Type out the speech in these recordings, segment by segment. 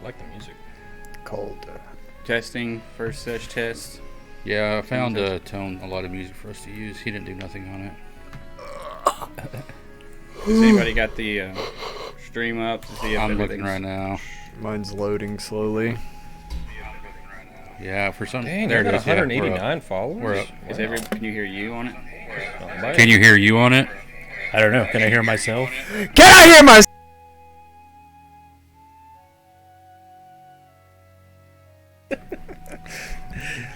like the music. Cold. Testing, first sesh test. Yeah, I found Tone a lot of music for us to use. He didn't do nothing on it. Has anybody got the stream up to see if I'm looking right now. Mine's loading slowly. Yeah, for some. Dang, there I it got is. Yeah, 189 followers. We're up. Wow. Can you hear you on it? Can you hear you on it? I don't know. Can I hear myself? Can I hear my?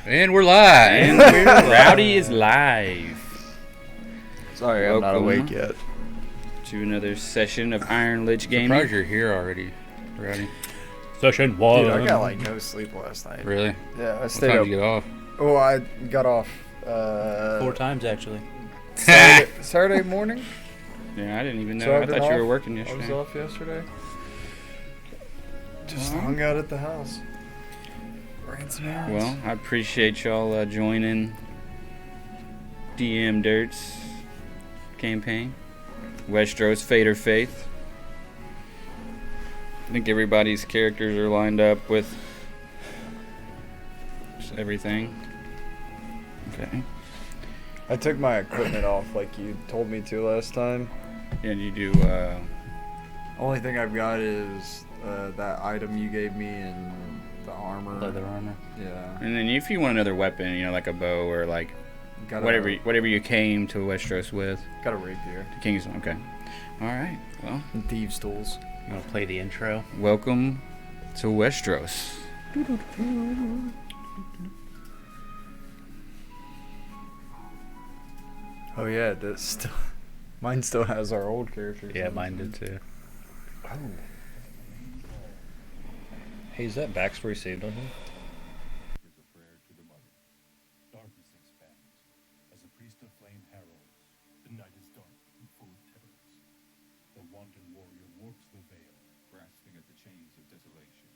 And we're live. And Rowdy is live. Sorry, I'm not Welcome awake yet. to another session of Iron Lich Surprised Gaming. you're here already. Ready? Session 1. Dude, I got like no sleep last night. Really? Yeah, I What stayed time up. did you get off? Oh, I got off 4 times, actually. Saturday morning. Yeah, I didn't even know. So I've I been thought you off. were working I was yesterday. off yesterday. Just hung out at the house. Ran some errands. Well, I appreciate y'all joining DM Dirt's campaign. Westeros, Fate or Faith. I think everybody's characters are lined up with just everything. Okay. I took my equipment off like you told me to last time. And you do, Only thing I've got is that item you gave me and the armor. Leather armor. Yeah. and then if you want another weapon, you know, like a bow or like Got whatever you came to Westeros with. Got a rapier. The King's, okay. Alright, well, And thieves' tools. You want to play the intro? welcome to Westeros. Oh yeah, that's still. Mine still has our old characters. Yeah, mine did too. Oh. Hey, is that backstory saved on here? Is a prayer to the mother. Darkness expands as a priest of flame heralds. The night is dark and full of terrors. The wanton warrior warps the veil, grasping at the chains of desolation.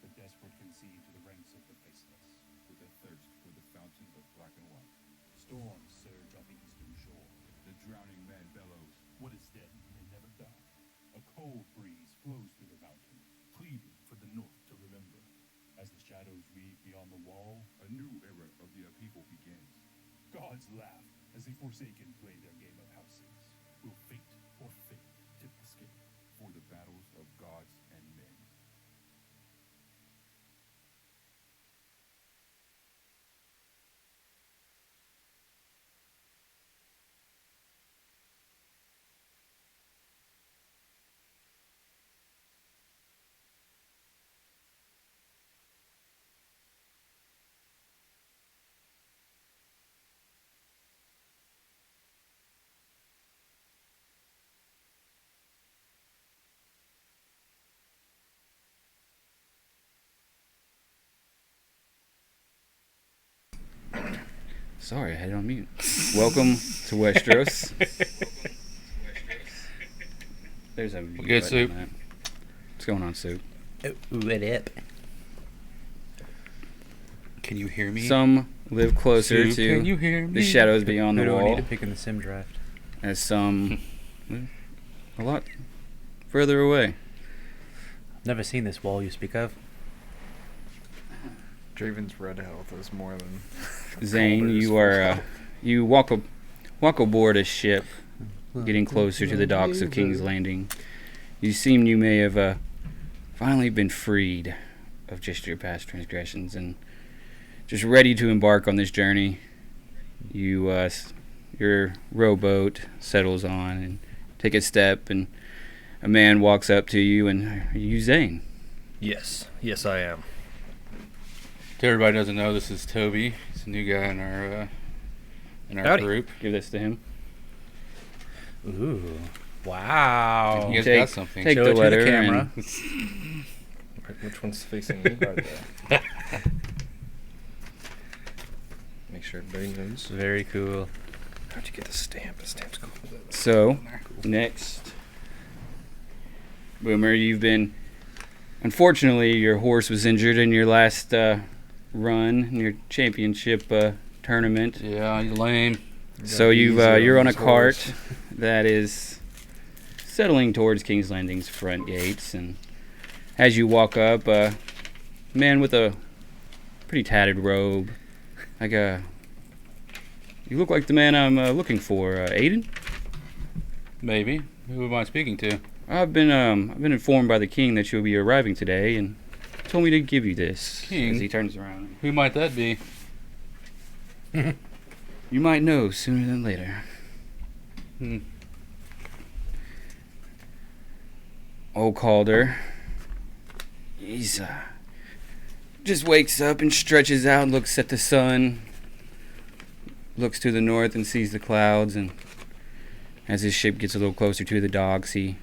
The desperate concede to the ranks of the faceless, with a thirst for the fountain of black and white. Storms surge on the eastern shore. The drowning man bellows, "What is dead may never die." A cold breeze flows through the mountain, pleading for the north to remember. As the shadows weave beyond the wall, a new era of the upheaval begins. Gods laugh as the Forsaken play their game of houses. Will fate or fate tip the scale for the battles of gods and men? Sorry, I had it on mute. Welcome to Westeros. There's a mute Good button Soup. on that. What's going on, Soup? What up? Can you hear me? Some live closer Soup, to can you hear me? the shadows beyond Who the do I need wall, to pick in the sim draft? as some a lot further away. Never seen this wall you speak of. Draven's red health is more than. Zane, you are you walk aboard a ship, getting closer to the docks of King's Landing. You seem you may have finally been freed of just your past transgressions and just ready to embark on this journey. You your rowboat settles on and take a step, and a man walks up to you, and are you Zane? Yes. Yes, I am. To everybody who doesn't know, this is Toby. He's a new guy in our Howdy. group. Give this to him. Ooh. Wow. You guys Take- got something. take Show the it to the letter camera. and Which one's facing me? Right there. Make sure everybody knows. Very cool. How'd you get the stamp? The stamp's cool. So, next, Boomer, you've been. Unfortunately, your horse was injured in your last run in your championship tournament. Yeah, you lame. So you're on a cart that is settling towards King's Landing's front gates and as you walk up, a man with a pretty tattered robe. Like a. You look like the man I'm looking for, Aiden. Maybe. Who am I speaking to? I've been informed by the king that you'll be arriving today, and told me to give you this. King? As he turns around. Who might that be? You might know sooner than later. Hmm. Old Calder. He's just wakes up and stretches out and looks at the sun. Looks to the north and sees the clouds, and as his ship gets a little closer to the docks, he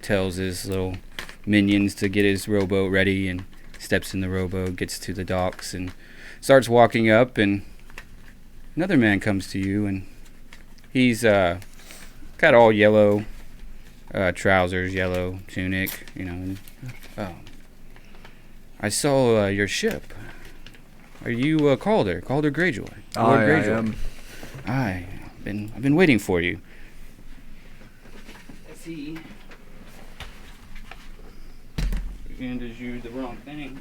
tells his little minions to get his rowboat ready and steps in the rowboat, gets to the docks and starts walking up, and another man comes to you, and he's got all yellow trousers, yellow tunic, you know. And, I saw your ship. Are you Calder Greyjoy? Lord I Greyjoy? am. I've been waiting for you. Let's see. Handed you the wrong thing.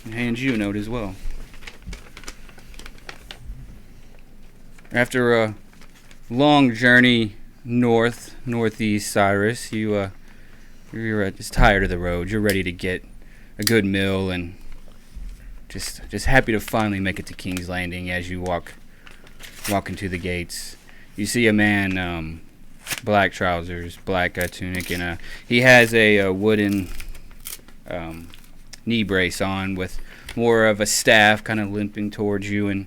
And hands you a note as well. After a long journey northeast, Cyrus, you're just tired of the road. You're ready to get a good meal and just happy to finally make it to King's Landing. As you walk into the gates, you see a man, black trousers, black tunic, and he has a wooden knee brace on with more of a staff, kind of limping towards you, and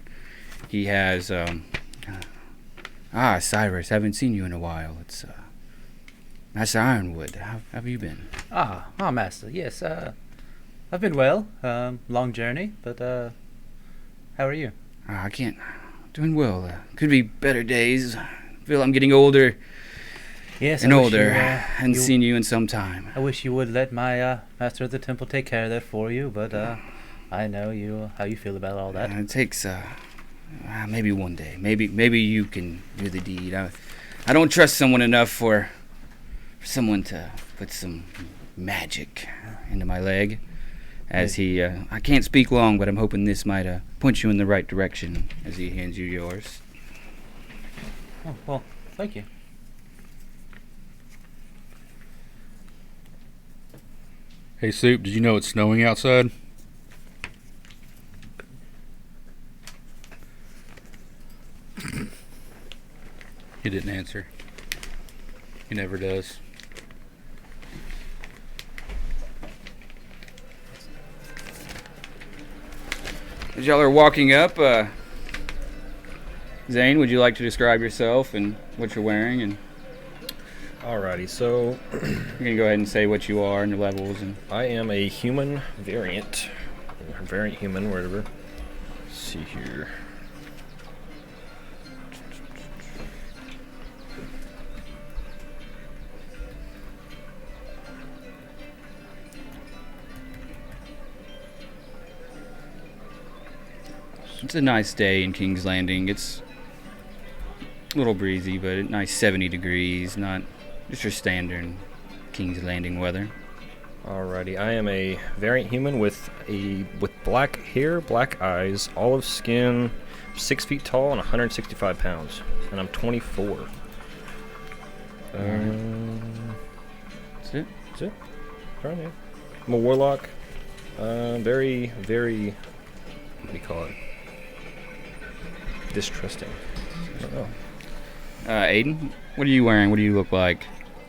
he has Cyrus, haven't seen you in a while. It's Master Ironwood. How have you been? Master. Yes, I've been well. Long journey, but how are you? I can't. Doing well. Could be better days. Feel I'm getting older Yes, and I wish older. you, Hadn't seen you in some time. I wish you would let my master of the temple take care of that for you, but I know how you feel about all that. It takes maybe one day. Maybe you can do the deed. I don't trust someone enough for someone to put some magic into my leg. As he, I can't speak long, but I'm hoping this might point you in the right direction. As he hands you yours. Oh, well, thank you. Hey, Soup, did you know it's snowing outside? He didn't answer. He never does. As y'all are walking up, Zane, would you like to describe yourself and what you're wearing? And Alrighty, so you're gonna go ahead and say what you are and your levels. And I am a human variant. Or variant human, whatever. Let's see here. it's a nice day in King's Landing. It's a little breezy, but a nice 70 degrees. Not just your standard King's Landing weather. Alrighty, I am a variant human with black hair, black eyes, olive skin, 6 feet tall, and 165 pounds. And I'm 24. That's it. That's it. Right here. I'm a warlock. Very, very, what do you call it? Distrusting. I don't know. Aiden, what are you wearing? What do you look like?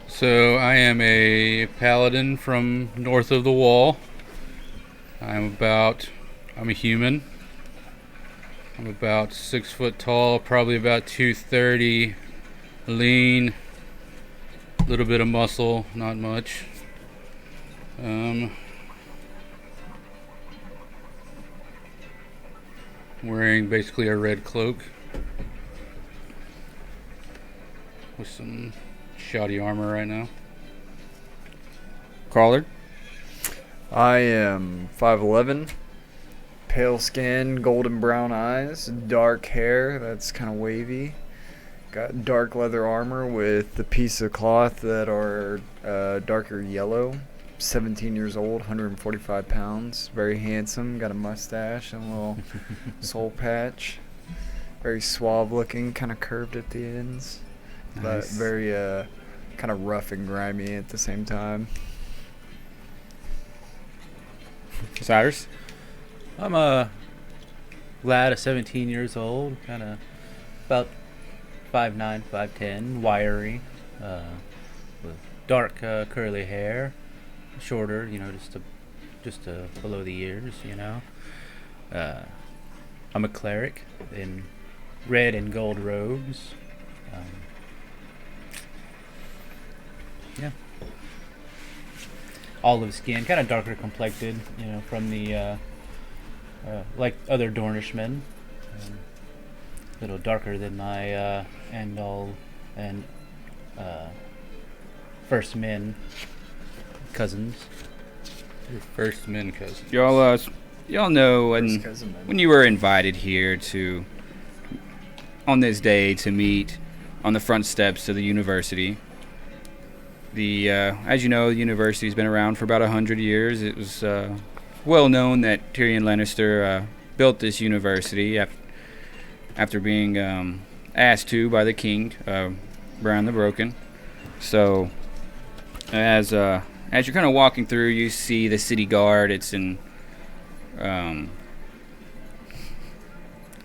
So, I am a paladin from north of the wall. I'm a human. I'm about 6 foot tall, probably about 230, lean, a little bit of muscle, not much. Wearing basically a red cloak with some shoddy armor right now. Crawler? I am 5'11", pale skin, golden brown eyes, dark hair that's kind of wavy, Got dark leather armor with the piece of cloth that are darker yellow. 17 years old, 145 pounds. Very handsome. Got a mustache and a little soul patch. Very suave looking, kind of curved at the ends. But Nice. very kind of rough and grimy at the same time. Cyrus? I'm a lad of 17 years old, kind of about 5'9", 5'10", wiry, with dark curly hair, shorter, just below the ears, I'm a cleric in red and gold robes. Yeah. Olive skin, kind of darker complected, from the like other Dornishmen. A little darker than my Andal and First Men cousins. Your first men cousin. Y'all know First cousin, man. when you were invited here on this day to meet on the front steps of the university. As you know, the university's been around for about 100 years. It was well known that Tyrion Lannister built this university after being asked to by the king, Bran the Broken. So, as you're kind of walking through, you see the city guard. It's in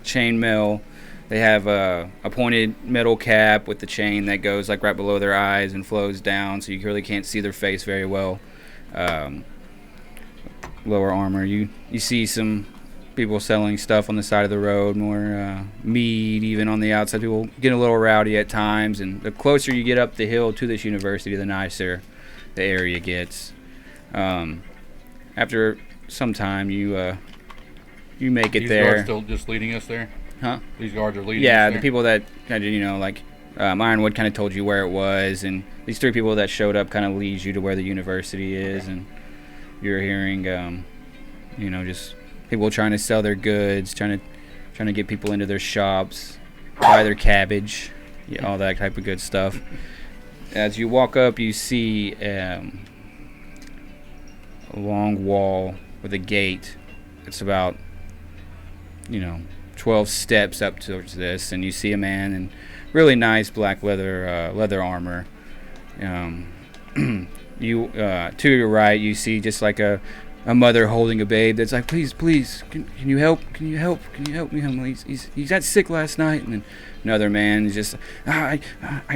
chainmail. They have a pointed metal cap with the chain that goes like right below their eyes and flows down, so you really can't see their face very well. Lower armor. You see some people selling stuff on the side of the road, more mead even on the outside. People get a little rowdy at times, and the closer you get up the hill to this university, the nicer the area gets. After some time, you make it These there. guards still just leading us there? Huh? These guards are leading us Yeah, there? the people that kind of, Ironwood kind of told you where it was, and these three people that showed up kind of leads you to where the university is, and you're hearing, just people trying to sell their goods, trying to get people into their shops, buy their cabbage, all that type of good stuff. As you walk up, you see a long wall with a gate. It's about, 12 steps up towards this, and you see a man in really nice black leather armor. You to your right, you see just like a mother holding a babe that's like, please, can you help me? He got sick last night. And then another man is just, I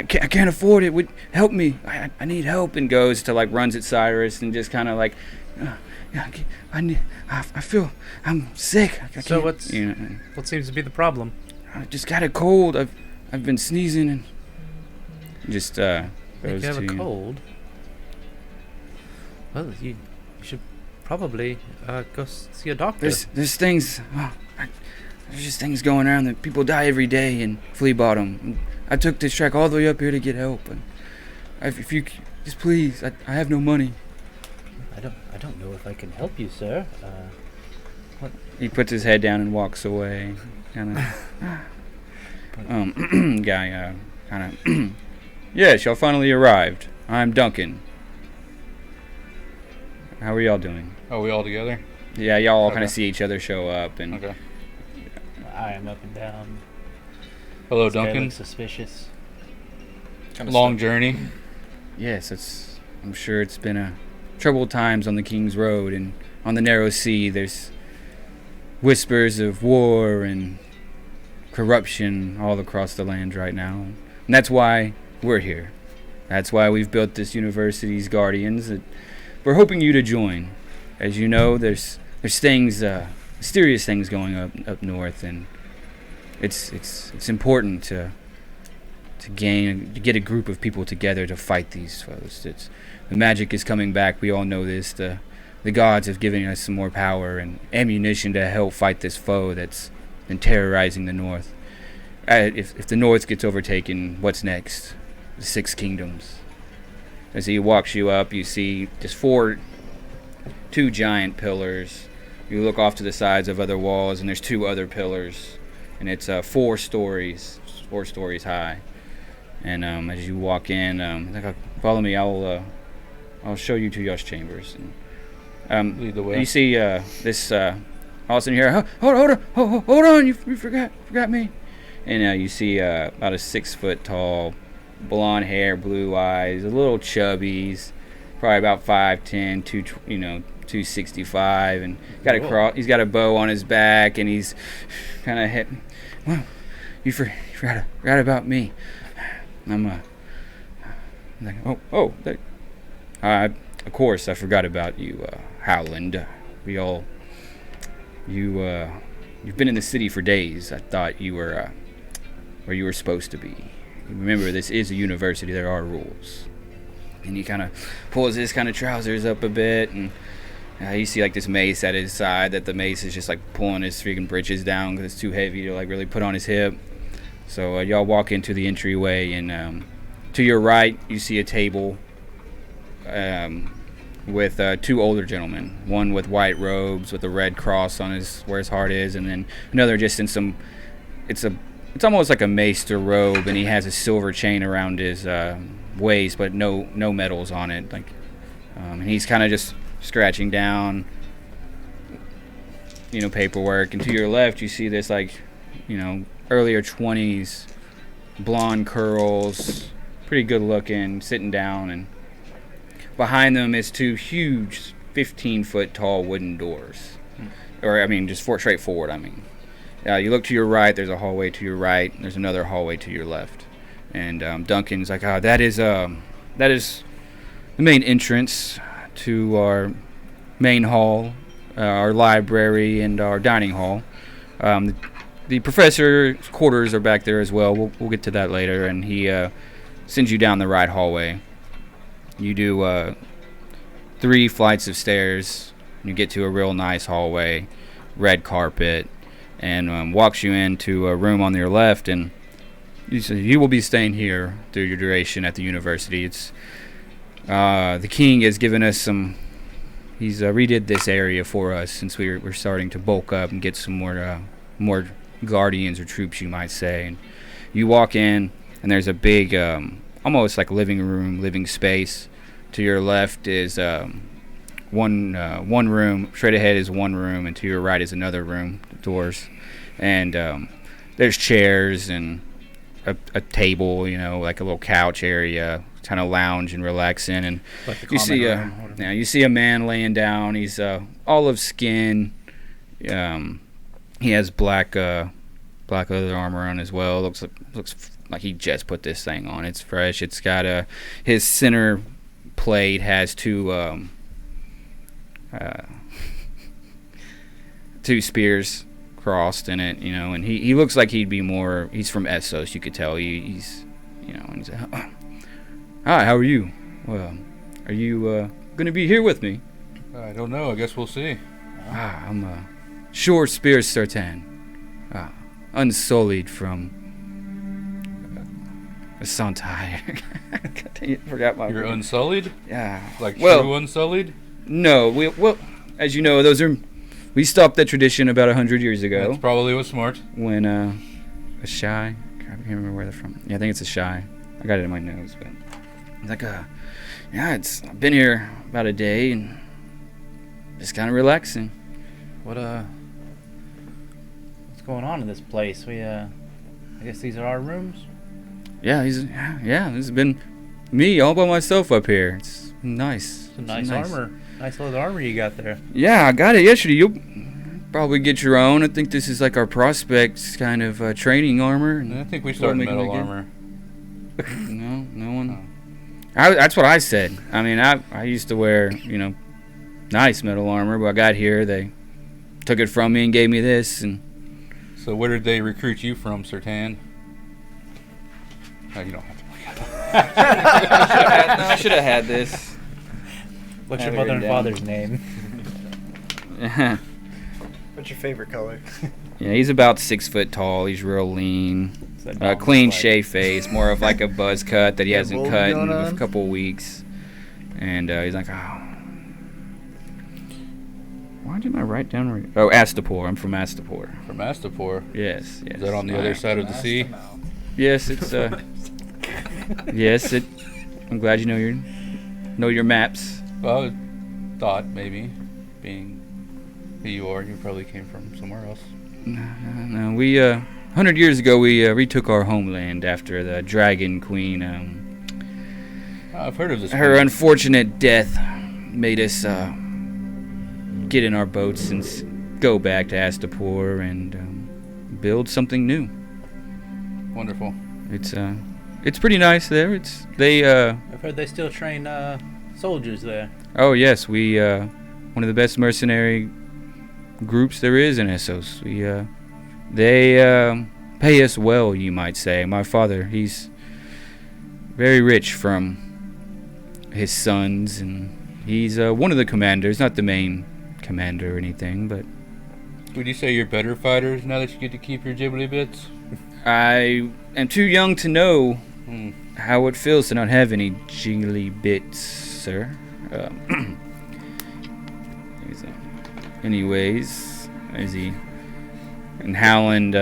can't afford it. Would help me? I need help. And goes to runs at Cyrus and just kind of like, I feel I'm sick. I So can't, what seems to be the problem? I just got a cold. I've been sneezing and just I think goes you have to a cold. Well, you should probably go see a doctor. There's things. There's just things going around that people die every day in Flea Bottom. I took this trek all the way up here to get help, and if you just please, I have no money. I don't know if I can help you, sir. He puts his head down and walks away. Kind of. Guy kind of. Yes, y'all finally arrived. I'm Duncan. How are y'all doing? Are we all together? Yeah, y'all all kind of Okay. see each other show up, and Okay. I am up and down. Hello, This guy Duncan. looks suspicious. Long journey. yes, I'm sure it's been a troubled times on the King's Road and on the narrow sea. There's whispers of war and corruption all across the land right now, and that's why we're here. That's why we've built this university's guardians. We're hoping you to join. As you know, there's things, mysterious things going up north, and it's important to get a group of people together to fight these foes. The magic is coming back. We all know this. The gods have given us some more power and ammunition to help fight this foe that's been terrorizing the north. If the north gets overtaken, what's next? The Six Kingdoms. As he walks you up, you see just two giant pillars. You look off to the sides of other walls, and there's two other pillars, and it's 4 stories high. And as you walk in, he's like, follow me. I'll show you to y'all's chambers. And Lead the way. you see this all of a sudden you hear, hold on, you forgot me. And you see about a 6 foot tall, blonde hair, blue eyes, a little chubby. He's probably about 5'10", 265, and he's got a bow on his back, and he's kind of hit. Well, you forgot about me. I'm like, of course I forgot about you, Howland. You've been in the city for days. I thought you were where you were supposed to be. Remember, this is a university. There are rules. And he kind of pulls his kind of trousers up a bit, and you see like this mace at his side. That the mace is just like pulling his freaking breeches down because it's too heavy to like really put on his hip. So y'all walk into the entryway, and to your right you see a table with 2 older gentlemen. One with white robes with a red cross on where his heart is, and then another just in some. It's almost like a maester robe, and he has a silver chain around his waist, but no medals on it. Like, and he's kind of just scratching down, paperwork. And to your left, you see this earlier 20s, blonde curls, pretty good looking, sitting down, and behind them is 2 huge 15-foot tall wooden doors. Or just straight forward. You look to your right, there's a hallway to your right, there's another hallway to your left. And Duncan's like, that is the main entrance to our main hall, our library, and our dining hall. The professor's quarters are back there as well. We'll get to that later. And he sends you down the right hallway. You do 3 flights of stairs. You get to a real nice hallway, red carpet, and walks you into a room on your left. And you will be staying here through your duration at the university. It's the king has given us some. He's redid this area for us since we're starting to bulk up and get some more guardians or troops, you might say. And you walk in, and there's a big, almost like living space. To your left is one room. Straight ahead is one room, and to your right is another room. Doors, and there's chairs and a table, like a little couch area, kind of lounge and relax in. And Like you see you see a man laying down. He's olive skin. He has black leather armor on as well. Looks like he just put this thing on. It's fresh. It's got his center plate has 2 spears crossed in it, and he looks like he'd be more. He's from Essos, you could tell. He's and he's like, hi, how are you? Well, are you gonna be here with me? I don't know. I guess we'll see. I'm Shore Spear Sertan, unsullied from Santai. I forgot my. You're unsullied? Yeah. Like well, true unsullied? No, as you know, we stopped that tradition about 100 years ago. That's probably what's smart. When a shy, I can't remember where they're from. Yeah, I think it's a shy. I got it in my nose, but it's like I've been here about a day and just kind of relaxing. What's going on in this place? I guess these are our rooms. Yeah, this has been me all by myself up here. It's nice. Some nice armor. Nice leather armor you got there. Yeah, I got it yesterday. You'll probably get your own. I think this is like our prospects kind of training armor. And I think we started metal armor. No one. That's what I said. I used to wear, nice metal armor, but I got here, they took it from me and gave me this. And so where did they recruit you from, Sertan? No, you don't have to look at that. I should have had this. What's your mother and father's name? What's your favorite color? Yeah, he's about 6 foot tall. He's real lean. Clean shave face, more of like a buzz cut that he hasn't cut in a couple weeks. And he's like, why didn't I write down? Astapor. I'm from Astapor. From Astapor? Yes. Is that on the other side of the sea? Yes, it's Yes, I'm glad you know your maps. Well, I thought maybe, being who you are, you probably came from somewhere else. No, we 100 years ago we retook our homeland after the Dragon Queen. I've heard of this. Her place. unfortunate death made us get in our boats and go back to Astapor and build something new. Wonderful. It's pretty nice there. I've heard they still train soldiers there. Oh yes, we one of the best mercenary groups there is in Essos. They pay us well, you might say. My father, he's very rich from his sons, and he's one of the commanders, not the main commander or anything, but Would you say you're better fighters now that you get to keep your ghibli bits? I am too young to know Hmm. how it feels to not have any jiggly bits, sir. Anyways, is he? And Howland,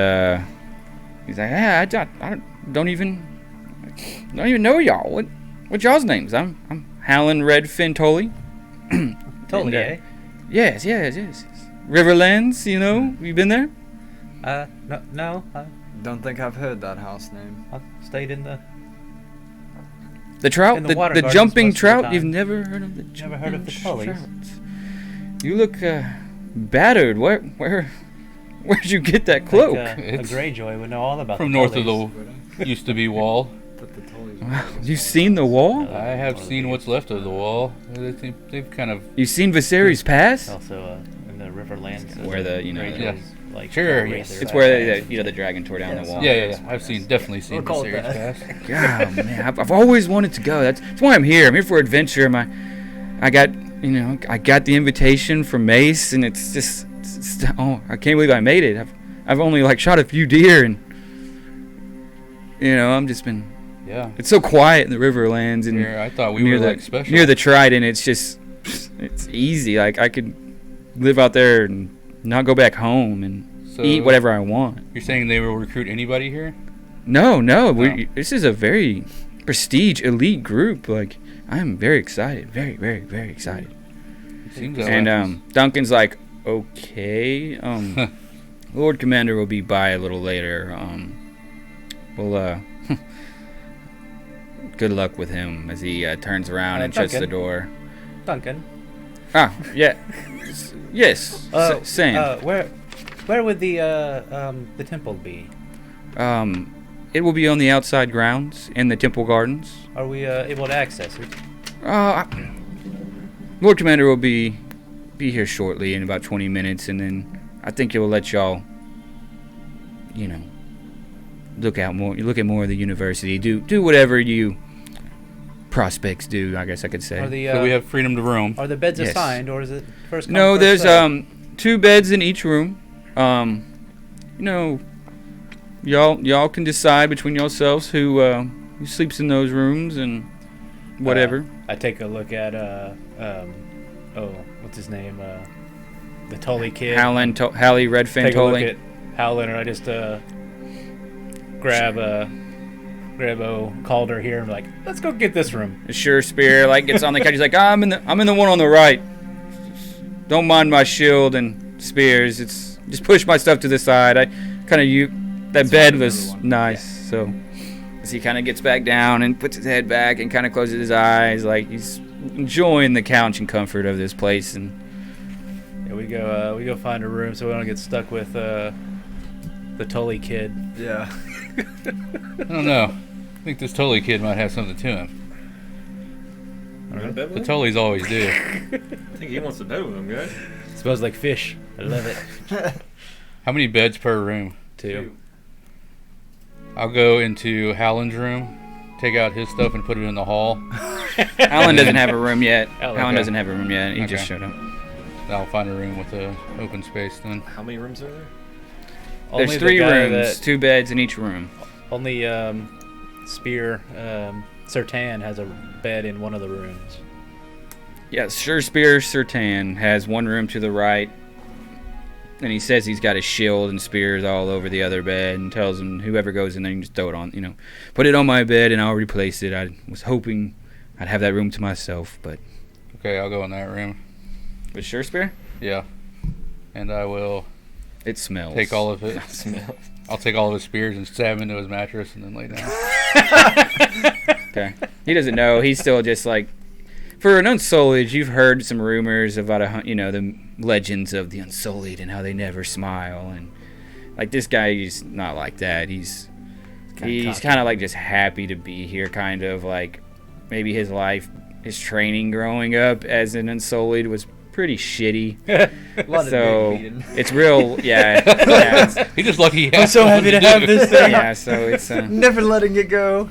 he's like, I don't even know y'all. What y'all's names? I'm Howland Redfin Tully. Totally, And, Yes. Riverlands, you been there? No. Don't think I've heard that house name. I've stayed in the. The trout, In the water the gardens jumping most of the trout. time. You've never heard of the Never heard of the Tullys. trouts. You look battered. Where'd you get that cloak? Like, a It's Greyjoy would know all about From the north of Tullys. the used to be wall. But the Tullys Wow, you've seen the wall? I have seen what's left of the wall. They've kind of You've seen Viserys Pass? Also, in the Riverlands. Where the, Greyjoys, Yeah. like, Sure, raise yes. their It's where eyes. the dragon tore down the wall. yeah. I've definitely seen We'll call the it series that. pass. God, man, I've always wanted to go. That's why I'm here. I'm here for adventure. I got the invitation from Mace, and it's I can't believe I made it. I've only shot a few deer, and I'm just been. Yeah. It's so quiet in the Riverlands, and Here, I thought we near were the special. near the Trident. It's easy. I could live out there and not go back home and So eat whatever I want. You're saying they will recruit anybody here? No. No. This is a very prestige elite group. I'm very excited. Very, very, very excited. Seems that And way. Duncan's like, okay. Lord Commander will be by a little later. We'll good luck with him as he turns around and shuts the Duncan. door. Duncan. Ah, yeah. Yes. Sam. Where would the temple be? It will be on the outside grounds in the temple gardens. Are we able to access it? Lord Commander will be here shortly in about 20 minutes, and then I think he'll let y'all, look at more of the university. Do whatever you prospects do, I guess I could say. Are the So we have freedom to roam. are the beds Yes. assigned, or is it first come, No, first there's served? 2 beds in each room. Y'all can decide between yourselves who sleeps in those rooms and whatever. I take a look at what's his name? The Tully kid. Hallie Redfin Take a look Tully. at Howland, and I just grab Calder here and be like, let's go get this room. Sure Spear gets on the couch. He's like, I'm in the one on the right. Don't mind my shield and spears. It's just push my stuff to the side. That bed was nice. So as he kind of gets back down and puts his head back and kind of closes his eyes, like he's enjoying the couch and comfort of this place. And Yeah, we go find a room so we don't get stuck with the Tully kid. Yeah. I don't know. I think this Tully kid might have something to him. The Tullys always do. I think he wants to know him, guys. Smells like fish. I love it. How many beds per room? 2. I'll go into Howland's room, take out his stuff and put it in the hall. Alan doesn't have a room yet. Oh, Alan okay. doesn't have a room yet. He just Okay. showed up. I'll find a room with a open space then. How many rooms are there? There's 3 rooms, 2 beds in each room. Only Spear Sertan has a bed in one of the rooms. Yeah, Sure Spear Sertan has 1 room to the right. And he says he's got his shield and spears all over the other bed, and tells him whoever goes in there, you can just throw it on, put it on my bed and I'll replace it. I was hoping I'd have that room to myself, but... Okay, I'll go in that room. With sure spear? Yeah. And I will It smells. take all of it. Smell. I'll take all of his spears and stab him into his mattress and then lay down. Okay. He doesn't know. He's still just like... For an Unsullied, you've heard some rumors about, the legends of the Unsullied and how they never smile. And, like, this guy is not like that. He's kind of, like, just happy to be here, kind of. Like, maybe his training growing up as an Unsullied was pretty shitty. A lot of So, dick beating. it's real, yeah. He's just lucky he I'm has so someone happy to have do. this thing. Yeah, so it's... Never letting it go.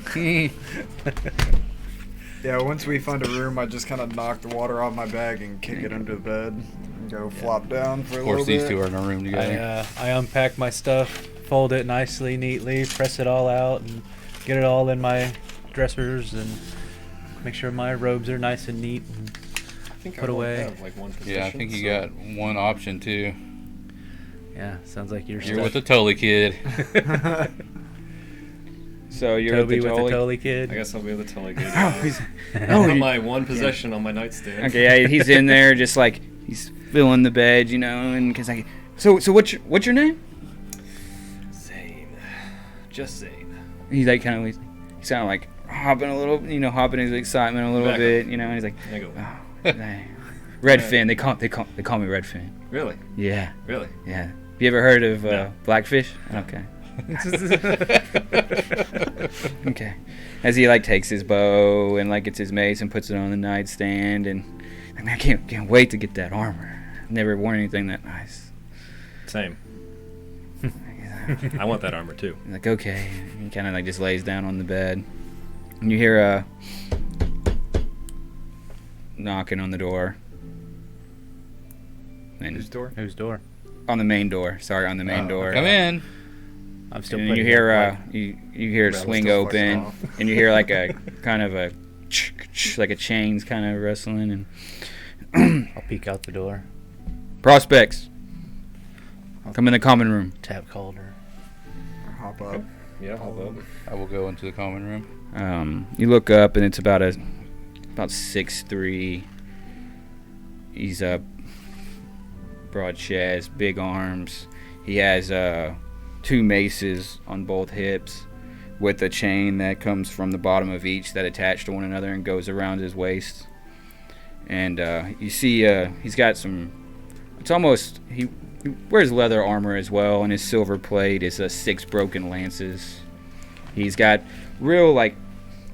Yeah, once we find a room, I just kind of knock the water off my bag and kick it under the bed and go flop down for a Of little course, bit. these two are in a room together. I unpack my stuff, fold it nicely, neatly, press it all out, and get it all in my dressers, and make sure my robes are nice and neat. And I think Put I only away. have, like, one Yeah, I position, think you so- got one option too. yeah, sounds like you're You're with the Tully kid. So you're Toby with the with the Tully? Tully kid. I guess I'll be able to tell again. Oh, he's... Oh, my one possession on my nightstand. Okay, yeah, he's in there just like he's filling the bed, and cause like, so what's your name? Zane. Just Zane. He's like kind of he's kind of like hopping a little, hopping his excitement a little Back bit, and he's like, I go, oh, dang. Redfin. They call me Redfin. really? Yeah, Really? yeah. You ever heard of No. Blackfish? Okay. Okay. As he like takes his bow and like gets his mace and puts it on the nightstand, and I mean, I can't wait to get that armor. Never worn anything that nice. Same. I want that armor too. Like, okay. He kind of like just lays down on the bed, and you hear a knocking on the door. And Whose door? Whose door? on the main door. Sorry, on the main door. Come in. I'm still. And putting you hear it, you hear it Rattle swing still open, fucking off. and you hear like a kind of a like a chains kind of rustling, and I'll peek out the door. prospects come in the common room. Tap Calder. Hop up. Yeah, I'll vote. I will go into the common room. You look up, and it's about 6'3". He's broad chest, big arms. He has 2 maces on both hips, with a chain that comes from the bottom of each that attach to one another and goes around his waist. And you see, he's got some. It's almost he wears leather armor as well, and his silver plate is 6 broken lances. He's got real like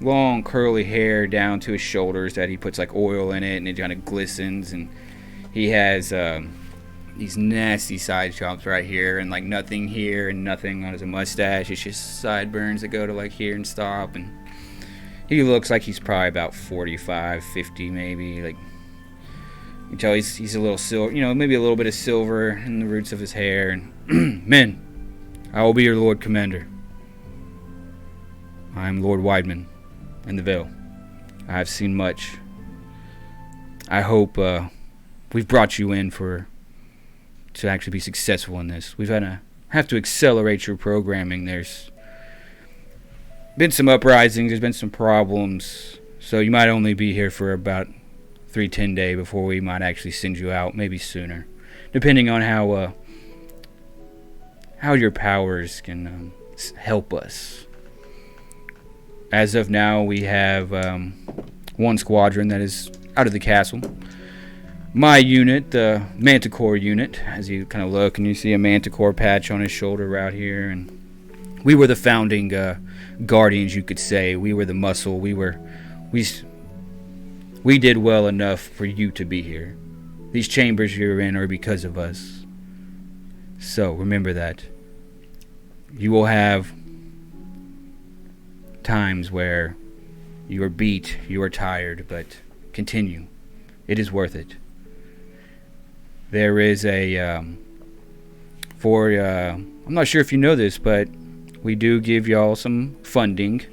long curly hair down to his shoulders that he puts like oil in it, and it kind of glistens. And he has these nasty side chops right here, and like nothing here and nothing on his mustache. It's just sideburns that go to like here and stop. And he looks like he's probably about 45, 50 maybe. Like you can tell he's a little silver, maybe a little bit of silver in the roots of his hair. And men, I will be your Lord Commander. I am Lord Weidman in the Vale. I have seen much. I hope we've brought you in to actually be successful in this. We've have to accelerate your programming. There's been some uprisings. There's been some problems. So you might only be here for about 3-10 days before we might actually send you out, maybe sooner, depending on how your powers can help us. As of now, we have 1 squadron that is out of the castle. My unit, the Manticore unit, as you kind of look and you see a Manticore patch on his shoulder right here, and we were the founding guardians, you could say. We were the muscle. We did well enough for you to be here. These chambers you're in are because of us. So remember that. You will have times where you are beat, you are tired, but continue. It is worth it. There is I'm not sure if you know this, but we do give y'all some funding.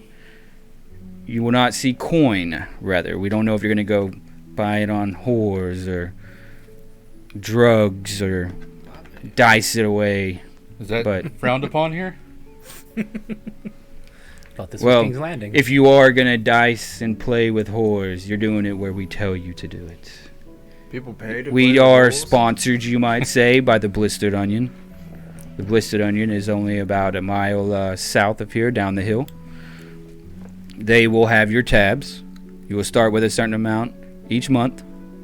You will not see coin, rather. We don't know if you're going to go buy it on whores or drugs or dice it away. Is that But- frowned upon here? Thought this Well, was King's Landing. If you are gonna dice and play with whores, you're doing it where we tell you to do it. People pay to We play are rules? sponsored, you might say, by the Blistered Onion. The Blistered Onion is only about a mile south of here, down the hill. They will have your tabs. You will start with a certain amount each month.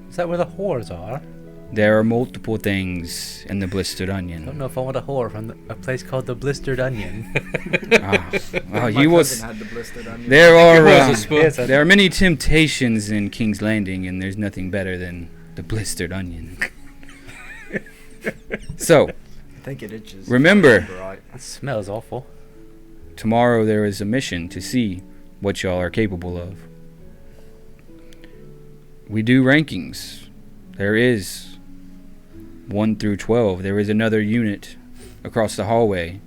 Is that where the whores are? There are multiple things in the Blistered I don't Onion. know if I want a whore from a place called the Blistered Onion. Well, My you will. cousin had the blistered onion. There are was a spoon. Yes, there are many temptations in King's Landing, and there's nothing better than the Blistered Onion. So I think it itches. remember, Right. It smells awful. tomorrow there is a mission to see what y'all are capable of. We do rankings. There is 1 through 12. There is another unit across the hallway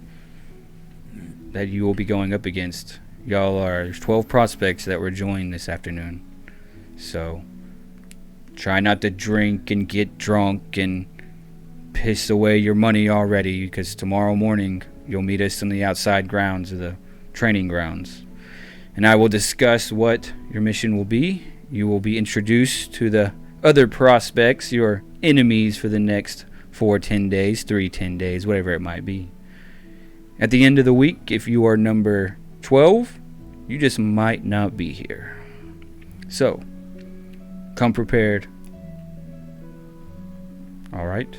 that you will be going up against. Y'all are there's 12 prospects that were joined this afternoon. So try not to drink and get drunk and piss away your money already, because tomorrow morning you'll meet us in the outside grounds of the training grounds. And I will discuss what your mission will be. You will be introduced to the other prospects, your enemies for the next 4 10 days, 3 10 days, whatever it might be. At the end of the week, if you are number 12, you just might not be here. So, come prepared. Alright?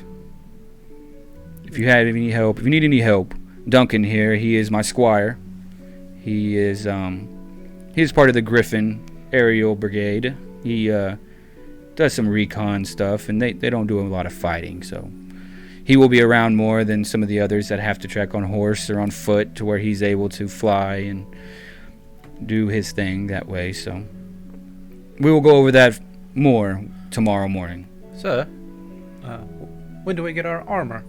If you have any help, if you need any help, Duncan here, he is my squire. He is part of the Griffin Aerial Brigade. He does some recon stuff, and they don't do a lot of fighting, so he will be around more than some of the others that have to trek on horse or on foot, to where he's able to fly and do his thing that way. So we will go over that more tomorrow morning. Sir, when do we get our armor?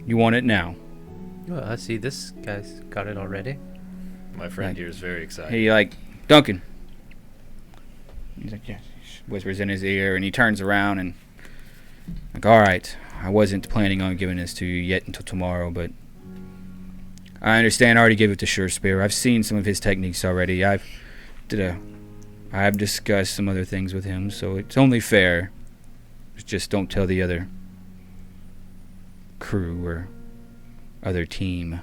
You want it now? Well, I see this guy's got it already. My friend Right. here is very excited. He Duncan. He's like, yeah. Whispers in his ear, and he turns around and all right, I wasn't planning on giving this to you yet until tomorrow, but I understand I already gave it to Sure Spear. I've seen some of his techniques already. I've discussed some other things with him, so it's only fair. Just don't tell the other crew or other team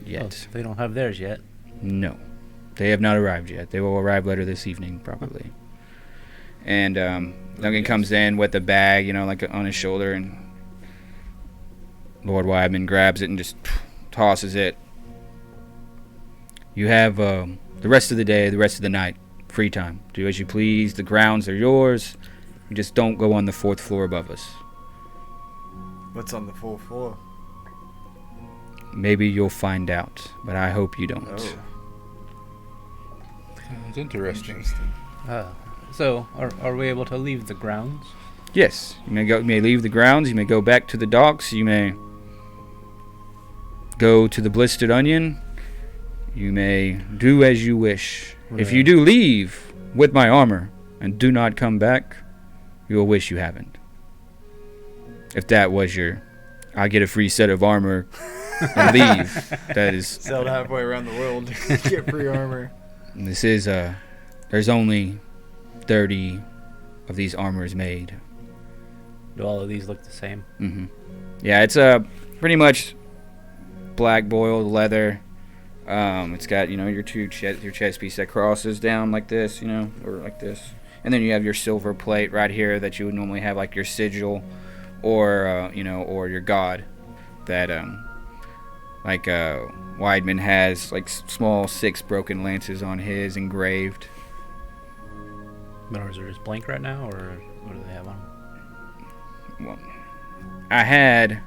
yet. Oh, they don't have theirs yet. No, they have not arrived yet. They will arrive later this evening, probably. And Duncan comes in with a bag, on his shoulder, and Lord Wyman grabs it and just tosses it. You have the rest of the day, the rest of the night, free time. Do as you please. The grounds are yours. You just don't go on the 4th floor above us. What's on the 4th floor? Maybe you'll find out, but I hope you don't. Oh, Sounds interesting. So, are we able to leave the grounds? Yes, you may leave the grounds. You may go back to the docks. You may go to the Blistered Onion. You may do as you wish. If you do leave with my armor and do not come back, you will wish you haven't. If that was I get a free set of armor and leave. That is. sailed halfway around the world to get free armor. This is there's only 30 of these armors made. Do all of these look the same? Mm-hmm. Yeah, it's pretty much black boiled leather. It's got your your chest piece that crosses down like this, or like this, and then you have your silver plate right here that you would normally have like your sigil, or or your god, that Weidman has like small 6 broken lances on his engraved. But ours are just blank right now, or what do they have on them? Well, I had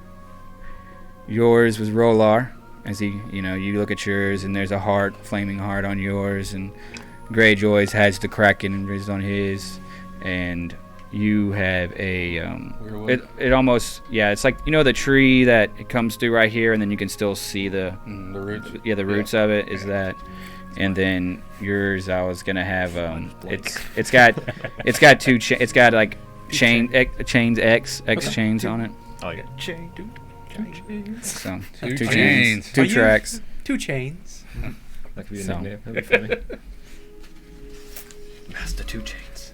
yours was Rolar, as he, you look at yours and there's a heart, flaming heart on yours, and Greyjoy's has the Kraken and on his, and you have a it almost, it's like the tree that it comes through right here, and then you can still see the roots. the roots of it is that. And then yours, I was gonna have it's got 2 it's got like chains X chains on it. Oh, yeah. Chain, dude. So Two chains. two Are you- tracks. 2 chains. That could be a So. nickname. That'd be funny. Master Two Chains.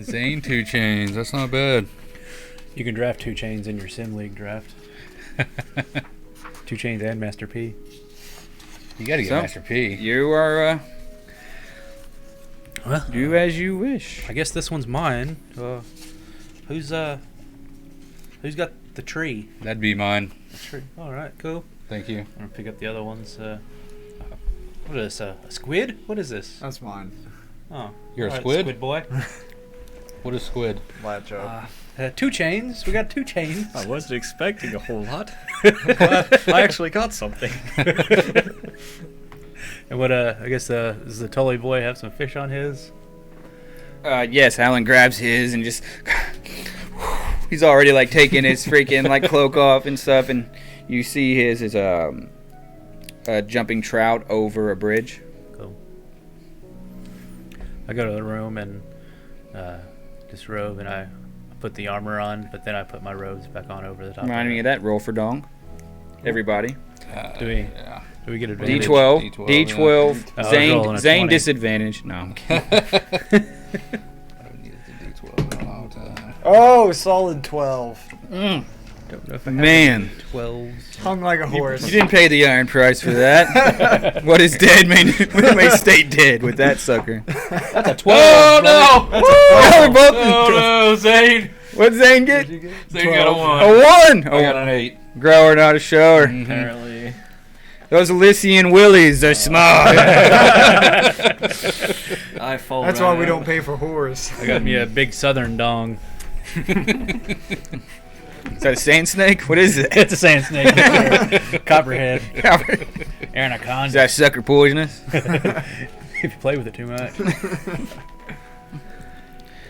Zane 2 chains. That's not bad. You can draft 2 chains in your Sim League draft. 2 chains and Master P. You got to get So, Master P. You are Well, do as you wish. I guess this one's mine. Who's got the tree? That'd be mine. The tree. All right, cool. Thank you. I'm gonna pick up the other ones. What is this? A squid? What is this? That's mine. Oh, You're a all right, squid? Squid boy. What is squid? Latch up. 2 chains. We got 2 chains. I wasn't expecting a whole lot. I actually got something. And what? I guess does the Tully boy have some fish on his? Yes, Alan grabs his and just he's already like taking his freaking like cloak off and stuff, and you see his is a jumping trout over a bridge. Cool. I go to the room and disrobe, and I put the armor on, but then I put my robes back on over the top. Reminding me of that. Roll for dong. Everybody. Do we? Yeah. Do we get advantage? D12. D12, D12. I was rolling a Zane 20. disadvantage. No. I'm kidding. I haven't needed the D12 in a long time. Oh, solid 12. Don't know if I have Man. 12s. Hung like a horse. You didn't pay the iron price for that. What is dead may stay dead with that sucker. That's a 12. Oh no! Oh, we're both no, Zane! What'd Zane get? Zane got a 1. A 1! I got an 8. Grower, not a shower. Apparently. Those Elysian willies are small. I fall That's right why we out. don't pay for whores. I got me a big southern dong. Is that a sand snake? What is it? It's a sand snake. Copperhead. Is Anaconda. that sucker poisonous? If you play with it too much.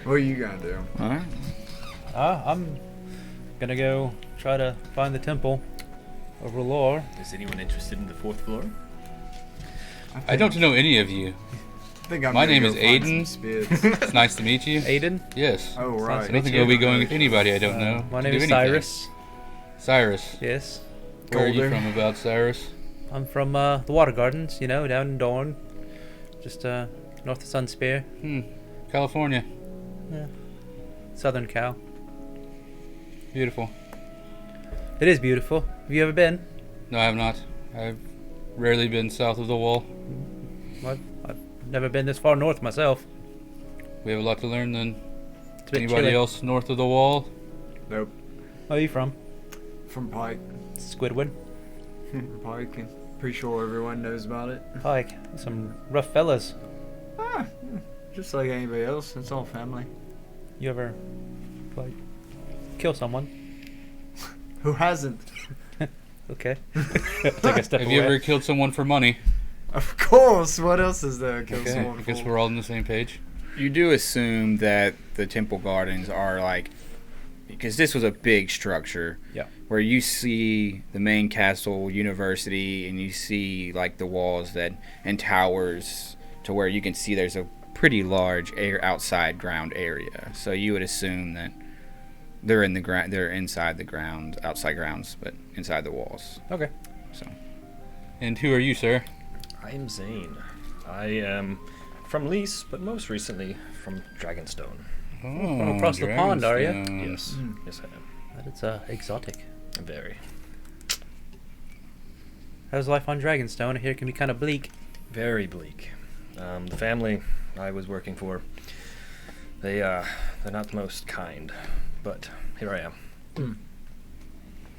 What are you gonna do? Alright. I'm gonna go try to find the temple of R'hllor. Is anyone interested in the 4th floor? I don't know any of you. I think I'm My gonna name go is find Aiden. some spits. It's nice to meet you. Aiden. Yes. Oh, right. I don't think I'll be going with anybody I don't know. My to name do is anything. Cyrus. Cyrus. Yes. Where are you Golder. from about, Cyrus? I'm from the Water Gardens, down in Dorne. Just north of Sunspear. California. Southern Cal. Beautiful. It is beautiful. Have you ever been? No, I have not. I've rarely been south of the wall. I've never been this far north myself. We have a lot to learn than It's a bit anybody chilly. else north of the wall. Nope. Where are you from? From Pike. Squidward. Pike. And pretty sure everyone knows about it. Pike. Some rough fellas. Just like anybody else. It's all family. You ever, kill someone? Who hasn't? Okay. Take a step Have away. you ever killed someone for money? Of course. What else is there? Kill Okay, someone I guess for? we're all on the same page. You do assume that the temple gardens are like, because this was a big structure. Yeah. Where you see the main castle, university, and you see like the walls and towers to where you can see there's a pretty large outside ground area. So you would assume that they're in the ground, they're inside the ground, outside grounds, but inside the walls. Okay. So And who are you, sir? I am Zane. I am from Lys, but most recently from Dragonstone. Oh, across the pond, are ya? Dragonstone. Yes. Yes, I am. That it's exotic. Very. How's life on Dragonstone? I hear it can be kind of bleak. Very bleak. The family I was working for, they're not the most kind, but here I am.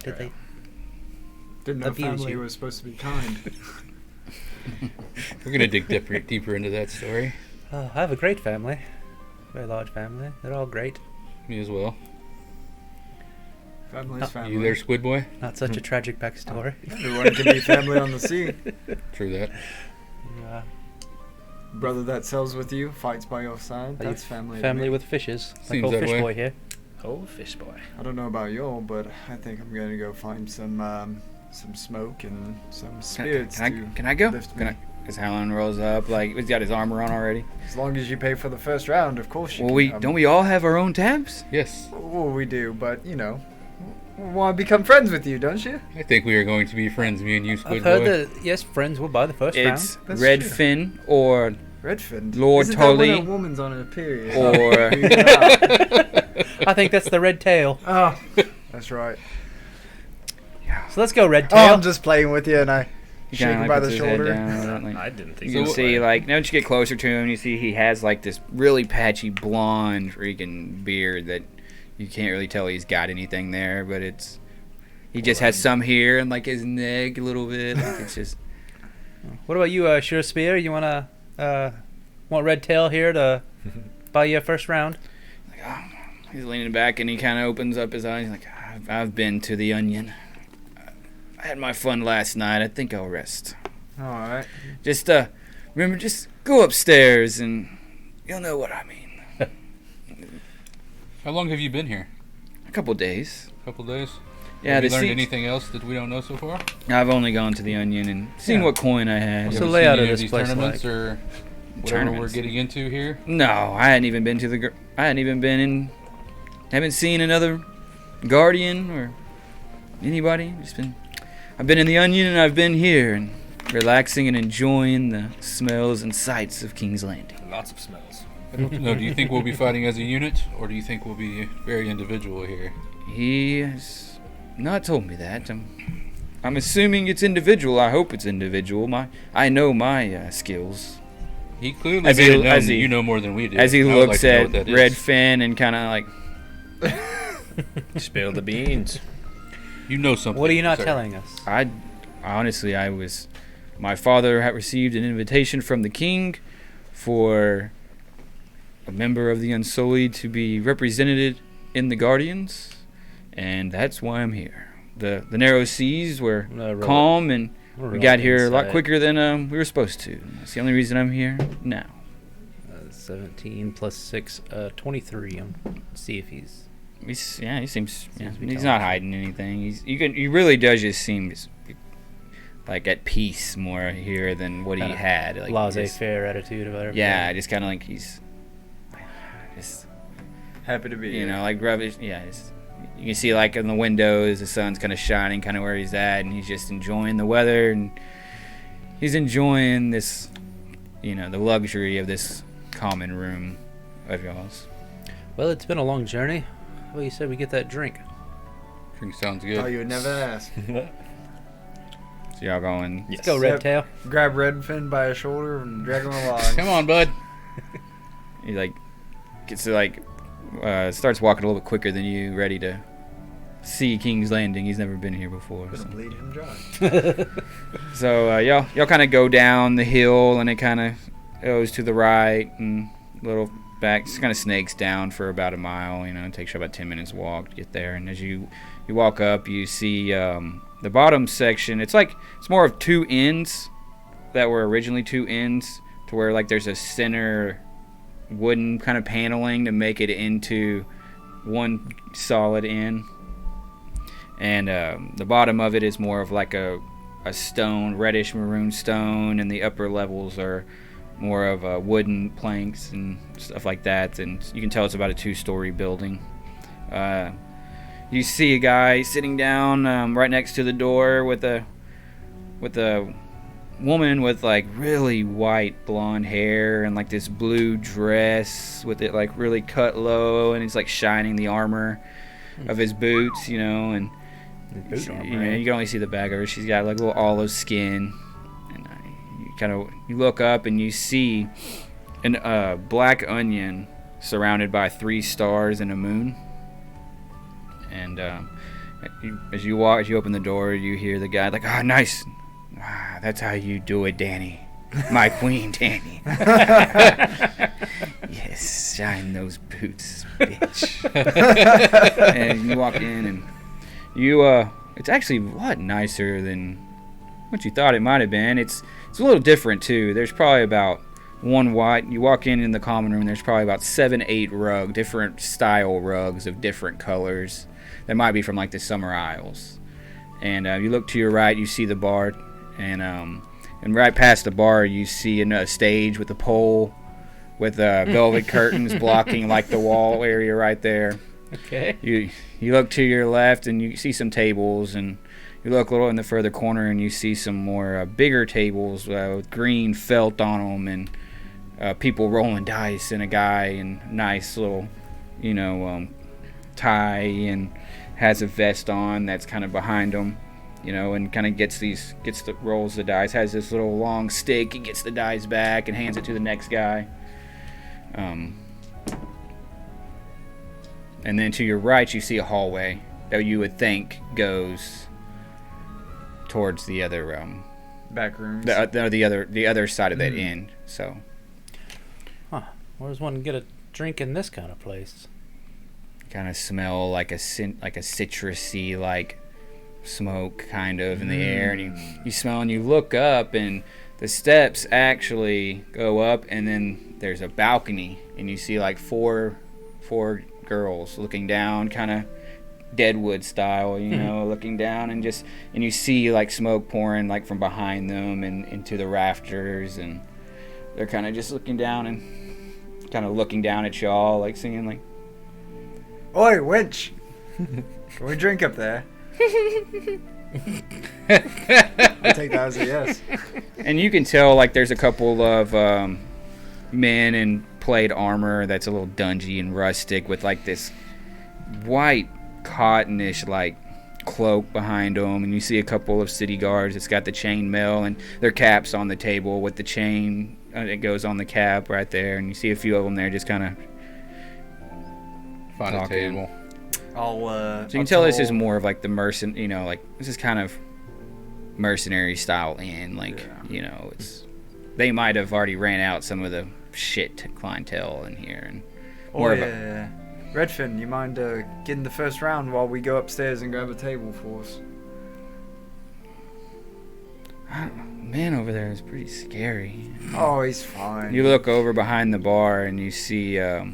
Did they? Didn't know Abuse family you. was supposed to be kind. We're gonna dig deeper into that story. I have a great family. Very large family. They're all great. Me as well. Family's family. You there, Squid Boy? Not such a tragic backstory. Everyone can be family on the sea. True that. Yeah. Brother that sells with you, fights by your side. That's family. to Family me. with fishes. Like Seems old that fish way. boy here. Oh, fish boy. I don't know about y'all, but I think I'm gonna go find some smoke and some spirits. Can I go? lift Can me. As Howland rolls up, like he's got his armor on already. As long as you pay for the first round, of course you Well, can. don't we all have our own tabs? Yes. Well, we do, but we want to become friends with you, don't you? I think we are going to be friends, me and you, I've Squid heard Boy. that, yes, friends will buy the first It's That's true. Redfin or Redfin. Lord Isn't that when Tully a woman's on her period? or round. I think that's the red tail. Oh, that's right. So let's go red Oh, tail. I'm just playing with you, and I he shake kinda, him like, by the puts his head shoulder. down, like- I didn't think You can so. see, like, now that you get closer to him, you see he has, like, this really patchy blonde freaking beard that you can't really tell he's got anything there, but it's... He just has some here and, like, his neck a little bit. Like, it's just... What about you, Sure Spear? You want red tail here to buy you a first round? Like, oh. He's leaning back and he kind of opens up his eyes. Like, I've been to the Onion. I had my fun last night. I think I'll rest. All right. Just, remember, just go upstairs and you'll know what I mean. How long have you been here? A couple days. A couple days? Yeah, have you the learned siege- anything else that we don't know so far? I've only gone to the Onion and seen Yeah. what coin I had. What's Have the you layout seen of any this these place tournaments like? or whatever Tournaments. we're getting into here? No, I hadn't even been to the. I hadn't even been in. Haven't seen another Guardian or anybody. I've been in the Onion and I've been here and relaxing and enjoying the smells and sights of King's Landing. Lots of smells. I don't know. Do you think we'll be fighting as a unit, or do you think we'll be very individual here? He has not told me that. I'm assuming it's individual. I hope it's individual. I know my skills. He clearly As made he- it known as that he- you know more than we do. As he I would looks like to know at what that is. Redfin and kind of like, Spill the beans. You know something. What are you not sir. telling us? my father had received an invitation from the king for a member of the Unsullied to be represented in the Guardians, and that's why I'm here. The narrow seas were calm, and we got here a lot quicker than we were supposed to. That's the only reason I'm here now. 17 plus 6, 23. See if he's... He seems. Yeah, to be he's telling not us. hiding anything. He really does just seem like at peace more here than what he Kinda had. Like, laissez-faire attitude about everything. yeah, just kind of like he's just, Happy to be here. like rubbish. Yeah, you can see like in the windows the sun's kind of shining, kind of where he's at, and he's just enjoying the weather and he's enjoying this, the luxury of this common room of y'all's. Well, it's been a long journey. Well, you said we get that drink. Drink sounds good. Oh, you would never ask. So y'all going? Yes. Let's go, Red Yep. Tail. Grab Redfin by his shoulder and drag him along. Come on, bud. He like gets to like starts walking a little bit quicker than you, ready to see King's Landing. He's never been here before. Gonna So, bleed him dry. y'all kind of go down the hill, and it kind of goes to the right and a little back. Just kind of snakes down for about a mile. It takes you about 10 minutes walk to get there. And as you walk up, you see the bottom section. It's more of two ends that were originally two ends, to where like there's a center wooden kind of paneling to make it into one solid end. And the bottom of it is more of like a stone, reddish maroon stone, and the upper levels are more of wooden planks and stuff like that. And you can tell it's about a 2-story building. You see a guy sitting down right next to the door with a woman with like really white blonde hair and like this blue dress with it like really cut low, and he's like shining the armor of his boots, and you can only see the back of her. She's got like a little olive skin, and you look up and you see a black onion surrounded by 3 stars and a moon. And as you open the door, you hear the guy like, "Ah, nice. Ah, that's how you do it, Danny. My queen, Danny. Yes, shine those boots, bitch." And you walk in, and it's actually a lot nicer than what you thought it might have been. It's a little different too. There's probably about you walk in the common room, there's probably about 7-8 different style rugs of different colors that might be from like the Summer Isles. And you look to your right, you see the bar, and And right past the bar, you see a stage with a pole with velvet curtains blocking like the wall area right there. Okay. You look to your left and you see some tables, and you look a little in the further corner and you see some more bigger tables with green felt on them, and people rolling dice, and a guy in nice little, tie and has a vest on that's kind of behind him, and kind of rolls the dice, has this little long stick, he gets the dice back and hands it to the next guy. And then to your right, you see a hallway that you would think goes towards the other Back rooms. the other side of that inn. So, Where does one get a drink in this kind of place? kind of smell like a citrusy like smoke kind of in the air, and you smell and you look up, and the steps actually go up, and then there's a balcony, and you see like four girls looking down, kind of Deadwood style, looking down, and you see like smoke pouring like from behind them and into the rafters, and they're kind of just looking down and kind of looking down at y'all, like singing like, Oi, wench! Can we drink up there? I take that as a yes. and you can tell like there's a couple of men in plate armor that's a little dungy and rustic with like this white cottonish like cloak behind them, and you see a couple of city guards that's got the chain mail and their caps on the table with the chain it goes on the cap right there, and you see a few of them there just kind of Find a table. So you can tell this is more of like the like this is kind of mercenary style inn, like it's they might have already ran out some of the shit clientele in here, and more of a Redfin, you mind getting the first round while we go upstairs and grab a table for us? man over there is pretty scary. Oh, he's fine. You look over behind the bar and you see a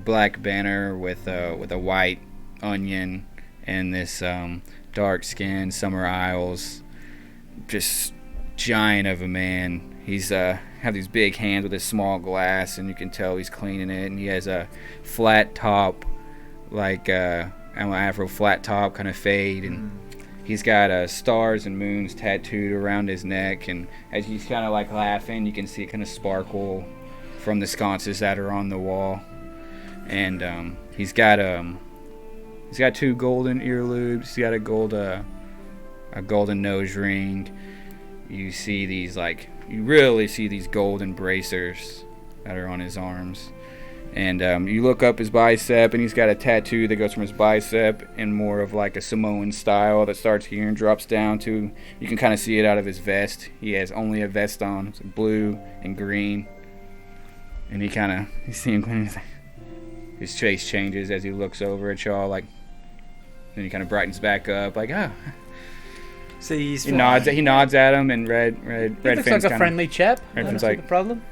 black banner with a white onion and this dark-skinned Summer Isles, just giant of a man. He's have these big hands with a small glass, and you can tell he's cleaning it. And he has a flat top, like afro flat top kind of fade, and he's got stars and moons tattooed around his neck. And as he's kind of like laughing, you can see it kind of sparkle from the sconces that are on the wall. And he's got two golden earlobes. He's got a golden nose ring. You see these you really see these golden bracers that are on his arms. And you look up his bicep, and he's got a tattoo that goes from his bicep in more of like a Samoan style that starts here and drops down to, you can kind of see it out of his vest. He has only a vest on. It's blue and green. And you see him, his face changes as he looks over at y'all, like, then he kind of brightens back up, like, oh. See, He nods at him, and Red He looks like a friendly chap. I don't Redfin's see like, the problem.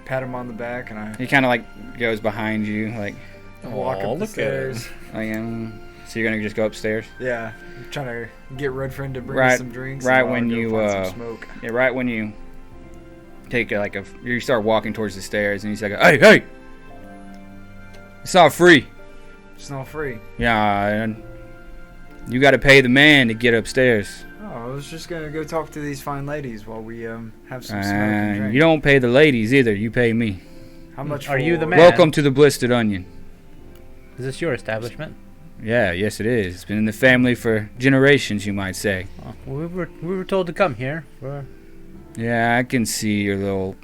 pat him on the back, and I he kind of like goes behind you, like, walk up the stairs. like, so you're gonna just go upstairs? Yeah, I'm trying to get Redfin to bring Right- us some drinks. right and I'll when go you, find some smoke. Yeah, right when you take you start walking towards the stairs, and he's like, hey, it's not free. It's not free. Yeah, and you got to pay the man to get upstairs. Oh, I was just gonna go talk to these fine ladies while we have some smoke and drink. You don't pay the ladies either. You pay me. How much? Are you for- the man? Welcome to the Blistered Onion. Is this your establishment? Yeah, yes it is. It's been in the family for generations, you might say. Oh, well, we were told to come here. Yeah, I can see your little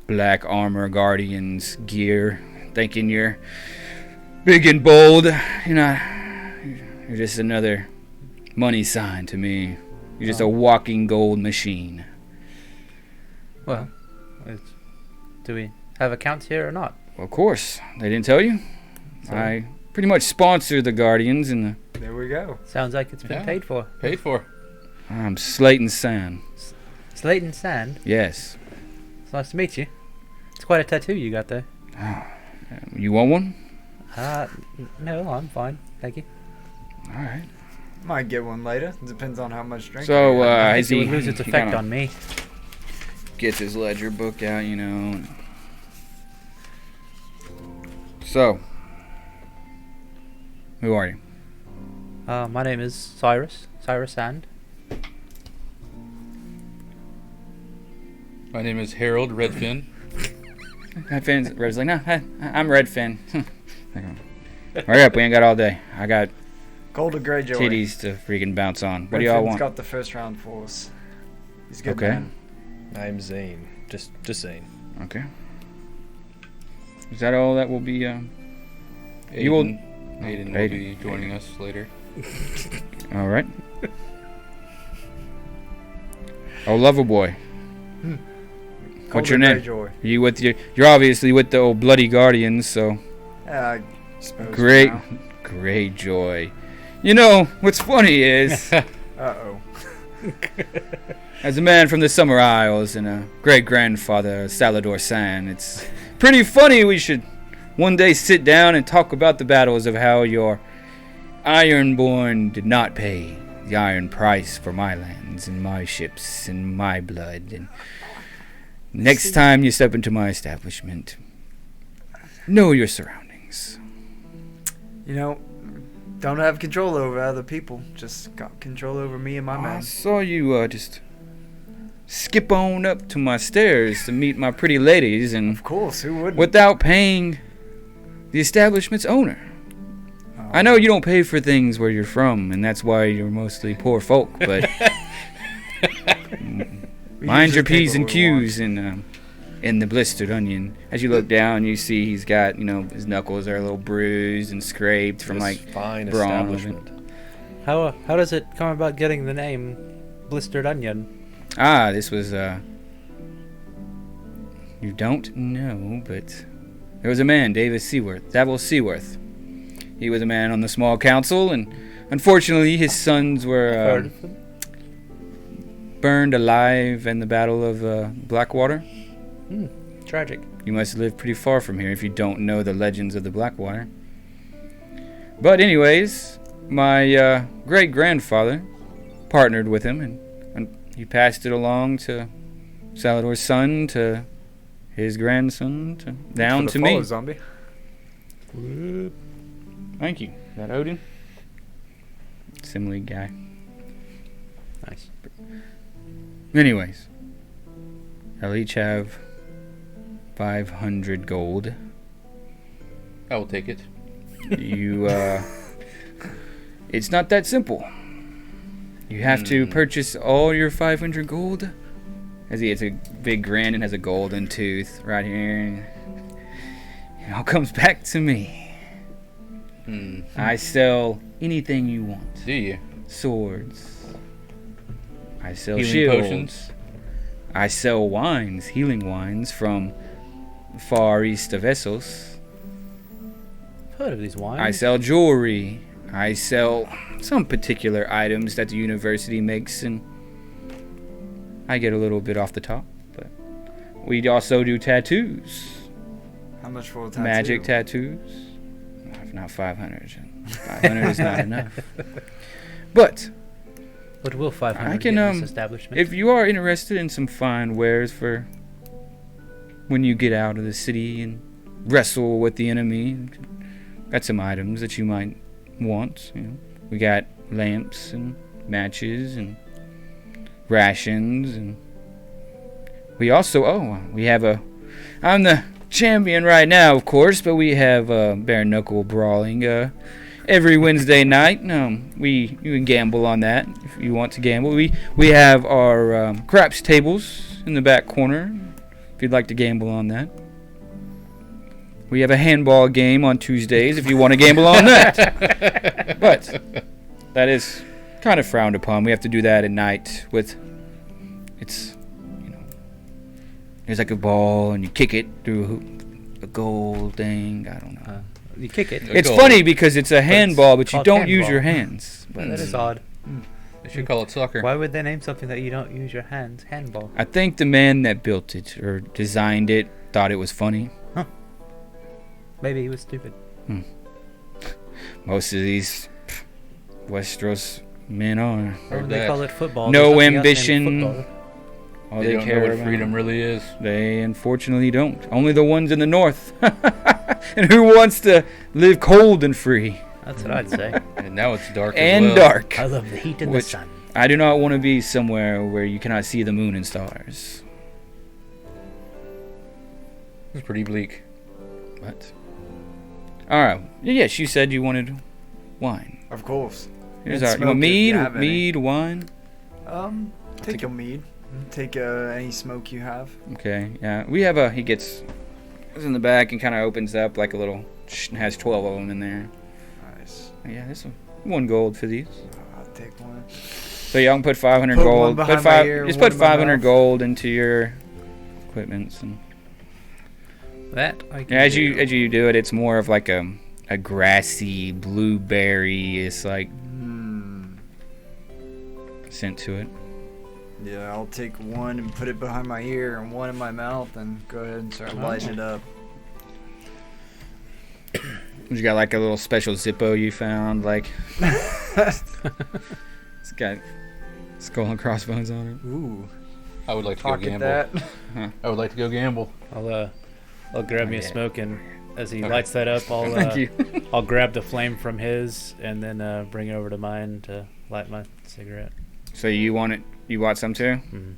black armor guardian's gear, thinking you're big and bold. You're just another money sign to me. You're just a walking gold machine. Well, do we have accounts here or not? Of course, they didn't tell you. I pretty much sponsor the Guardians, and There we go. Sounds like it's been Yeah. paid for. Paid for. I'm Slayton San. Slayton Sand. Yes. It's nice to meet you. It's quite a tattoo you got there. You want one? No, I'm fine. Thank you. All right. Might get one later. Depends on how much drink. So, I as think it he, would lose its he effect kinda on me. gets his ledger book out, you know. So, who are you? My name is Cyrus Sand. My name is Harold Redfin. Red's like, no, I'm Redfin. Hurry up, we ain't got all day. I got Golden Greyjoy. titties to freaking bounce on. What do y'all Redfin's want? got the first round for us. He's a good Okay. man. I'm Zane. Just Zane. Okay. Is that all that will be? You will. Aiden will Aiden. be joining us later. All right. Oh, lover boy. What's your Golden name? Greyjoy. You with your? You're obviously with the old bloody guardians, so I suppose. great, now. great joy. You know what's funny is, Uh-oh. as a man from the Summer Isles and a great grandfather of Salador San, it's pretty funny. We should one day sit down and talk about the battles of how your Ironborn did not pay the iron price for my lands and my ships and my blood. And next time you step into my establishment, know your surroundings. You know, don't have control over other people. Just got control over me and my I man. saw you just skip on up to my stairs to meet my pretty ladies, and Of course, who wouldn't? without paying the establishment's owner. Oh. I know you don't pay for things where you're from, and that's why you're mostly poor folk, but We mind usually your pay P's what and we want. Q's in the blistered onion. As you look down, you see he's got, his knuckles are a little bruised and scraped from This fine brawn. establishment. How does it come about getting the name Blistered Onion? This was, you don't know, but there was a man, Davil Seaworth. He was a man on the small council, and unfortunately his sons were Heard of them? burned alive in the Battle of Blackwater. Tragic. You must live pretty far from here if you don't know the legends of the Blackwater. But anyways, my great-grandfather partnered with him, and he passed it along to Salador's son, to his grandson, down For to the me. follow, zombie. Thank you. Is that Odin? Simile guy. Nice. Anyways, I'll each have 500 gold. I will take it. You, it's not that simple. You have to purchase all your 500 gold. As he has a big grin and has a golden tooth right here. It all comes back to me. I sell anything you want. Do you? Swords. I sell Healing shields. potions? I sell wines, healing wines from the far east of Essos. Heard of these wines? I sell jewelry. I sell some particular items that the university makes, and I get a little bit off the top. But we also do tattoos, How much for a tattoo? magic tattoos. Not 500. 500 is not enough. But What will 500 I can, get in this establishment? if you are interested in some fine wares for when you get out of the city and wrestle with the enemy, got some items that you might want. We got lamps and matches and rations, and we also we have I'm the champion right now, of course, but we have bare knuckle brawling every Wednesday night. You can gamble on that if you want to gamble. We have our craps tables in the back corner if you'd like to gamble on that. We have a handball game on Tuesdays if you want to gamble on that. But that is kind of frowned upon. We have to do that at night there's like a ball and you kick it through a goal thing. I don't know. you kick it. It's goal. funny because it's a handball, but you called don't use handball. your hands. But That is odd. They should call it soccer. Why would they name something that you don't use your hands? Handball. I think the man that built it or designed it thought it was funny. Maybe he was stupid. Most of these Westeros Men are. Well, they that. call it football. No There's nothing else named ambition. football. All They they don't know care what about. freedom really is. They unfortunately don't. Only the ones in the north. And who wants to live cold and free? That's what I'd say. And now it's dark And as well. dark. I love the heat and Which- the sun. I do not want to be somewhere where you cannot see the moon and stars. It's pretty bleak. What? Alright. Yes, you said you wanted wine. Of course. Here's And our. You want smoke if you mead? have any. Mead, wine? Take a mead. Take any smoke you have. Okay, yeah. We have a. He gets. Goes in the back and kind of opens up like a little. Has 12 of them in there. Nice. Yeah, there's one gold for these. I'll take one. So y'all can put 500 Put one gold. behind Put my five. ear, Just one put in my 500 mouth. gold into your equipments, and That I can as do. you do it, it's more of like a grassy blueberry. It's like scent to it. Yeah, I'll take one and put it behind my ear and one in my mouth and go ahead and start lighting it up. You got like a little special Zippo you found, like it's got skull and crossbones on it. Ooh, I would like to go pocket gamble. that. I would like to go gamble. I'll grab me a Okay. smoke, and as he Okay. lights that up, Thank you. I'll grab the flame from his and then bring it over to mine to light my cigarette. So you want it? You want some too? Mm.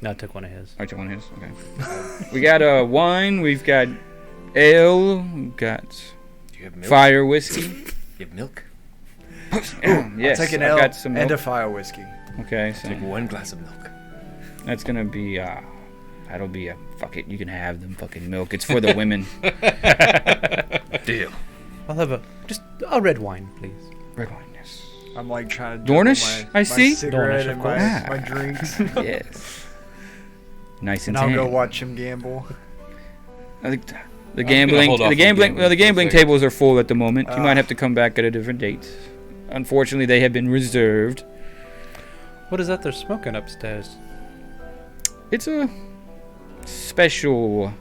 No, I took one of his. Oh, you want his? Okay. We got wine. We've got ale. We've got Do you have milk? fire whiskey. You have milk? Yes, I'll take an I've ale got some and milk. a fire whiskey. Okay, so Take one glass of milk. that's gonna be that'll be a fuck it. You can have them fucking milk. It's for the women. Deal. I'll have a red wine, please. Red wine, yes. I'm like trying to Dornish, juggle I my see. cigarette Dornish, of and course. my drinks. Yes. Nice and And I'll tan. go watch him gamble. I think the gonna gambling, hold off the on gambling, gambling well, the for a gambling second. tables are full at the moment. You might Ah. have to come back at a different date. Unfortunately, they have been reserved. What is that they're smoking upstairs? It's a special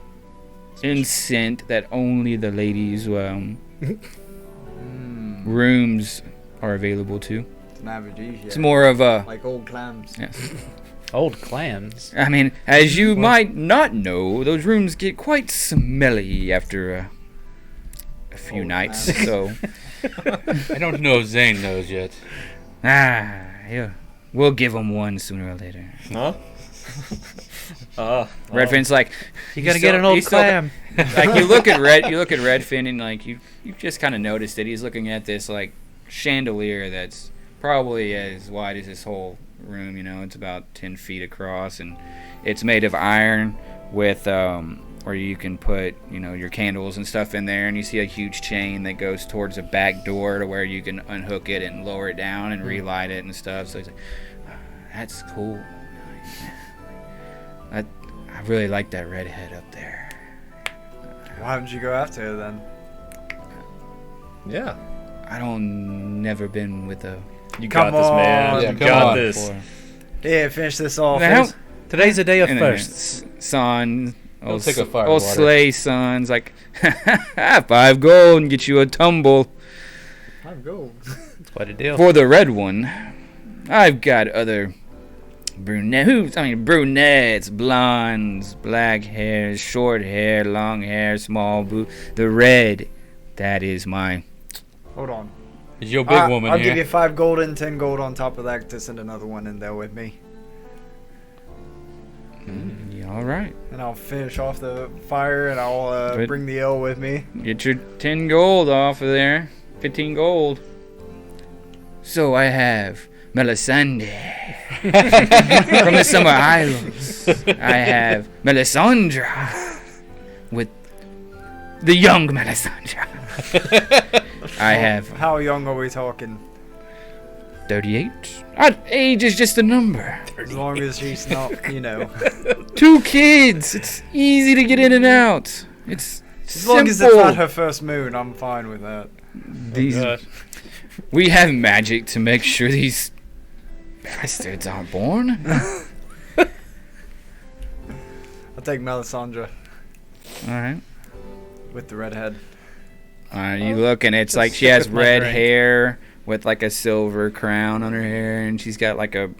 incense that only the ladies' rooms are available to. It's an aphrodisiac. It's more of a. like old clams. Yes. Old clams. I mean, as you might not know, those rooms get quite smelly after a few Old nights. clams. So, I don't know if Zane knows yet. yeah, we'll give them one sooner or later. Huh? Redfin's like, You gotta He's get still- an old he's still- clam. like you look at Redfin, and like you just kind of noticed that he's looking at this like chandelier that's probably as wide as this whole room. You know, it's about 10 feet across, and it's made of iron with where you can put your candles and stuff in there, and you see a huge chain that goes towards a back door to where you can unhook it and lower it down and relight it and stuff. So he's like, that's cool. I really like that redhead up there. Why would you go after her then? Yeah. I don't never been with a. You Come got this, man. on. Yeah, You come got on. this. before. Yeah, finish this off. Now, Today's a day of and then firsts. son, Don't take a fire old water. Slay son's like, 5 gold and get you a tumble. I'll go. That's quite a deal. For the red one, I've got other brunettes, blondes, black hair, short hair, long hair, small boot. The red, that is my. Hold on. Is your big woman I'll here? give you 5 gold and 10 gold on top of that to send another one in there with me. Yeah, all right. And I'll finish off the fire and I'll Good. bring the ale with me. Get your 10 gold off of there. 15 gold. So I have Melisande from the Summer Isles. I have Melisandre with the young Melisandre. I have How young are we talking? 38. Age is just a number. As long as she's not, 2 kids. It's easy to get in and out. It's as long as it's not her first moon, I'm fine with that. These, we have magic to make sure these bastards aren't born. I'll take Melisandre All right. with the red head. You look, and it's like she has sip my red drink. hair with like a silver crown on her hair, and she's got like a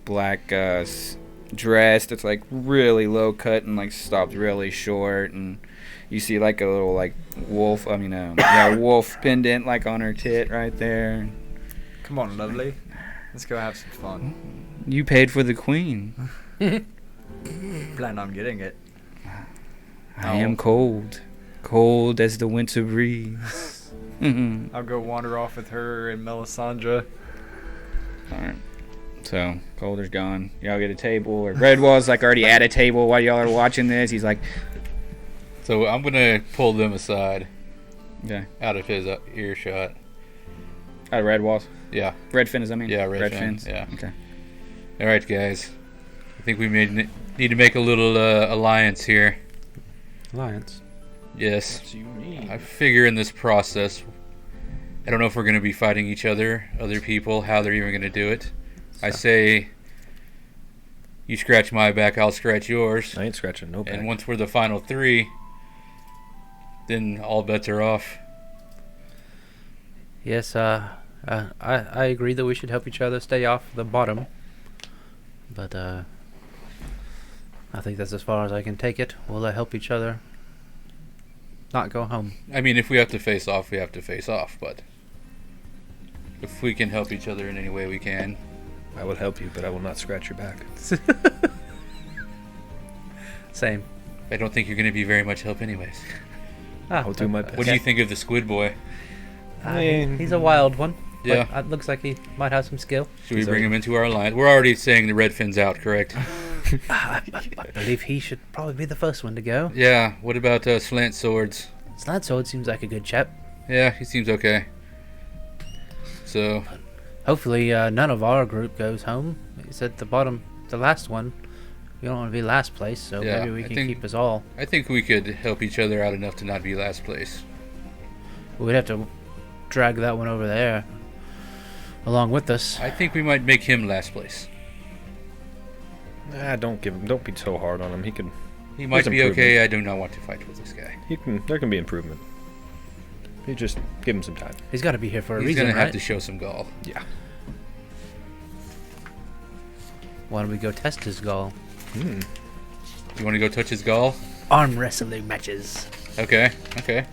black dress that's like really low cut and like stopped really short, and you see like a little like wolf wolf pendant like on her tit right there. Come on, lovely. Let's go have some fun. You paid for the queen. Plan on getting it. I am cold as the winter breeze. I'll go wander off with her and Melisandre. Alright. So, Calder's gone. Y'all get a table. Or Redwall's like already at a table while y'all are watching this. He's like, So I'm gonna pull them aside, okay. out of his earshot. Out of Redwall's? Yeah. Redfin, I mean? Yeah, Redfin, Fins? yeah. Okay. All right, guys. I think we need to make a little alliance here. Alliance. Yes. What do you mean? I figure in this process, I don't know if we're going to be fighting each other, other people, how they're even going to do it. I say, you scratch my back, I'll scratch yours. I ain't scratching no back. And once we're the final three, then all bets are off. Yes, I agree that we should help each other stay off the bottom. But I think that's as far as I can take it. We'll help each other not go home. I mean, if we have to face off, we have to face off, but if we can help each other in any way we can. I will help you, but I will not scratch your back. Same. I don't think you're going to be very much help anyways. I'll do my best. What do you think of the squid boy? He's a wild one. Yeah. But it looks like he might have some skill. Should we bring him into our alliance? We're already saying the Redfin's out, correct? I believe he should probably be the first one to go. Yeah. What about Slant Swords? Slant Sword seems like a good chap. Yeah, he seems okay. So, Hopefully none of our group goes home. It's at the bottom, the last one. We don't want to be last place, so Yeah, maybe we I can think- keep us all. I think we could help each other out enough to not be last place. We'd have to drag that one over there along with us. I think we might make him last place. Don't be so hard on him. He can. He might There's be okay. improvement. I do not want to fight with this guy. There can be improvement. You just give him some time. He's got to be here for a He's reason, gonna right? have to show some gall. Yeah. Why don't we go test his gall? Hmm. You want to go touch his gall? Arm wrestling matches. Okay. Okay.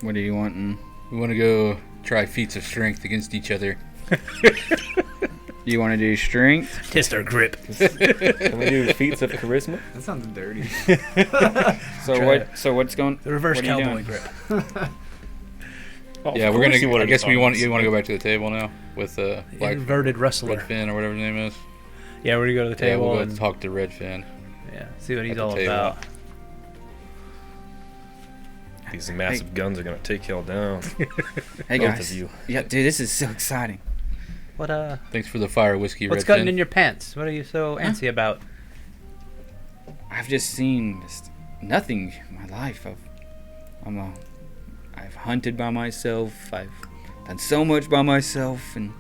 What are you wanting? We want to go try feats of strength against each other. You want to do strength? Test our grip. Can we do feats of charisma? That sounds dirty. So what's going? The reverse what are you cowboy doing? grip. Oh, Yeah, of we're course gonna. wanted I guess to we talk want. about You want to go back to the table now with Black Inverted wrestler. Redfin or whatever his name is. Yeah, we're gonna go to the Yeah, table we'll go and talk to Redfin. yeah, see what he's at the all table. about. These massive guns are gonna take y'all down. Hey Both guys. of you. Yeah, dude, this is so exciting. What Thanks for the fire whiskey, What's Redfin. cutting in your pants? What are you so antsy about? I've just seen nothing in my life. I've hunted by myself. I've done so much by myself, and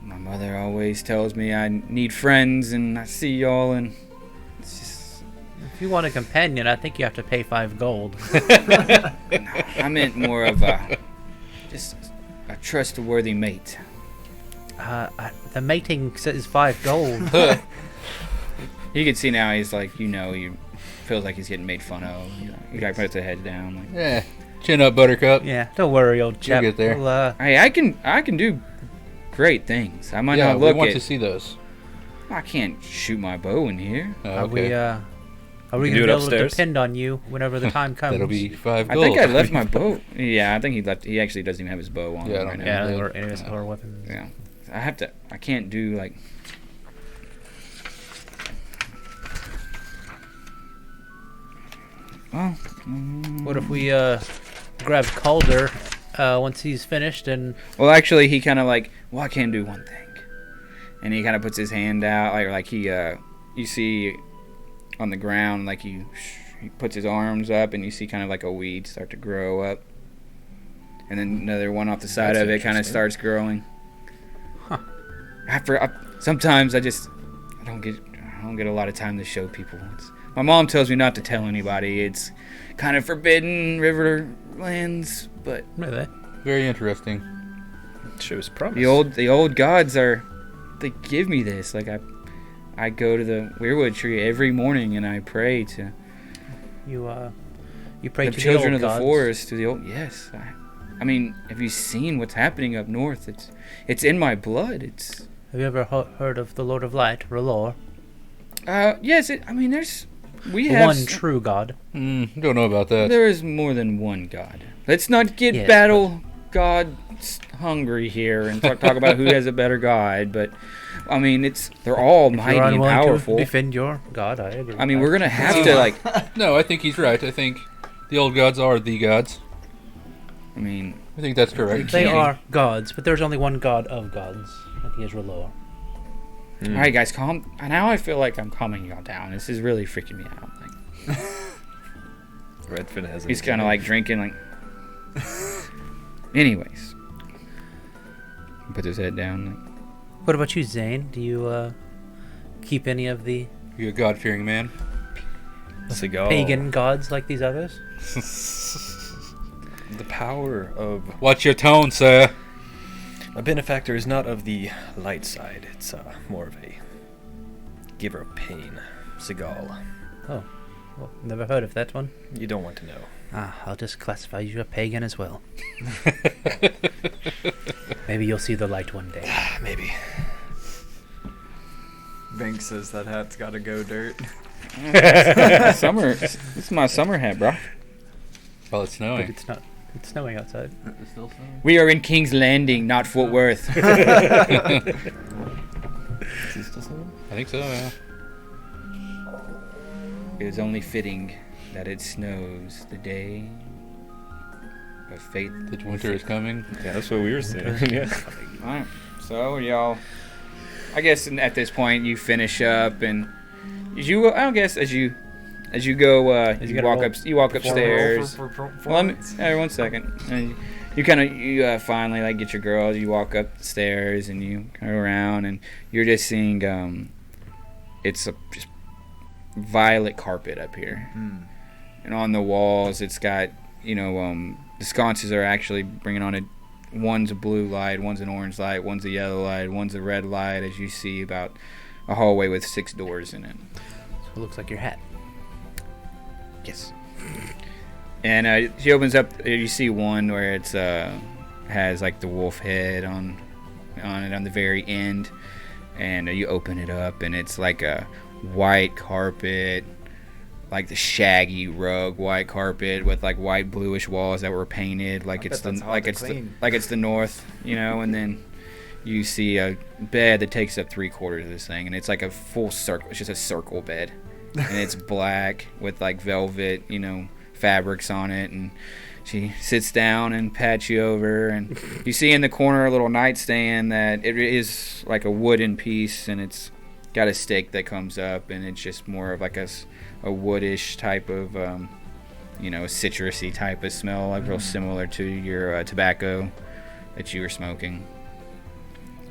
my mother always tells me I need friends, and I see y'all, and it's just. If you want a companion, I think you have to pay 5 gold. I meant more of just a trustworthy mate. The mating is 5 gold. You can see now he's like, he feels like he's getting made fun of. He like puts his head down. Like, Yeah, chin up, Buttercup. Yeah, don't worry, old chap. get there. We'll, hey, I can do great things. I might Yeah, not we look want it. to see those. I can't shoot my bow in here. Oh, are we okay. going do to it be able to upstairs? depend on you whenever the time comes? That'll be 5 I gold. think I left my bow. Yeah, I think he left. He actually doesn't even have his bow on Yeah, I right don't now. Yeah, Yeah. or any of our weapons. Yeah. I can't do like. Well, What if we grab Calder once he's finished and well, actually, he kind of like, I can do one thing, and he kind of puts his hand out, like he, you see, on the ground, like he puts his arms up, and you see kind of like a weed start to grow up, and then another one off the side That's of it kind of interesting. starts growing. Sometimes I don't get a lot of time to show people. My mom tells me not to tell anybody. It's kind of forbidden Riverlands, but Really? Very interesting. Shows promise. the old gods they give me this. Like I go to the weirwood tree every morning and I pray to You pray the to children the of old the gods. forest, to the old. Yes, I mean, have you seen what's happening up north? It's in my blood. It's Have you ever heard of the Lord of Light, R'hllor? yes. We have One true god. Don't know about that. There is more than one god. Let's not get Yes, battle gods hungry here and talk about who has a better god. But I mean, they're all If mighty you're and unwilling powerful. to defend your god, I agree. I mean, with we're that. gonna have to like. No, I think he's right. I think the old gods are the gods. I mean, I think that's correct. They can't- are gods, but there's only one god of gods, and he is R'hllor. all right, guys, calm. Now I feel like I'm calming y'all down. This is really freaking me out. Like, Redfin has. he's kind of like drinking, like. Anyways, put his head down. Like, What about you, Zane? Do you keep any of the You're a God-fearing man. Seagal. pagan gods like these others? The power of Watch your tone, sir. a benefactor is not of the light side. It's more of a giver of pain. Seagal. Oh, well, never heard of that one. You don't want to know. Ah, I'll just classify you a pagan as well. Maybe you'll see the light one day. Maybe. Bank says that hat's gotta go, Dirt. summer. This is my summer hat, bro. Well, it's But snowing. it's not. It's snowing outside. It's still snowing. We are in King's Landing, not Fort Worth. Is he still singing? I think so, yeah. It is only fitting that it snows the day of fate. The winter is coming. Yeah, that's what we were saying. Yeah. Alright, so y'all, I guess at this point you finish up and I guess as you go, you gotta walk roll up, you walk upstairs. For Well, let me, hey, 1 second. And you finally like get your girls. You walk up the stairs and you go around and you're just seeing it's just violet carpet up here, and on the walls it's got the sconces are actually bringing on one's a blue light, one's an orange light, one's a yellow light, one's a red light. As you see about a hallway with 6 doors in it. So it looks like your hat. Yes. And she opens up. You see one where it's has like the wolf head on it on the very end, and you open it up, and it's like a white carpet, like the shaggy rug white carpet with like white bluish walls that were painted like it's the north, and then you see a bed that takes up 3/4 of this thing, and it's like a full circle. It's just a circle bed, and it's black with like velvet, fabrics on it, and she sits down and pats you over, and you see in the corner a little nightstand that it is like a wooden piece, and it's got a stake that comes up, and it's just more of like a woodish type of a citrusy type of smell, like real similar to your tobacco that you were smoking.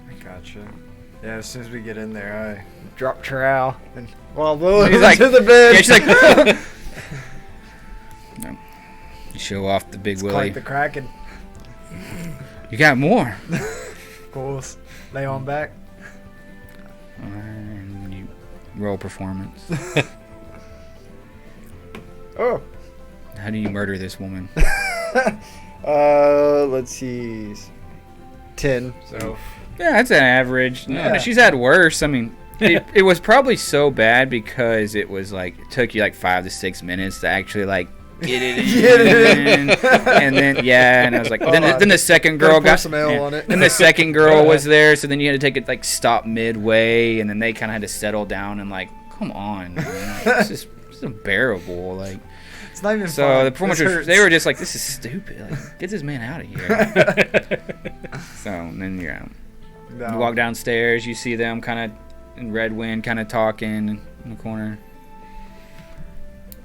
I gotcha. Yeah, as soon as we get in there, I drop trowel and Lily He's into like- the bed. Yeah, she's like No. You show off the big It's willy. quite the Kraken. You got more. Of course. Lay on back. And you roll performance. Oh. How do you murder this woman? Let's see. 10. So. Yeah, that's an average. No, Yeah. she's had worse. I mean, it was probably so bad because it was like it took you like 5 to 6 minutes to actually like get it in. Get it in. And then and I was like, Hold then on. the second Gotta girl pour got some ale on it. Then the second girl was there, so then you had to take it like stop midway, and then they kind of had to settle down and like, come on, man. Like, this is unbearable. Like, It's not even so fun. the performance This was, hurts. they were just like, this is stupid. Like, get this man out of here. So and then No. you walk downstairs, you see them kind of in red wind, kind of talking in the corner.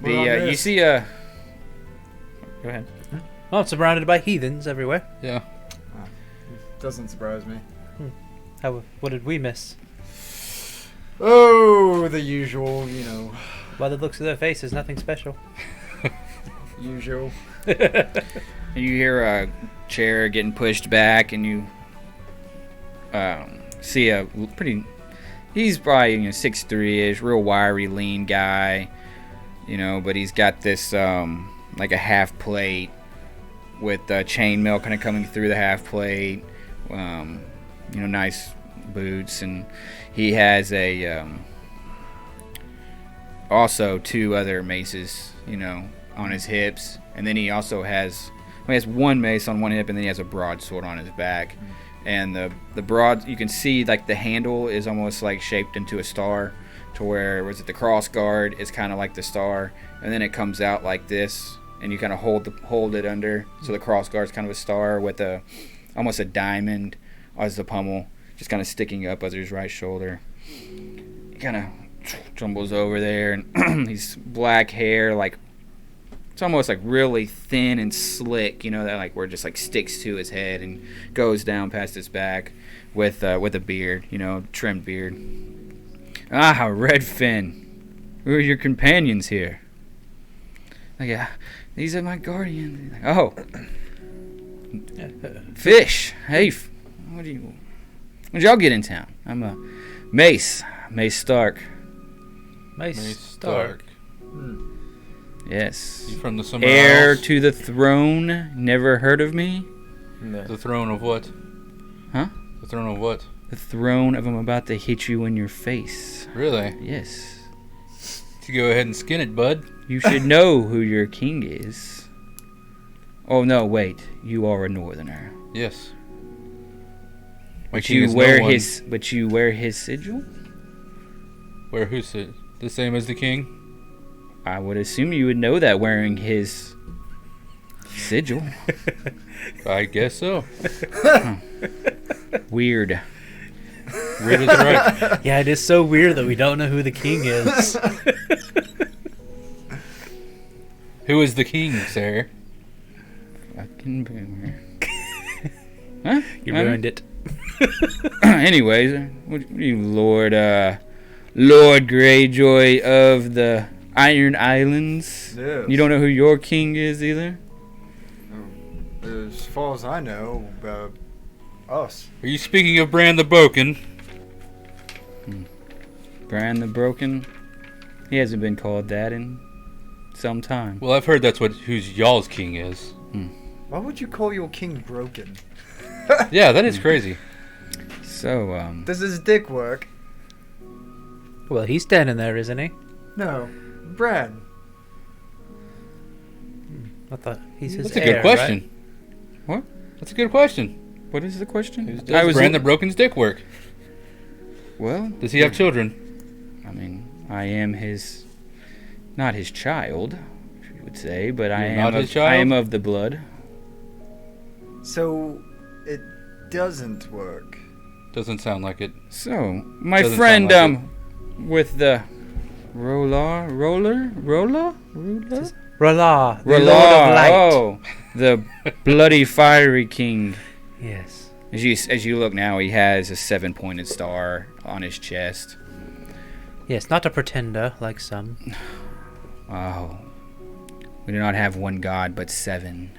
What on You this? see go ahead. Well, it's surrounded by heathens everywhere. Yeah. Doesn't surprise me. What did we miss? Oh, the usual, By the looks of their faces, nothing special. Usual. You hear a chair getting pushed back, and you see a pretty. He's probably 6'3", real wiry, lean guy, but he's got this like a half plate with chainmail kind of coming through the half plate. Nice boots, and he has a also 2 other maces, on his hips, and then he also has one mace on one hip, and then he has a broadsword on his back. And the broad, you can see like the handle is almost like shaped into a star, to where the cross guard is kind of like the star, and then it comes out like this, and you kind of hold it under, so the cross guard is kind of a star with almost a diamond as the pommel, just kind of sticking up as his right shoulder. He kind of tumbles over there, and he's black hair, like it's almost like really thin and slick, that like where it just like sticks to his head and goes down past his back, with a beard, trimmed beard. Redfin, who are your companions here? Like, yeah, these are my guardians. Like, oh, Fish. Hey, when'd y'all get in town? I'm a Mace Stark. Mace Stark. Yes. You from the somewhere Heir else? to the throne. Never heard of me? No. The throne of what? Huh? The throne of what? The throne of I'm about to hit you in your face. Really? Yes. You go ahead and skin it, bud. You should know who your king is. Oh no, wait. You are a northerner. Yes. But you wear his sigil? Wear whose sigil? The same as the king? I would assume you would know that wearing his sigil. I guess so. Weird. Weird is right. Yeah, it is so weird that we don't know who the king is. Who is the king, sir? Fucking boomer. Huh? You ruined it. Anyways, what are you, Lord Greyjoy of the Iron Islands? Yes. You don't know who your king is either? As far as I know, us. Are you speaking of Bran the Broken? Bran the Broken? He hasn't been called that in some time. Well, I've heard that's who's y'all's king is. Why would you call your king broken? Yeah, that is crazy. So, Does his dick work? Well, he's standing there, isn't he? No. Brad. I thought he's his That's a heir, good question. What? Right? That's a good question. What is the question? Does Bran the Broken's dick work? Well, Does he have children? I mean, I am not his child, you would say, but I You're am not his child? I am of the blood. So, it doesn't work. Doesn't sound like it. So, my Doesn't friend, sound like with the roller, R'hllor, the Rolar, Lord of Light. oh, the bloody fiery king. Yes. As you look now, he has a 7-pointed star on his chest. Yes, not a pretender like some. Oh, we do not have one god, but 7.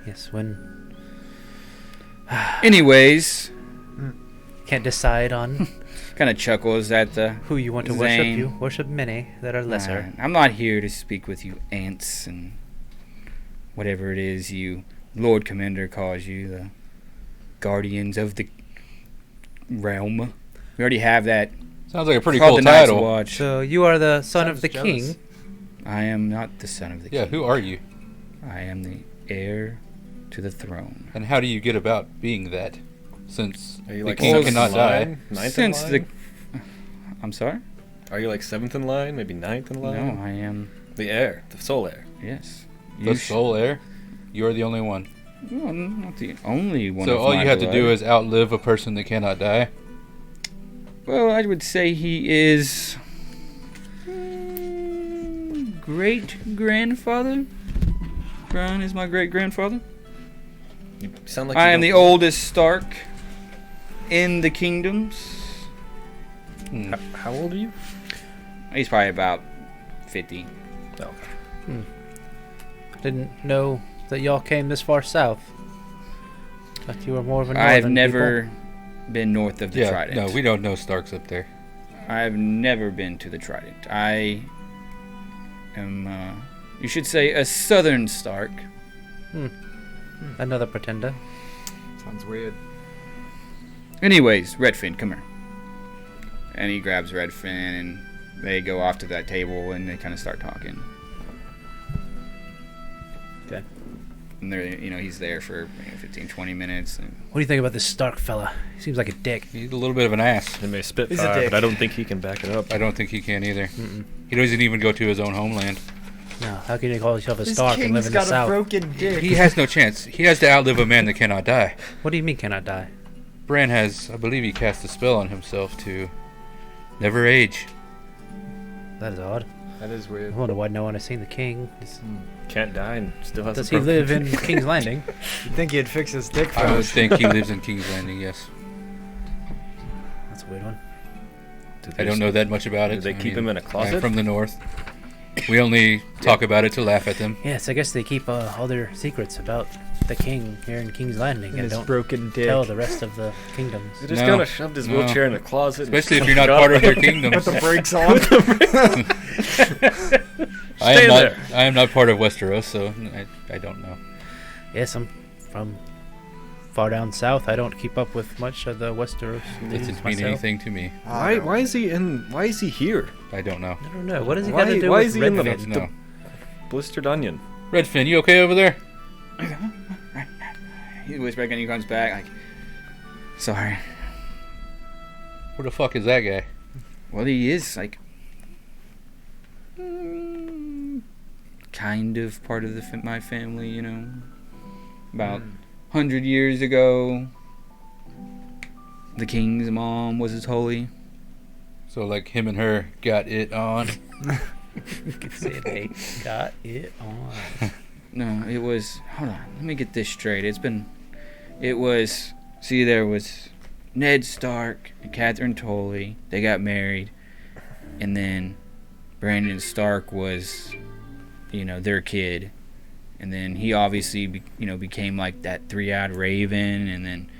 Yes, when Anyways, can't decide on kind of chuckles at the who you want to Zane. worship. You worship many that are lesser. I'm not here to speak with you ants and whatever it is you Lord Commander calls you, the guardians of the realm. We already have that. Sounds like a pretty Called cool the Night's title. Watch. So you are the son Sounds of the jealous. king. I am not the son of the Yeah, king. who are you? I am the heir to the throne. And how do you get about being that? Since Are you the like king seventh cannot in die. line? Ninth Since in the line? I'm sorry? Are you like 7th in line? Maybe 9th in line? No, I am. The heir. The sole heir. Yes. The sole heir? You're the only one. Well, not the only one. So of all my you have to do blood. is outlive a person that cannot die. Well, I would say he is great grandfather. Bran is my great grandfather. You sound like I you am the don't- oldest Stark in the kingdoms. How old are you? He's probably about 50. Oh, Didn't know that y'all came this far south. Thought you were more of a northern I've never been north of the Yeah, Trident. no, we don't know Starks up there. I've never been to the Trident. I am, you should say, a southern Stark. people. Another pretender. Sounds weird. Anyways, Redfin, come here. And he grabs Redfin, and they go off to that table, and they kind of start talking. Okay. And they're, he's there for 15, 20 minutes. And What do you think about this Stark fella? He seems like a dick. He's a little bit of an ass. He may spit He's a fire, dick. but I don't think he can back it up. I don't think he can either. He doesn't even go to his own homeland. No, how can you call yourself a This Stark and live king's in the got a south? broken dick. He has no chance. He has to outlive a man that cannot die. What do you mean cannot die? Bran has, I believe he cast a spell on himself to never age. That is odd. That is I weird. wonder why no one has seen the king. Can't die and still has Does a he broken live in dick. King's Landing? You'd think he'd fix his dick I would first. think he lives in King's Landing, yes. That's a weird one. Did I they don't know that much about it. Did they I keep mean, him in a I'm closet? from the north. We only talk about it to laugh at them. Yes, I guess they keep all their secrets about the king here in King's Landing And and his don't broken dick. tell the rest of the kingdoms. He just No. kind of shoved his No. wheelchair in the closet. and Especially if you're not got part of their up. kingdoms. With the brakes on. Stay there. I am not part of Westeros, so I don't know. Yes, I'm from far down south. I don't keep up with much of the Westeros It news doesn't mean myself. anything to me. Why is he in? Why is he here? I don't know. I don't know. What does he Why- got to do why with is he in the- Redfin? No. Blistered onion. Redfin, you okay over there? he whispers back, and he comes back like, sorry. Where the fuck is that guy? Well, he is like kind of part of my family, About 100 years ago, the king's mom was his holy. So like him and her got it on. You could say they got it on. No, it was. Hold on, let me get this straight. It was. See, there was Ned Stark and Catherine Tolley. They got married, and then Brandon Stark was, their kid, and then he obviously, became like that three-eyed raven, and then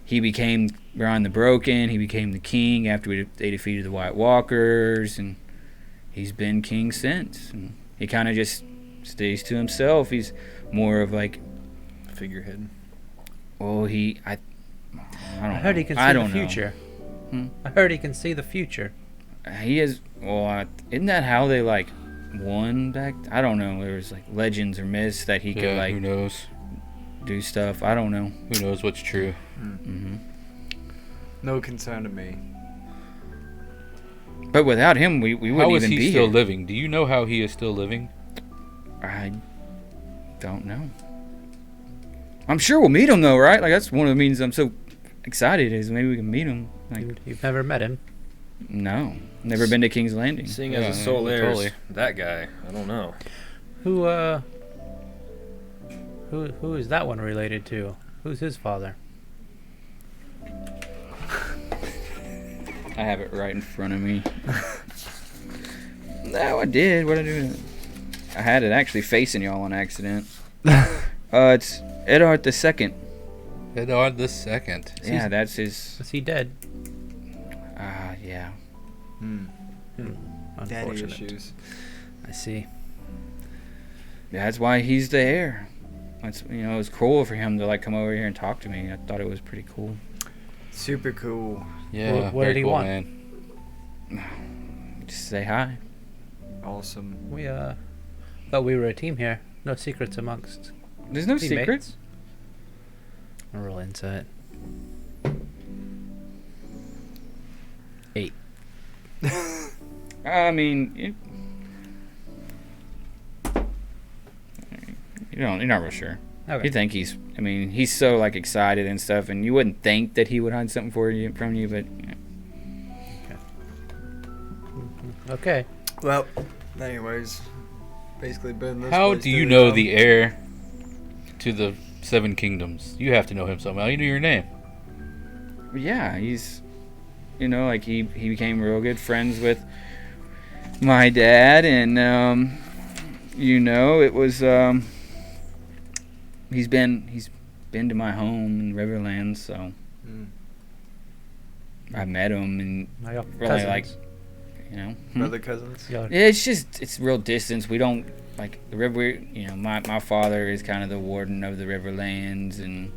he became Bron the Broken. He became the king after they defeated the White Walkers, and he's been king since. And he kind of just stays to himself. He's more of like, Figurehead. well, I don't I heard know. he can I see don't the know. future. Hmm? I heard he can see the future. He is. Well, isn't that how they like won back? I don't know. There was like legends or myths that he could Yeah, like who knows? do stuff. I don't know. Who knows what's true? Hmm. No concern to me. But without him, we wouldn't How is even he be still here. living? Do you know how he is still living? I don't know. I'm sure we'll meet him though, right? Like that's one of the means I'm so excited is maybe we can meet him. Like You've never met him. no, never been to King's Landing. Seeing Yeah, as a soul heir, totally. that guy. I don't know. Who is that one related to? Who's his father? I have it right in front of me. No, I did. What did I do? I had it actually facing y'all on accident. It's Eddard II. Eddard the Second. Yeah, that's his. Is he dead? Yeah. Daddy Unfortunate. issues. I see. That's why he's the heir. That's it was cool for him to like come over here and talk to me. I thought it was pretty cool. Super cool. Yeah, What very did he cool, want? man. Just say hi. Awesome. We thought we were a team here. No secrets amongst There's no teammates. secrets. A roll insight. 8. I mean, you're not real sure. Okay. You think he's so like excited and stuff, and you wouldn't think that he would hide something from you, but Okay. Well, anyways, basically been this How place do you too, know so- the heir to the Seven Kingdoms? You have to know him somehow. You know your name. yeah, he's like he became real good friends with my dad, and it was he's been to my home in Riverlands, so I met him and Are y'all really cousins? like, Brother cousins. Y'all- Yeah, it's real distance. We don't like the river. My father is kind of the warden of the Riverlands, and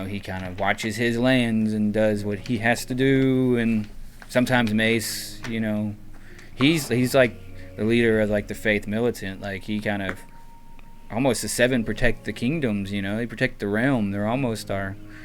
he kind of watches his lands and does what he has to do. And sometimes Mace, he's like the leader of like the faith militant. Like he kind of almost the seven protect the kingdoms. They protect the realm. They're almost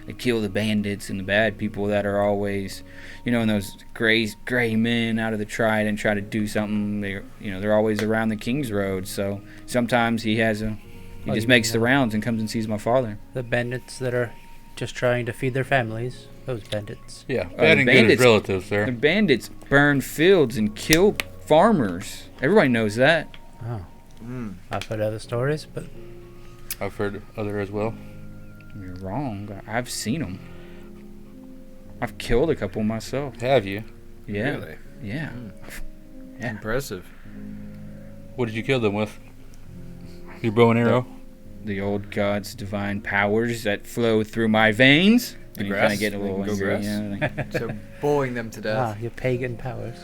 they kill the bandits and the bad people that are always, and those gray men out of the Triad and try to do something. They're always around the King's Road. So sometimes he just makes the rounds and comes and sees my father. The bandits that are just trying to feed their families. Those bandits. Yeah, the bad and good bandits- as relatives there. The bandits burn fields and kill farmers. Everybody knows that. Oh, Mm. I've heard other stories, but I've heard other as well. You're wrong. I've seen them. I've killed a couple myself. Have you? Yeah. Really? Yeah. Yeah. Impressive. What did you kill them with? Your bow and arrow? The old god's divine powers that flow through my veins. The And you grass? kind of get a little Go angry. grass? Like, So bullying them to death. your pagan powers.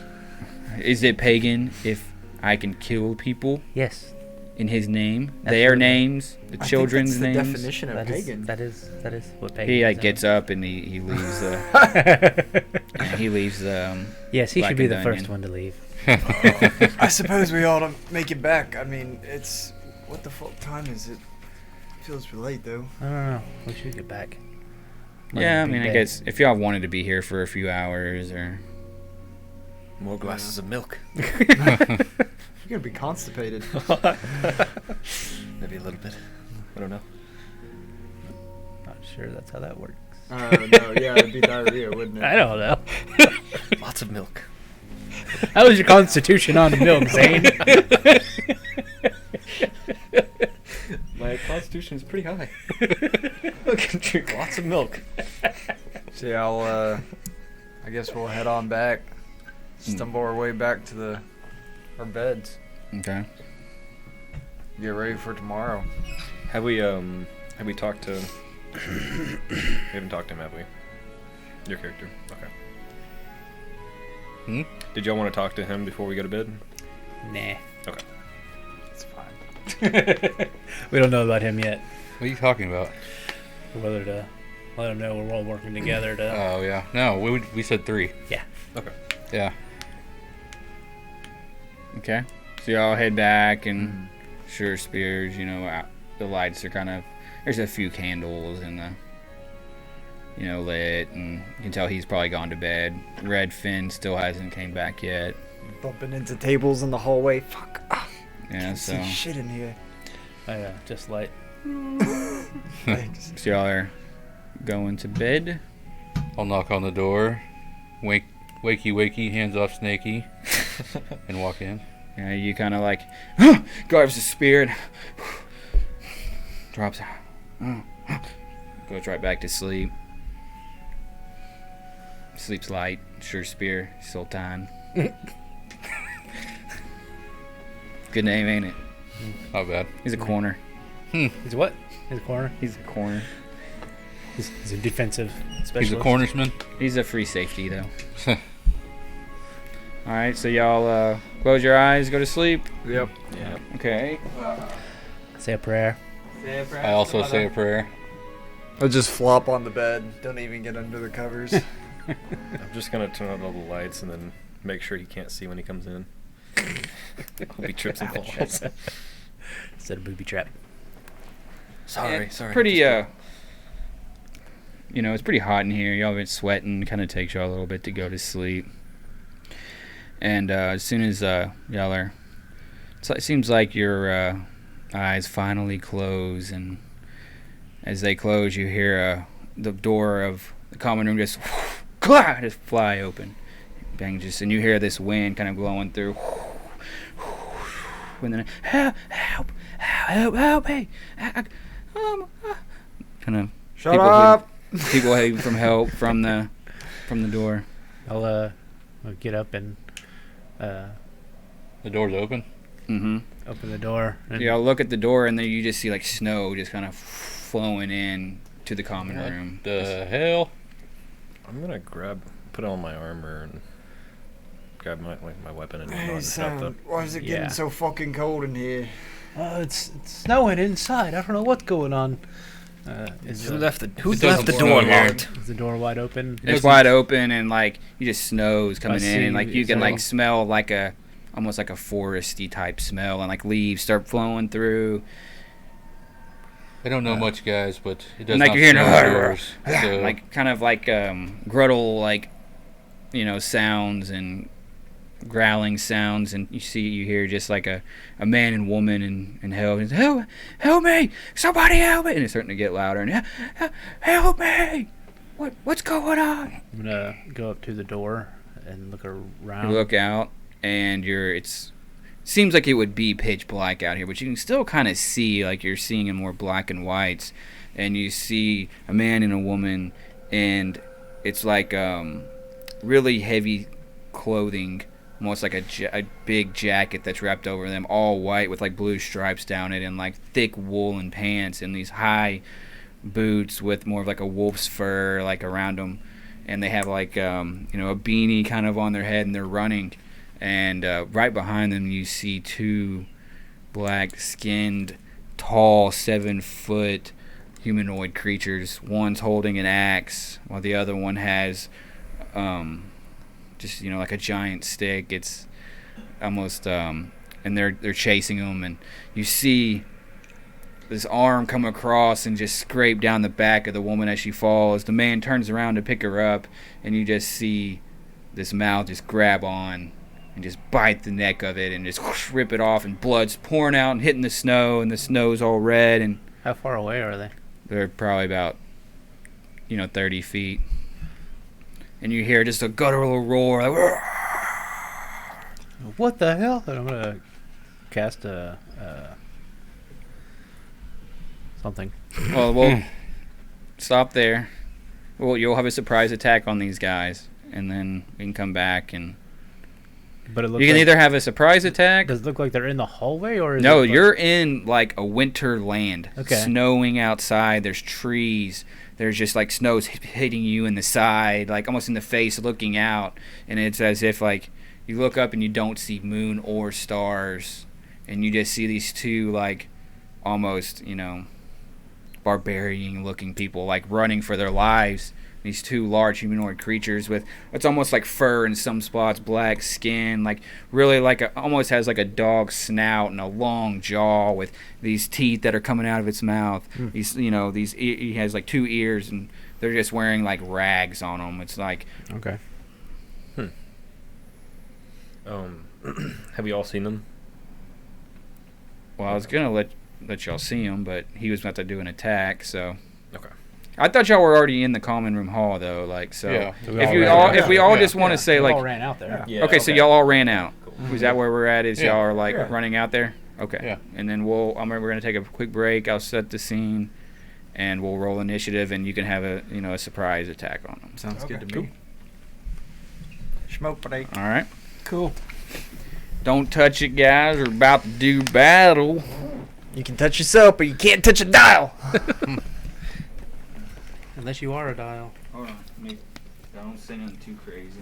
is it pagan if I can kill people Yes, in his name? That's Their what- names? The children's I think that's the names? definition of that is pagan. that is what pagan. He is. gets up and he leaves the he leaves the Yes, he Black should be and the the first Onion. one to leave. I suppose we ought to make it back. I mean, it's what the fuck time is it? Feels late though. I don't know. We should get back. Yeah, I Big mean, I day. guess if y'all wanted to be here for a few hours or More glasses of milk. You're gonna be constipated. Maybe a little bit. I don't know. Not sure that's how that works. No, yeah, it'd be diarrhea, wouldn't it? I don't know. Lots of milk. How was your constitution on milk, Zane? My constitution is pretty high. I can drink lots of milk. See, I guess we'll head on back. Stumble our way back to our beds. okay. Get ready for tomorrow. Have we talked to? We haven't talked to him, have we? Your character. Okay. Hmm? Did y'all want to talk to him before we go to bed? Nah. Okay. It's fine. We don't know about him yet. What are you talking about? Whether to let him know we're all working together to. Oh, yeah. No, we said 3. Okay. Yeah. Okay. So y'all head back and sure spears, the lights are kind of there's a few candles and the lit, and you can tell he's probably gone to bed. Red Finn still hasn't came back yet. Bumping into tables in the hallway. Fuck. Yeah, I so see shit in here. Just light. Thanks. so y'all are going to bed. I'll knock on the door. Wakey, wakey, hands off Snakey. And walk in. You kind of like grabs the spear and drops out. Goes right back to sleep. Sleeps light. Sure spear. Sultan. Good name, ain't it? Not bad. He's a corner. He's what? He's a corner. He's a corner. He's a defensive specialist. He's a cornersman. He's a free safety, though. Alright, so y'all close your eyes, go to sleep. Yep. Yeah. Okay. Say a prayer. I also say a prayer. I'll just flop on the bed. Don't even get under the covers. I'm just gonna turn on all the lights and then make sure he can't see when he comes in. Hope he trips and falls. Instead of booby trap. Sorry, It's sorry. pretty, it's pretty hot in here. Y'all been sweating. Kind of takes y'all a little bit to go to sleep. And as soon as y'all are, it seems like your eyes finally close, and as they close, you hear the door of the common room just fly open, bang, and you hear this wind kind of blowing through, and then help me, kind of Shut people up! people hating from help from the door. I'll get up and Uh, The door's open. Mm-hmm. open the door. And Y'all look at the door, and then you just see like snow just kind of flowing in to the common room. The hell? I'm gonna put on my armor and grab my weapon and Hey, and stuff. Sam, why is it getting Yeah. so fucking cold in here? It's snowing inside. I don't know what's going on. Who left the doesn't door snow here. unlocked? Is the door wide open? It's wide open, and like you just snow's coming in, and see, like you can so- like smell like almost like a foresty type smell, and like leaves start flowing through. I don't know much, guys, but it does And, like, not you're hearing smell yours. So Like kind of like gruttle, like sounds and growling sounds, and you hear just like a man and woman in hell. Help me, somebody help me, and it's starting to get louder, and help me, what's going on? I'm gonna go up to the door and look around. You look out, and seems like it would be pitch black out here, but you can still kind of see, like you're seeing in more black and whites, and you see a man and a woman, and it's like really heavy clothing, almost like a big jacket that's wrapped over them, all white with like blue stripes down it, and like thick woolen pants, and these high boots with more of like a wolf's fur like around them, and they have like a beanie kind of on their head, and they're running. And right behind them, you see two black-skinned, tall, 7-foot humanoid creatures. One's holding an axe, while the other one has just like a giant stick. It's almost and they're chasing them, and you see this arm come across and just scrape down the back of the woman as she falls. The man turns around to pick her up, and you just see this mouth just grab on and just bite the neck of it and just whoosh, rip it off, and blood's pouring out and hitting the snow, and the snow's all red, and How far away are they? they're probably about 30 feet, and you hear just a guttural roar like, What the hell? And I'm gonna cast something. well, we'll stop there. Well, you'll have a surprise attack on these guys, and then we can come back, and But it looks you can like, either have a surprise attack. does it look like they're in the hallway or is No, it like- you're in like a winter land. Okay. Snowing outside. There's trees. There's just like snow's hitting you in the side, like almost in the face, looking out, and it's as if like you look up and you don't see moon or stars, and you just see these two like almost barbarian-looking people like running for their lives. These two large humanoid creatures with it's almost like fur in some spots, black skin, like really like almost has like a dog snout and a long jaw with these teeth that are coming out of its mouth. These he has like 2 ears, and they're just wearing like rags on them. It's like Okay. Have you all seen them? well, I was gonna let y'all see him, but he was about to do an attack, so. Okay. I thought y'all were already in the common room hall though, like so. Yeah. If we all just want to say We like all ran out there. Yeah. okay, so y'all all ran out. Is that where we're at? Is Yeah. y'all are like running out there? Okay. Yeah. And then we're gonna take a quick break. I'll set the scene, and we'll roll initiative, and you can have a surprise attack on them. Sounds good to Cool. me. Smoke break. All right. Cool. Don't touch it, guys. We're about to do battle. You can touch yourself, but you can't touch a dial. Unless you are a dial. Hold on. Don't say nothing too crazy.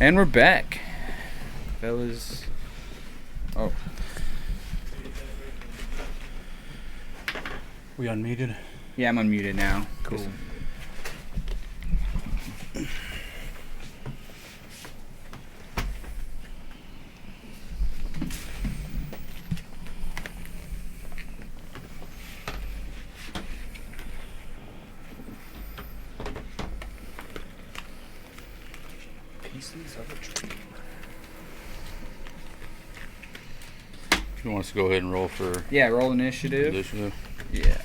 And we're back, fellas. Oh, We unmuted. yeah, I'm unmuted now. Cool. Pieces of a dream. You want us to go ahead and roll for Yeah, roll initiative. initiative? Yeah.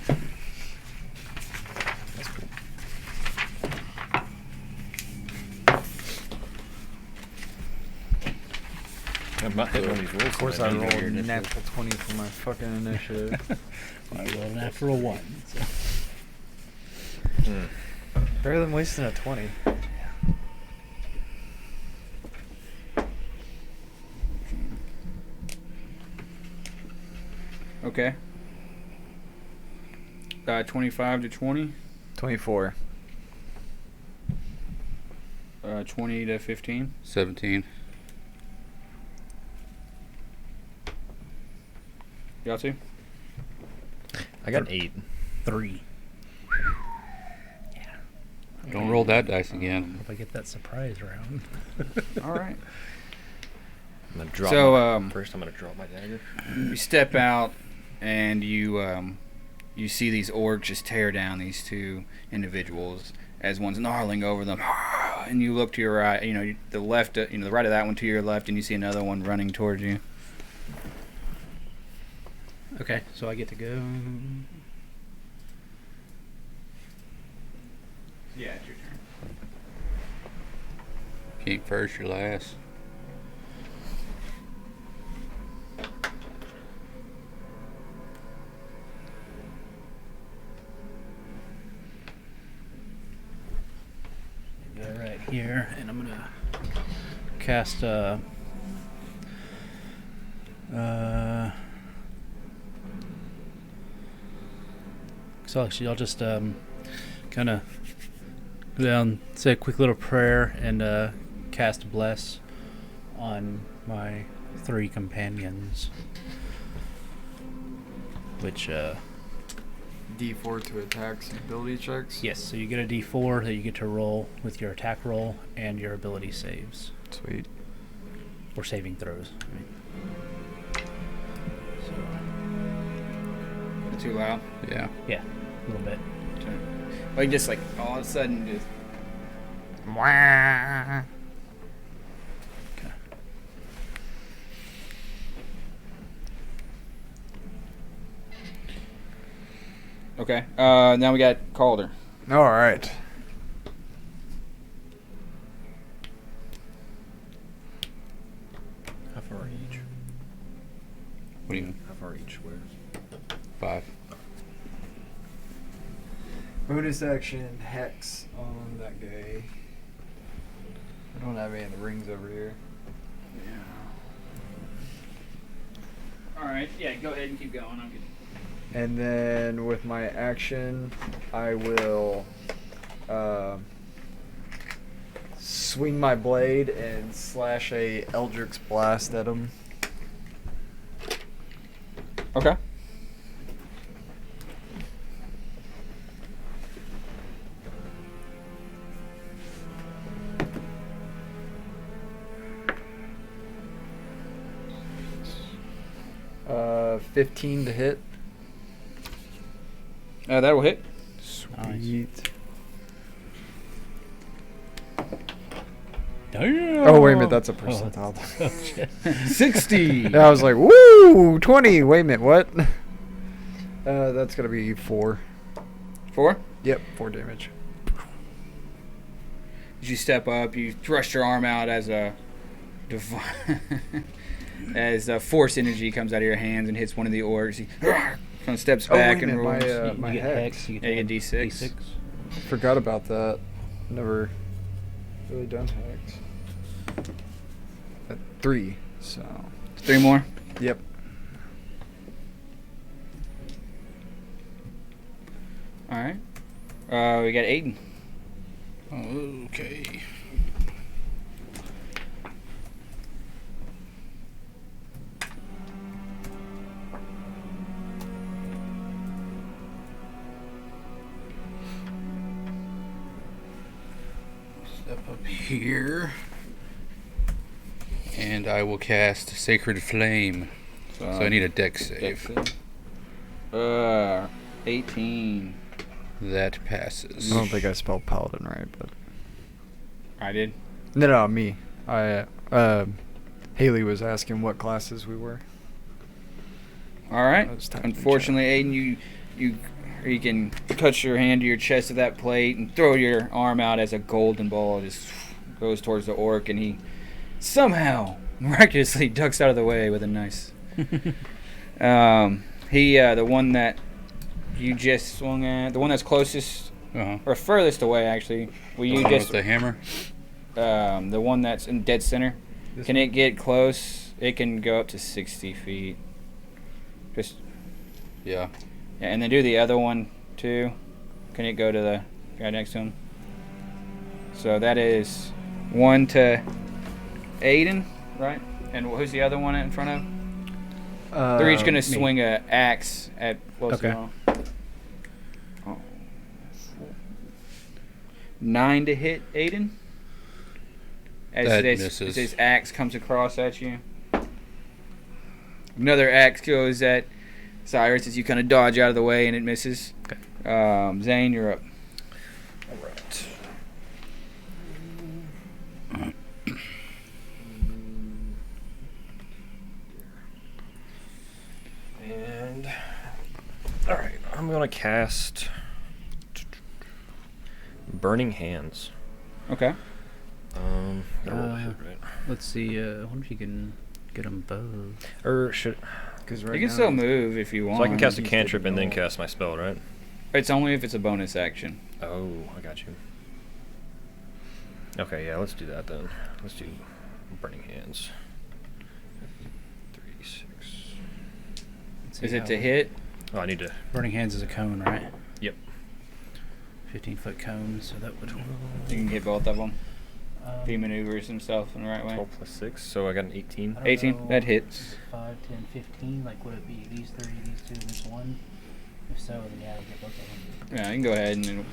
I'm not hitting on these rolls. Of course, I tonight. rolled a natural 20 for my fucking initiative. I rolled an natural 1. So. Better than wasting a 20. Okay. 25 to 20. 24. 20 to 15. 17. Y'all two? I got 8. 3. Don't roll that dice again. If I get that surprise round. All right. I'm gonna drop. So, first, I'm gonna drop my dagger. You step out, and you see these orcs just tear down these two individuals as one's gnarling over them. And you look to your right, the left, the right of that one to your left, and you see another one running towards you. Okay, so I get to go. Yeah, it's your turn. If you ain't first, you're last. Go right here, and I'm gonna cast so actually I'll just kind of go down, say a quick little prayer, and cast bless on my 3 companions, which D4 to attacks and ability checks. yes, so you get a D4 that you get to roll with your attack roll and your ability saves Sweet. or saving throws. I mean. So, Too loud. Yeah. yeah, a little bit. Like just like all of a sudden, just okay. Now we got Calder. All right. How far each? What do you mean? How far each? Where? 5. Bonus action hex on that guy. I don't have any of the rings over here. All right. Yeah. Go ahead and keep going. I'm good. And then with my action, I will swing my blade and slash a Eldritch Blast at him. Okay. Uh, 15 to hit. That will hit. Sweet. Damn. Oh, wait a minute, that's a percentile. 60. Yeah, I was like, woo, 20. Wait a minute, what? That's gonna be 4. 4. Yep, 4 damage. As you step up, you thrust your arm out as a as force energy comes out of your hands and hits one of the orcs. He kind of steps back and rolls. My you get hex. hex. You Yeah, you get get D6. Forgot about that. Never really done hex. 3. So. 3 more. Yep. All right. We got Aiden. Okay. Step up here. And I will cast Sacred Flame. So I need a dex save. 18. That passes. I don't think I spelled paladin right, but I did. no, me. Haley was asking what classes we were. All right. I was typing in Unfortunately, Aiden, you can touch your hand to your chest of that plate and throw your arm out as a golden ball just goes towards the orc, and he somehow miraculously ducks out of the way with a nice. The one that you just swung at, the one that's closest or furthest away, actually. Will you just with the hammer? The one that's in dead center? Can it get close? It can go up to 60 feet. Just Yeah. and then do the other one too. Can it go to the guy next to him? So that is 1 to Aiden, right? And who's the other one in front of? They're each gonna swing a axe at close Okay. to him. 9 to hit Aiden. That As misses. this axe comes across at you. Another axe goes at Cyrus as you kind of dodge out of the way and it misses. Okay. Zane, you're up. Alright. And alright, I'm gonna cast Burning Hands. Okay. Gotta roll a hit, right? Let's see. I wonder if you can get them both. Or should Because You can still move if you want. so I can cast a Use the cantrip and then roll. cast my spell, right? It's only if it's a bonus action. Oh, I got you. Okay, yeah, let's do that then. Let's do Burning Hands. 3d6. Let's see Is it how- to hit? Oh, I need to. Burning Hands is a cone, right? Yep. 15-foot cone, so that would. You can hit both of them. If he Um, maneuvers himself in the right way. 12 plus 6, so I got an 18. I don't 18, know, that hits. 5, 10, 15. Like, would it be these 3, these 2, and this 1? If so, then yeah, we get both of them. Yeah, you can go ahead and then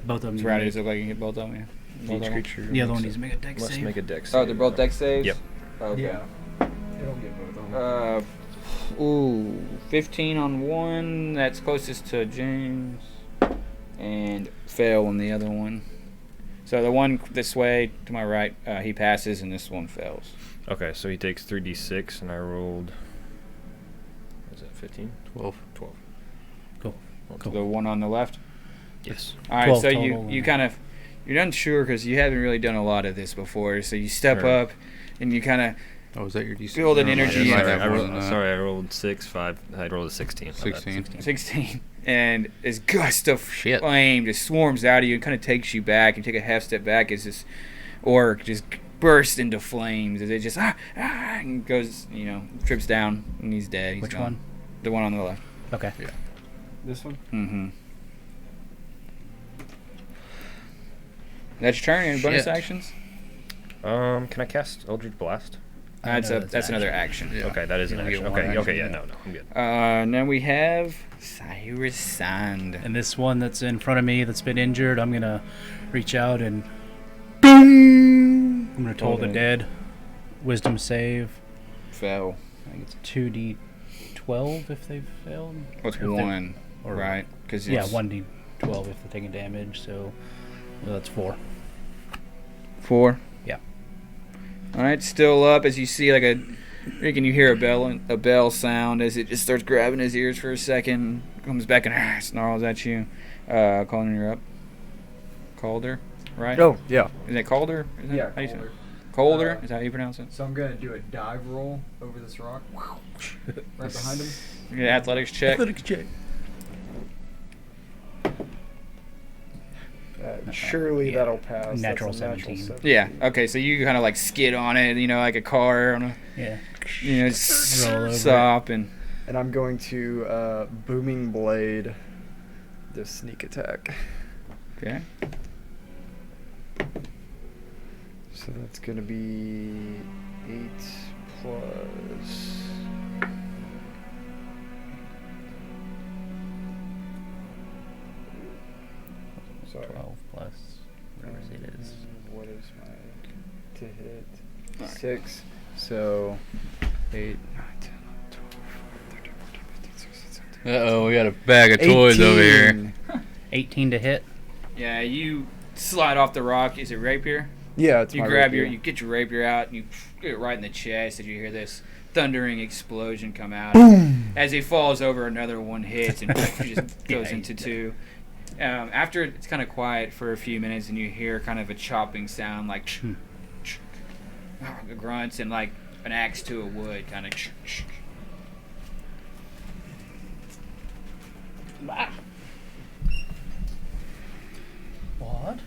Both of them. it's need right. to It look like you can hit both of them. Yeah. Both Each of them. creature. make- The other one makes needs to make a dex Must save. make a dex Oh, save. they're both dex saves? Yep. Okay. Yeah. It'll get both of them. 15 on one. That's closest to James. And fail on the other one. So the one this way to my right, he passes, and this one fails. Okay, so he takes 3d6, and I rolled. What is that, 15? 12. 12. Cool. Cool. The one on the left. Yes. All right, 12 so total, you and- kind of you're unsure because you haven't really done a lot of this before. So you step Sure. up, and you kind of Oh, is that your DC? Build an Never mind, energy I might and- have I more rolled, than that. sorry, I rolled 6, 5. I rolled a 16. My bad. 16. 16, and this gust of Shit. flame just swarms out of you and kind of takes you back. You take a half step back as this orc just bursts into flames as it just and goes, trips down and he's dead. He's Which gone. one? The one on the left. Okay. This one? Mm-hmm. That's your turn. Any bonus Shit. actions? Can I cast Eldritch Blast? That's know a that's that's another action. action. Yeah. Okay, that is an You only action. get one Okay, action, yeah, yeah. no, I'm good. Now we have Cyrus Sand. And this one that's in front of me that's been injured, I'm gonna reach out and I'm gonna toll the Okay. dead. Wisdom save. Fell. I think it's 2d12 if they've failed. What's If they're- one? or- Right? Because Yeah, 1d12 if they're taking damage. So that's 4. 4. Yeah. All right, still up as you see like you hear a bell sound as it just starts grabbing his ears for a second, comes back and snarls at you. Calling you up. Calder, right? Oh, yeah. Is it Calder? Is that Yeah, how you say it? Calder. Calder? Uh, Is that how you pronounce it? So I'm going to do a dive roll over this rock. Right behind him. Yeah, athletics check. check. Surely yeah. that'll pass. Natural That's a natural 17. 7. Yeah. Okay, so you kind of like skid on it, like a car on a, Yeah. roll Roll over it. stop and. And I'm going to booming blade the sneak attack. Okay. So that's going to be 8 plus. Sorry. 12 plus. D6. So 8, 9, 10, 12, 13, 14, 15, 16, 17. Uh-oh, we got a bag of toys over here. 18 to hit. Yeah, you slide off the rock. Is it rapier? Yeah, it's You my grab rapier. you get your rapier out, and you get it right in the chest, and you hear this thundering explosion come out. Boom! As he falls over, another one hits, and just goes into two. After it's kind of quiet for a few minutes, and you hear kind of a chopping sound, like grunts, and like an axe to a wood, kind of. What?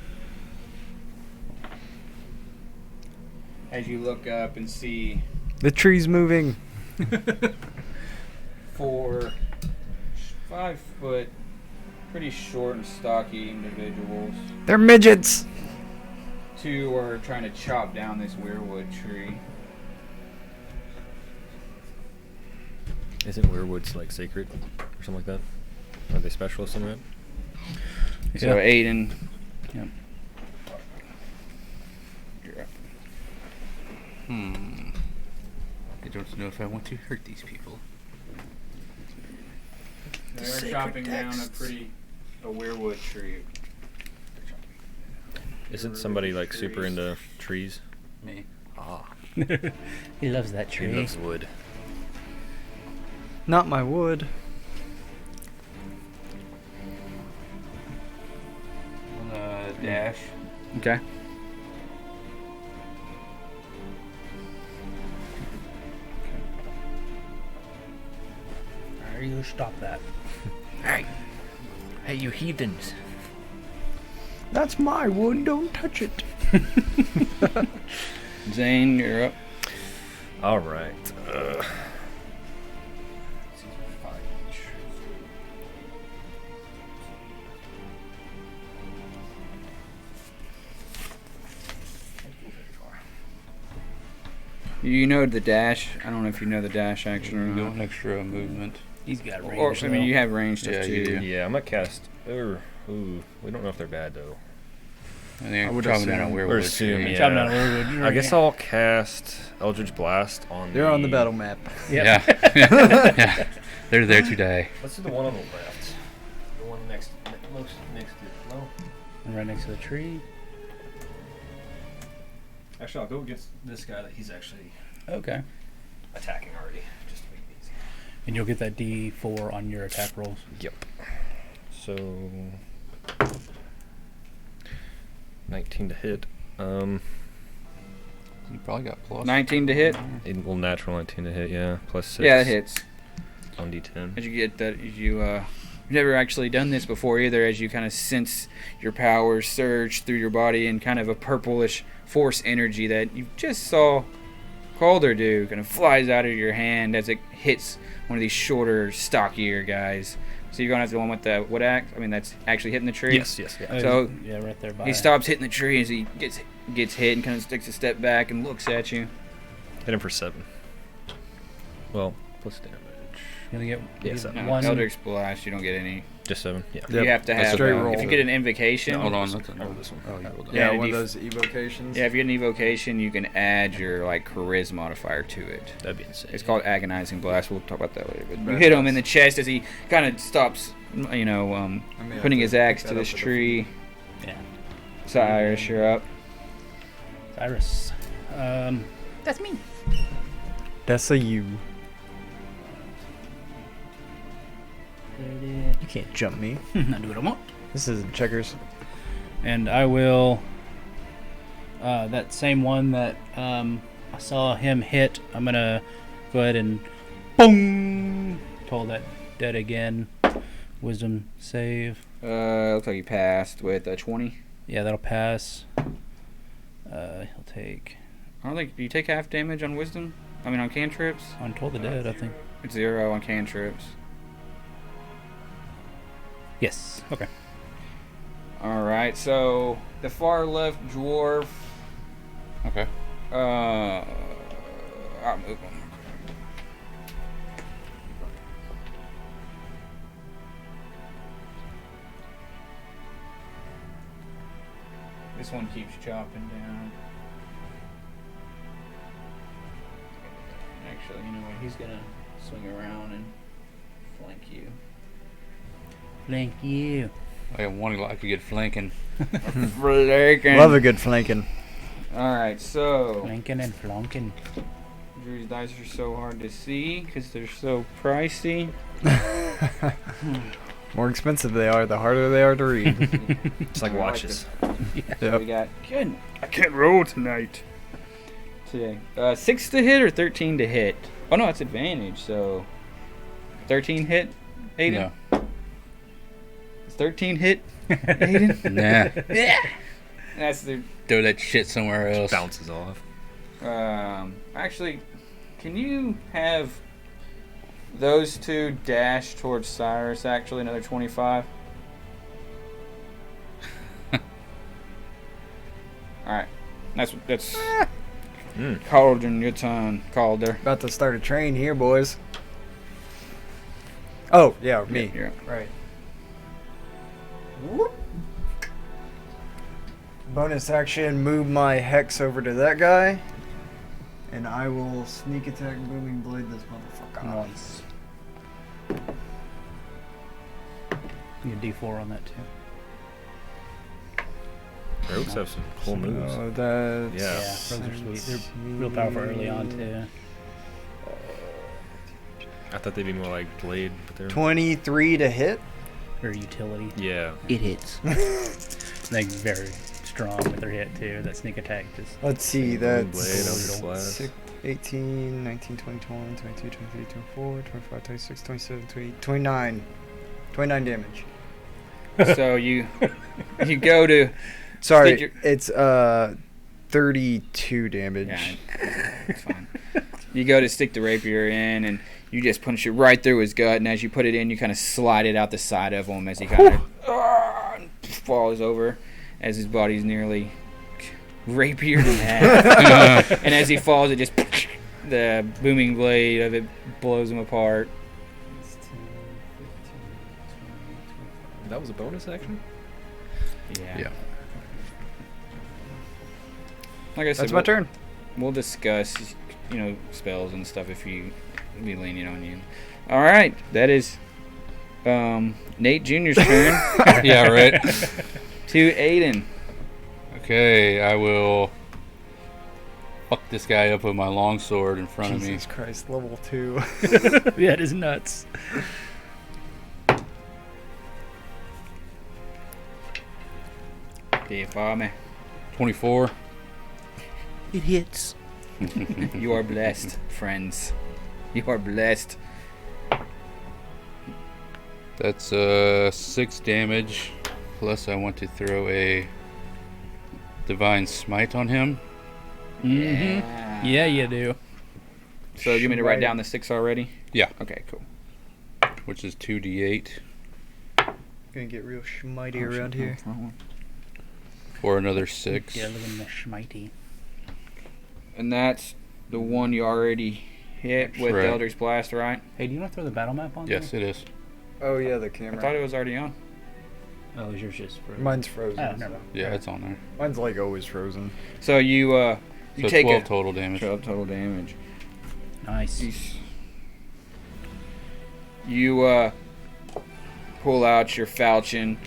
As you look up and see The tree's moving. 4, 5 foot, pretty short and stocky individuals. They're midgets. 2 are trying to chop down this weirwood tree. Isn't weirwoods like sacred or something like that? Are they specialists in that? So Aiden. Yep. You're up. I don't know if I want to hurt these people. They're chopping down a weirwood tree. Isn't somebody like super into trees? Me. Ah, He loves that he tree. loves wood. Not my wood. Dash. Okay. Are you stop that? Hey, you heathens! That's my wood. Don't touch it. Zane, you're up. All right. You know the dash. I don't know if you know the dash action or Go not. an extra movement. He's got range. Or, I mean, you have range stuff Yeah, too. you do. Yeah, I'm gonna cast. Ooh, we don't know if they're bad though. I think I would chopping down a assume- werewolf. assume, tree. yeah. Chopping down a weirwood tree. I guess I'll cast Eldritch Blast on. They're on the battle map. Yep. Yeah. Yeah. They're there to die. Let's do the one on the left. The one next to no. And right next to the tree. Actually, I'll go against this guy that he's actually Okay. attacking already, just to make it easy. And you'll get that D4 on your attack rolls. Yep. So 19 to hit. You probably got plus. 19 to hit. Well, natural 19 to hit. Yeah, plus 6. Yeah, it hits. On D10. As you get that, you've never actually done this before either. As you kind of sense your powers surge through your body and kind of a purplish force energy that you just saw Calder do, kind of flies out of your hand as it hits one of these shorter, stockier guys. So you're going after the one with the wood axe. I mean, that's actually hitting the tree. Yes, yeah. So, yeah, right there by He stops hitting the tree as he gets hit and kind of takes a step back and looks at you. Hit him for 7. Well, plus damage. You only get, Yeah, you so- get No, one. Eldritch Blast, you don't get any. Just 7. Yeah. Yep. You have to That's have. straight roll. If you get an invocation, Hold on. Oh, this one. Oh, you rolled Yeah, Yeah, and one if of those evocations. yeah, if you get an evocation, you can add your like charisma modifier to it. That'd be insane. It's called agonizing blast. We'll talk about that later. But you Right. hit him in the chest as he kind of stops, I may have putting to his axe pick to that this up with a- tree. Yeah. Cyrus, you're up. Cyrus. That's a you. Ready. You can't jump me. I do what I want. This isn't checkers. And I will. That same one that I saw him hit. I'm gonna go ahead and boom. Toll that dead again. Wisdom save. Looks like you passed with a 20. Yeah, that'll pass. He'll take I don't think. Do you take half damage on wisdom? I mean, on cantrips? on Toll the Dead, I think. It's 0 on cantrips. Yes. Okay. Alright, so the far left dwarf. Okay. I'll move him. This one keeps chopping down. actually. You know what? He's gonna swing around and flank you. Thank you. I got one I could get flanking. Flanking. Love a good flanking. All right, so Flanking and flonking. Drew's dice are so hard to see because they're so pricey. More expensive they are, the harder they are to read. It's like I like watches. So we got good. I can't roll tonight. Today, 6 to hit or 13 to hit? Oh no, it's advantage. So 13 hit, Aiden. No. 13 hit, Aiden. Nah. Yeah. That's the. Throw that shit somewhere else. Bounces off. Actually, can you have those two dash towards Cyrus? Actually, another 25. All right, that's. Calder, your turn, Calder. About to start a train here, boys. Oh, yeah, me. Yeah, you're up. Right. Bonus action, move my hex over to that guy. And I will sneak attack booming blade this motherfucker. Nice. You get D4 on that too. Rogues have some cool moves. Oh, that's... Yeah. Rogues are sweet. They're real powerful early on too. I thought they'd be more like blade, but they're 23 to hit. Or utility. yeah. It hits. They're very strong with their hit too. That sneak attack just. Let's see, Blade, that's Elder Blast. 6, 18, 19, 20, 21, 22, 23, 24, 25, 26, 27, 28, 29. 29 damage. So you go to. Sorry, Stick it's 32 damage. Yeah, it's fine. You go to stick the rapier in, and you just punch it right through his gut. And as you put it in, you kind of slide it out the side of him as he kind of falls over, as his body's nearly rapiered in half. And as he falls, it just the booming blade of it blows him apart. That was a bonus action? Yeah. Like I said, That's my turn. We'll discuss, spells and stuff if you be lenient on you. All right, that is Nate Jr.'s turn. Yeah, right. To Aiden. Okay, I will fuck this guy up with my longsword in front of me. Jesus Christ, level 2. Yeah, it is nuts. Defame. 24. It hits. You are blessed, friends. You are blessed. That's 6 damage. Plus, I want to throw a divine smite on him. Mm-hmm. Yeah, you do. So you want me to write down the 6 already? Yeah. Okay, cool. Which is 2d8 Gonna get real schmitey around here. for another 6. Yeah, look at the schmitey. And that's the one you already hit with Right. Elder's Blast, right? Hey, do you want to throw the battle map on? Yes, there? it is. Oh yeah, the I camera. thought it was already on. Oh, is yours just for? Mine's frozen. Oh, never mind. Yeah, it's on there. Mine's like always frozen. So you So take 12 a total damage. 12 total damage. Nice. You pull out your falchion.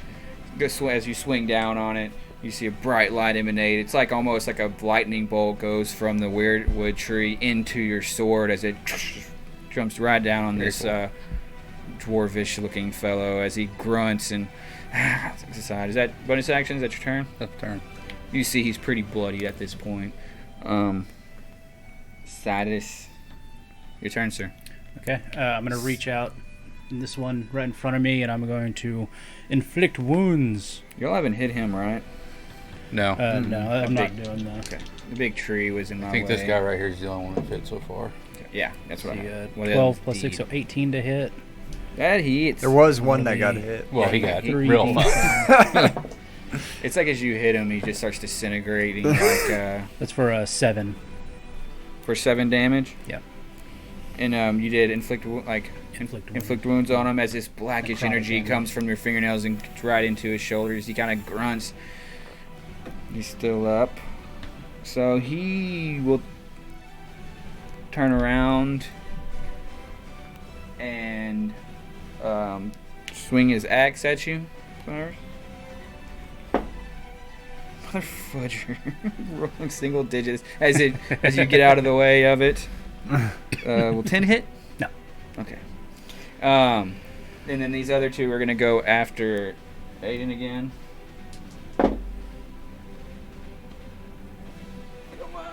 As you swing down on it, you see a bright light emanate. It's like almost like a lightning bolt goes from the weirdwood tree into your sword as it jumps right down on this dwarvish-looking fellow as he grunts and takes aside. Is that bonus action? Is that your turn? That's turn. You see he's pretty bloody at this point. Cyrus, your turn, sir. Okay, I'm gonna reach out. This one right in front of me, and I'm going to inflict wounds. Y'all haven't hit him, right? No. No, I'm not doing that. Okay. The big tree was in my I think way. this guy right here is the only one that's hit so far. Okay. Yeah, that's what I See, meant. What 12 else plus 6, so did- 18 to hit. That hits. There was one that got hit. Well, he Yeah, got he- real he- fucked. It's like as you hit him, he just starts disintegrating like That's for 7. for 7 damage. Yeah. And you did inflict Inflict wounds on him as this blackish Necrotic energy damage. comes from your fingernails and gets right into his shoulders. He kind of grunts. He's still up. So he will turn around and swing his axe at you. Motherfudger. Rolling single digits as you get out of the way of it. Will 10 hit? No. Okay. And then these other two are going to go after Aiden again. Come on.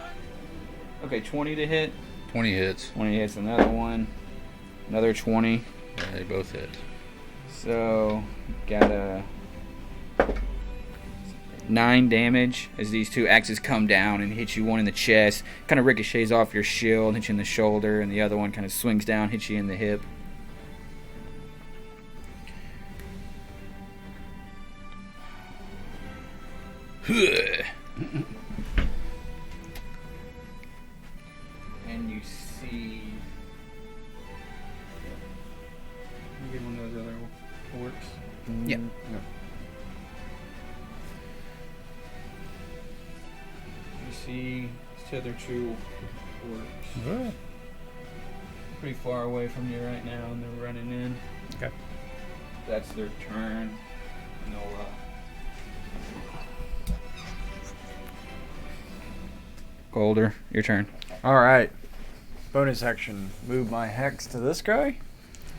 Okay, 20 to hit. 20 hits. 20 hits. Another one. Another 20. Yeah, they both hit. So, got a 9 damage as these two axes come down and hit you, one in the chest, kind of ricochets off your shield, hits you in the shoulder, and the other one kind of swings down, hits you in the hip. And you see... Get one of those other orcs. Yeah. You see these other two orcs. Pretty far away from you right now, and they're running in. Okay. That's their turn. And they'll, Golder, your turn. All right. Bonus action. Move my hex to this guy.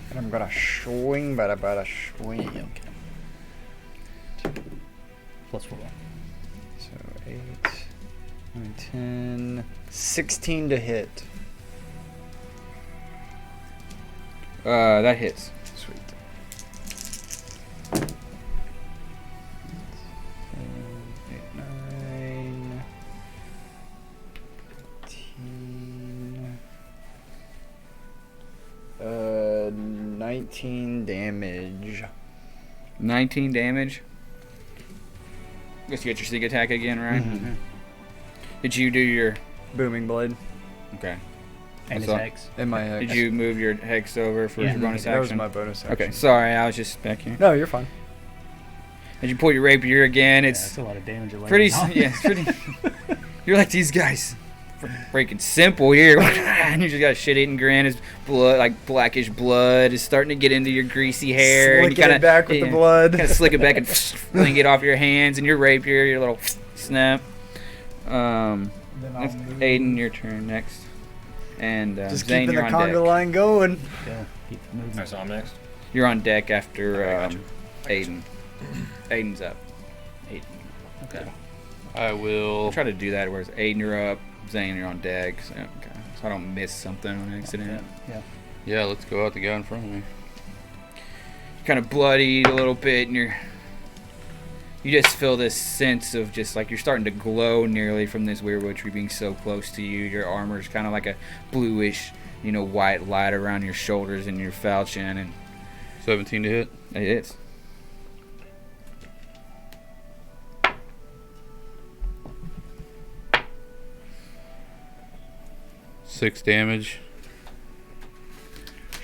And I'm gonna swing, bada swing. +4. So 8, 9, 10, 16 to hit. That hits. Sweet. 8, 9, 18. 19 damage. 19 damage. Guess you get your sneak attack again, right? Mhm. Did you do your... Booming blade. Okay. And his What's up? hex. In my hex. Did you move your hex over for Yeah. your bonus That was action? my bonus action. Okay, sorry, I was just back here. No, you're fine. Did you pull your rapier again? Yeah, It's that's a lot of damage. pretty... Yeah, it's pretty... You're like these guys. Freaking simple here. And you just got a shit-eating grin. His blood, like blackish blood, is starting to get into your greasy hair. Slicking it back with the blood. Kind of slick it back and fling it off your hands and your rapier, your little snap. That's Aiden, your turn next. And Just Zane, keeping you're the on conga deck. line going. Yeah, keep moving. Alright, so I'm next. You're on deck after Okay, Aiden. Aiden's up. Aiden. Okay. I will. I'll try to do that where it's Aiden, you're up. Zane, you're on deck. So, okay. So I don't miss something on accident. Yeah. Yeah, let's go out the guy in front of me. You're kind of bloodied a little bit, and you just feel this sense of just like you're starting to glow nearly from this weirwood tree being so close to you. Your armor's kind of like a bluish, white light around your shoulders and your falchion, and 17 to hit. it is. Six damage.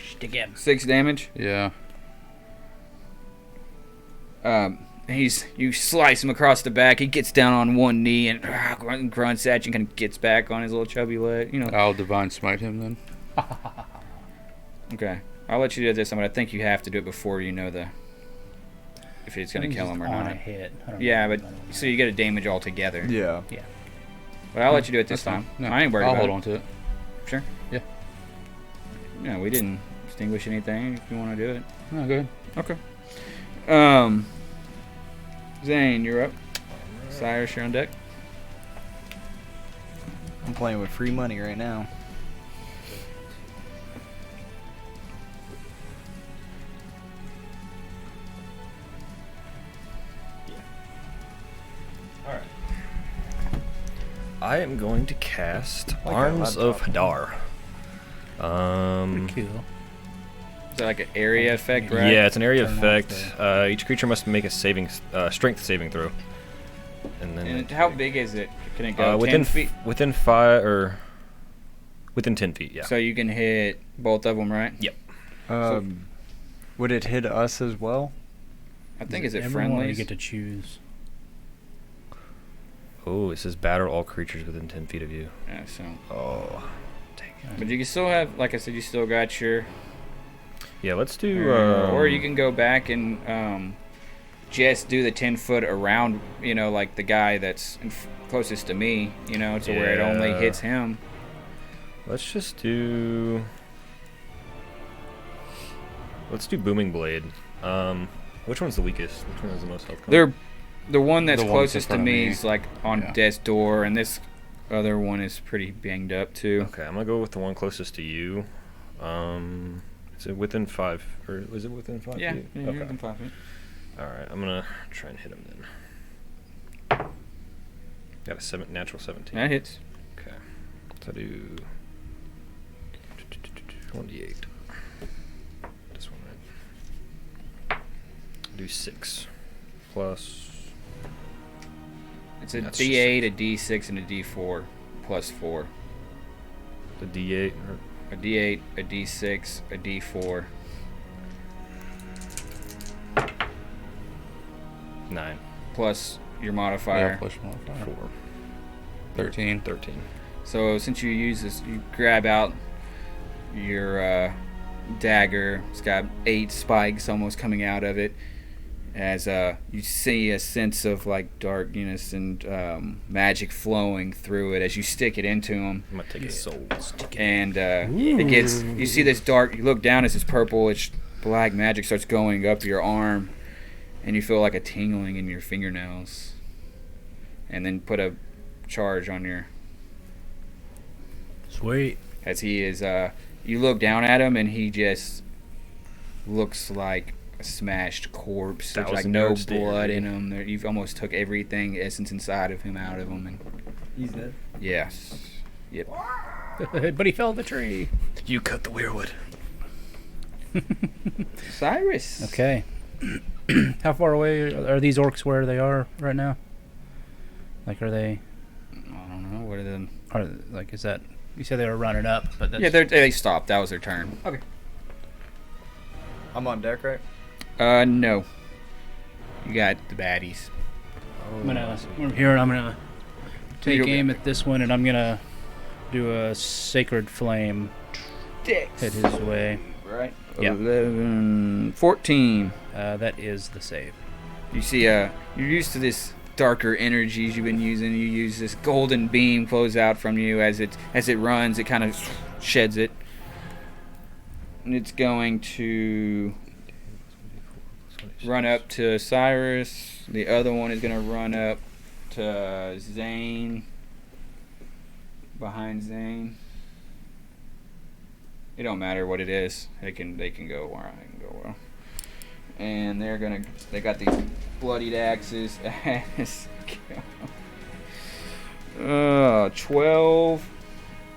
Stick him. 6 damage. Yeah. You slice him across the back. He gets down on one knee and grunts at you and kind of gets back on his little chubby leg. I'll divine smite him then. Okay. I'll let you do it this time, but I think you have to do it before you know if it's going to kill him or on not. a hit. I don't Yeah, know but about it. so you get a damage altogether. Yeah. But I'll let you do it this That's time. fine. No, I ain't worried I'll about hold it. on to it. Sure. Yeah. No, we didn't extinguish anything. If you want to do it. No, go ahead. Okay. Zane, you're up. Cyrus, you're on deck. I'm playing with free money right now. Alright. I am going to cast Like a Arms of laptop. Hadar. Pretty cool. Is that like an area effect, right? Yeah, it's an area Turn off effect. Each creature must make a strength saving throw. And then And how big is it? Can it go 10 within feet? within 5 or within 10 feet. Yeah. So you can hit both of them, right? Would it hit us as well? I think is it everyone or friendly? You get to choose. Oh, it says battle all creatures within 10 feet of you. Yeah, so Oh, dang But you can still have, like I said, you still got your. Yeah, let's do. Or you can go back and just do the 10 foot around. You know, like the guy that's closest to me. You know, to where it only Yeah. hits him. Let's just do. Let's do booming blade. Which one's the weakest? Which one has the most health? The one that's The one closest in to front of me me. is like on Yeah. death's door, and this other one is pretty banged up too. Okay, I'm gonna go with the one closest to you. Is it within 5, or is it within 5 Yeah, feet? you're Okay. within 5 feet. All right, I'm gonna try and hit him then. Got a natural 17. That hits. Okay, so I do 1d8. This one, right? Do 6 plus. It's a That's D8, a D6, and a D4 plus 4. The D8. A D8, a D6, a D4. 9. Plus your modifier. Yeah, push modifier. 4. 13. 13. So since you use this, you grab out your dagger. It's got 8 spikes almost coming out of it. As you see a sense of like darkness and magic flowing through it as you stick it into him. I'm gonna take his soul. And it gets, you see this dark, you look down as this purplish black magic starts going up your arm, and you feel like a tingling in your fingernails, and then put a charge on your, Sweet. as he is, you look down at him and he just looks like a smashed corpse. There's like 1,000 no yards dead. blood in him. You've almost took everything, essence inside of him out of him. And He's dead. yes. Yep. But he fell in the tree. You cut the weirwood. Cyrus. Okay. How far away are these orcs where they are right now? Like, are they? I don't know. What are them? Are like? Is that? You said they were running up, but that's, Yeah, they stopped. That was their turn. Okay. I'm on deck, right? No. You got the baddies. I'm gonna from here. I'm gonna take aim at this one, and I'm gonna do a sacred flame. Hit his way. Right. Yeah. 11, 14. That is the save. You see, you're used to this darker energies you've been using. You use this golden beam flows out from you as it runs. It kind of sheds it, and it's going to run up to Cyrus. The other one is going to run up to Zane. Behind Zane. It don't matter what it is. They can go where I can go well. And they got these bloodied axes. 12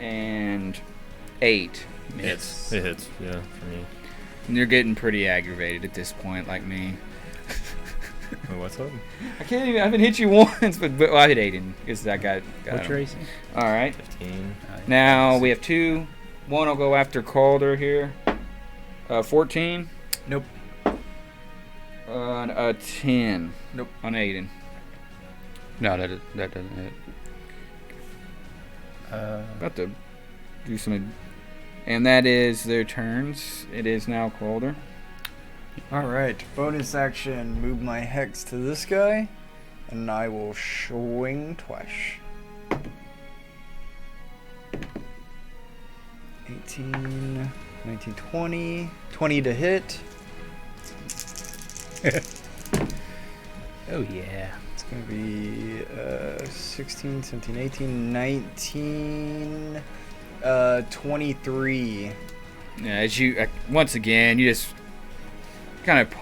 and 8 hits. It hits, yeah, for me. And you're getting pretty aggravated at this point, like me. Wait, what's up? I haven't hit you once, but I hit Aiden because I got What's him. your AC? All right. 15. Now we have 2. One will go after Calder here. 14. Nope. A 10. Nope. On Aiden. No, that doesn't hit. About to do some. And that is their turns. It is now Calder. Alright, bonus action, move my hex to this guy, and I will swing twice. 18, 19, 20. 20 to hit. Oh yeah. It's going to be 16, 17, 18, 19, 23. Yeah, as you once again, you just kind of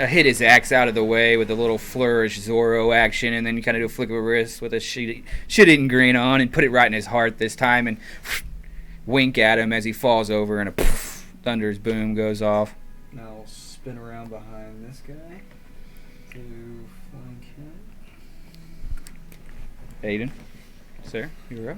hit his axe out of the way with a little flourish Zorro action, and then you kind of do a flick of a wrist with a shit-eating grin on, and put it right in his heart this time, and wink at him as he falls over, and a thunder's boom goes off. Now I'll spin around behind this guy to flank him. Aiden, sir, you're up.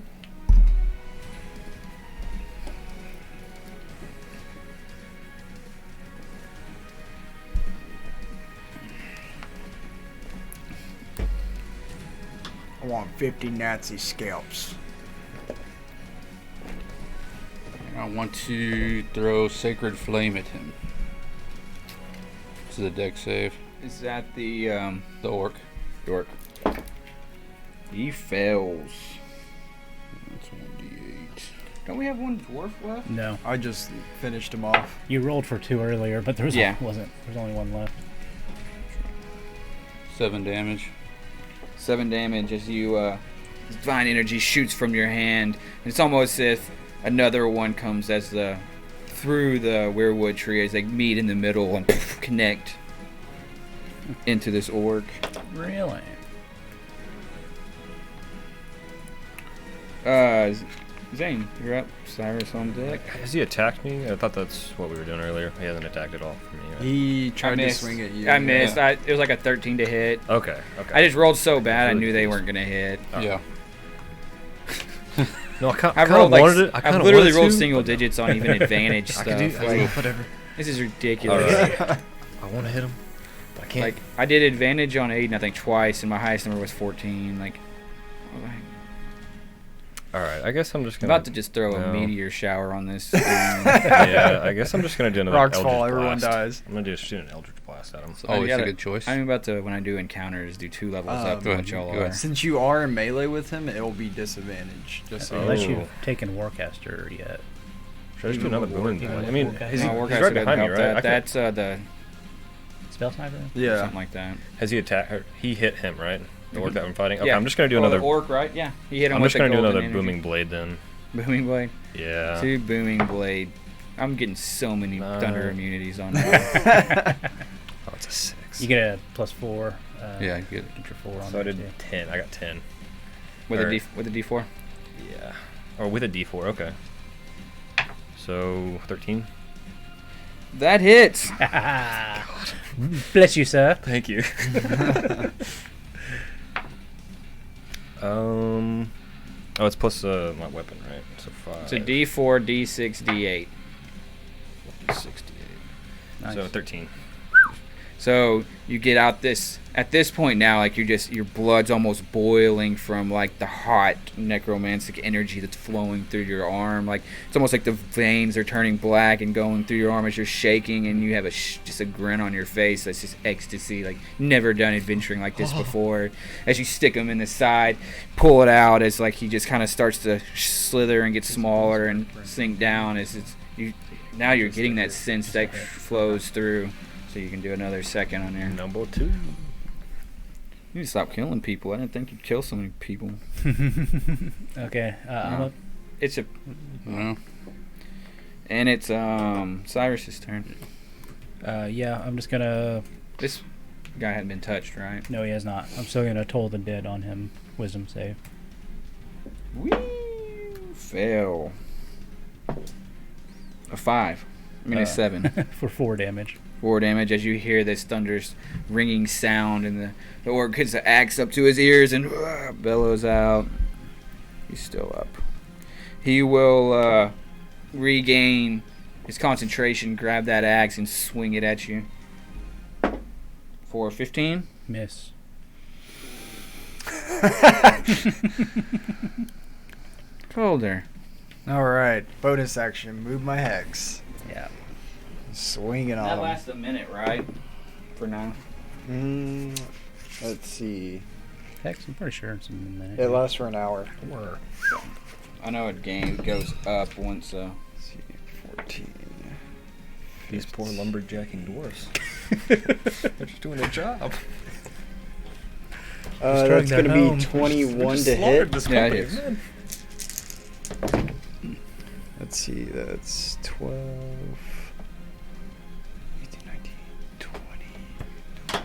I want 50 Nazi scalps. I want to throw Sacred Flame at him. This is a deck save. Is that the The orc. dork? He fails. That's 1d8. Don't we have one dwarf left? No, I just finished him off. you rolled for 2 earlier, but there was Yeah. there's only 1 left. 7 damage. 7 damage as you divine energy shoots from your hand. And it's almost as if another one comes as through the weirwood tree as they meet in the middle and connect into this orc. Really? Zane, you're up. Cyrus on deck. Has he attacked me? I thought that's what we were doing earlier. He hasn't attacked at all for me. Right? He I tried to missed. swing at you. I missed. It was like a 13 to hit. Okay. Okay. I just rolled so bad I Really knew they confused. weren't gonna hit. Yeah. No, I I've kind rolled of wanted it. I I've kind of literally wanted rolled to, single but no. digits on even advantage I stuff. could do Like, whatever. this is ridiculous. Alright. I want to hit him, but I can't. Like I did advantage on Aiden I think twice, and my highest number was 14. Like, All right. I guess I'm just I'm gonna. about to just throw a No. meteor shower on this. Yeah. I guess I'm just gonna do another Rocks Eldritch fall, everyone Blast. dies. I'm gonna do shoot an Eldritch Blast at him. It's always gotta- a good choice. I'm about to, when I do encounters, do 2 levels up Go to ahead, what y'all go are. ahead. Since you are in melee with him, it will be disadvantage. Just so Unless Oh. you've taken Warcaster yet. Should I just do another booming Even blade? I with mean, Warcaster. is he, No, he's Warcaster right doesn't behind me, help right? that. That's the Spell Sniper? yeah. something like that. Has he attacked? He hit him, right? The orc that I'm fighting. Okay, Yeah. I'm just gonna do Oh, another. the orc, right? Yeah, he hit him I'm with just gonna the do golden another energy. booming blade then. Booming blade. Yeah. 2 booming blade. I'm getting so many thunder immunities on that. Oh, it's a 6. You get a +4. Yeah, you get it. Get your 4 on So I there, did too. 10. I got 10. with Or- a D4. Yeah. Or with a D4. Okay. So 13. That hits. Bless you, sir. Thank you. Oh, it's plus my weapon, right? So 5. It's a D4, D6, D8. 68. Nice. So 13. So you get out this at this point now, like your blood's almost boiling from like the hot necromantic energy that's flowing through your arm. Like it's almost like the veins are turning black and going through your arm as you're shaking, and you have just a grin on your face. That's just ecstasy. Like never done adventuring like this before. As you stick him in the side, pull it out as like he just kind of starts to slither and get smaller and sink down. As now you're getting that sense that flows through. So you can do another second on there. Number 2. You need to stop killing people. I didn't think you'd kill so many people. Okay, I'm up. It's a Well, and it's Cyrus's turn. Yeah, I'm just gonna. This guy hadn't been touched, right? No, he has not. I'm still gonna toll the dead on him. Wisdom save. Whee! Fail. A 5. I mean a 7. For 4 damage. 4 damage as you hear this thunder's ringing sound, and the orc gets the axe up to his ears and bellows out. He's still up. He will regain his concentration, grab that axe, and swing it at you. For 15. Miss. Colder. All right. Bonus action. Move my hex. Yeah. Swing it on That him. lasts a minute, right? For now. Let's see. Hex, I'm pretty sure it's a minute. It lasts for an hour. I know it goes up once. Let's see. 14. These poor lumberjacking dwarfs. They're just doing their job. That's drug going to that be home. 21 to hit. Yeah, it hits. Let's see. That's 12. 18, 19, 20.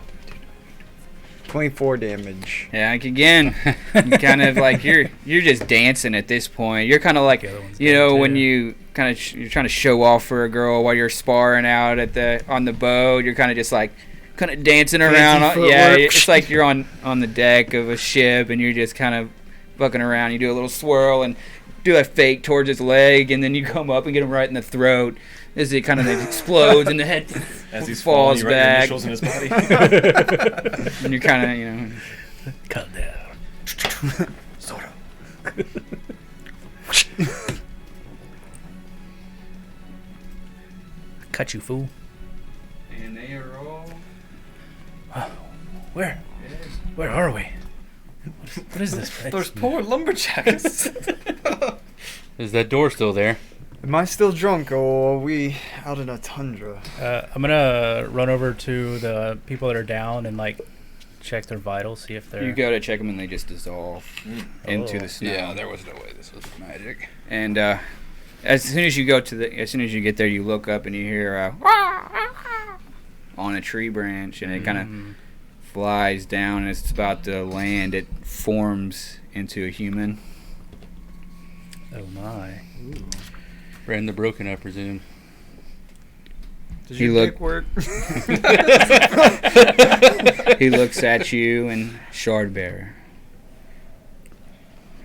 24 damage. Yeah, like again, you kind of like you're just dancing at this point. You're kind of like, The other one's you know, dead, when too. you kind of you're trying to show off for a girl while you're sparring out on the boat. You're kind of just like kind of dancing around. Yeah, footwork. it's like you're on the deck of a ship and you're just kind of fucking around. You do a little swirl and do a fake towards his leg, and then you come up and get him right in the throat as it kind of explodes and the head As he's falls falling, you write your back. initials in his body. And you're kind of, you know. Calm down. cut you, fool. And they are all... Where are we? What is this place? Those poor lumberjacks. Is that door still there? Am I still drunk or are we out in a tundra? I'm gonna run over to the people that are down and like check their vitals, see if they're. You go to check them and they just dissolve into the snow. Yeah, there was no way this was magic. And as soon as you get there, you look up and you hear on a tree branch, and it kind of flies down. And it's about to land. It forms into a human. Oh my! Brand the Broken, I presume. Does He your look- dick work? He looks at you and Shardbearer.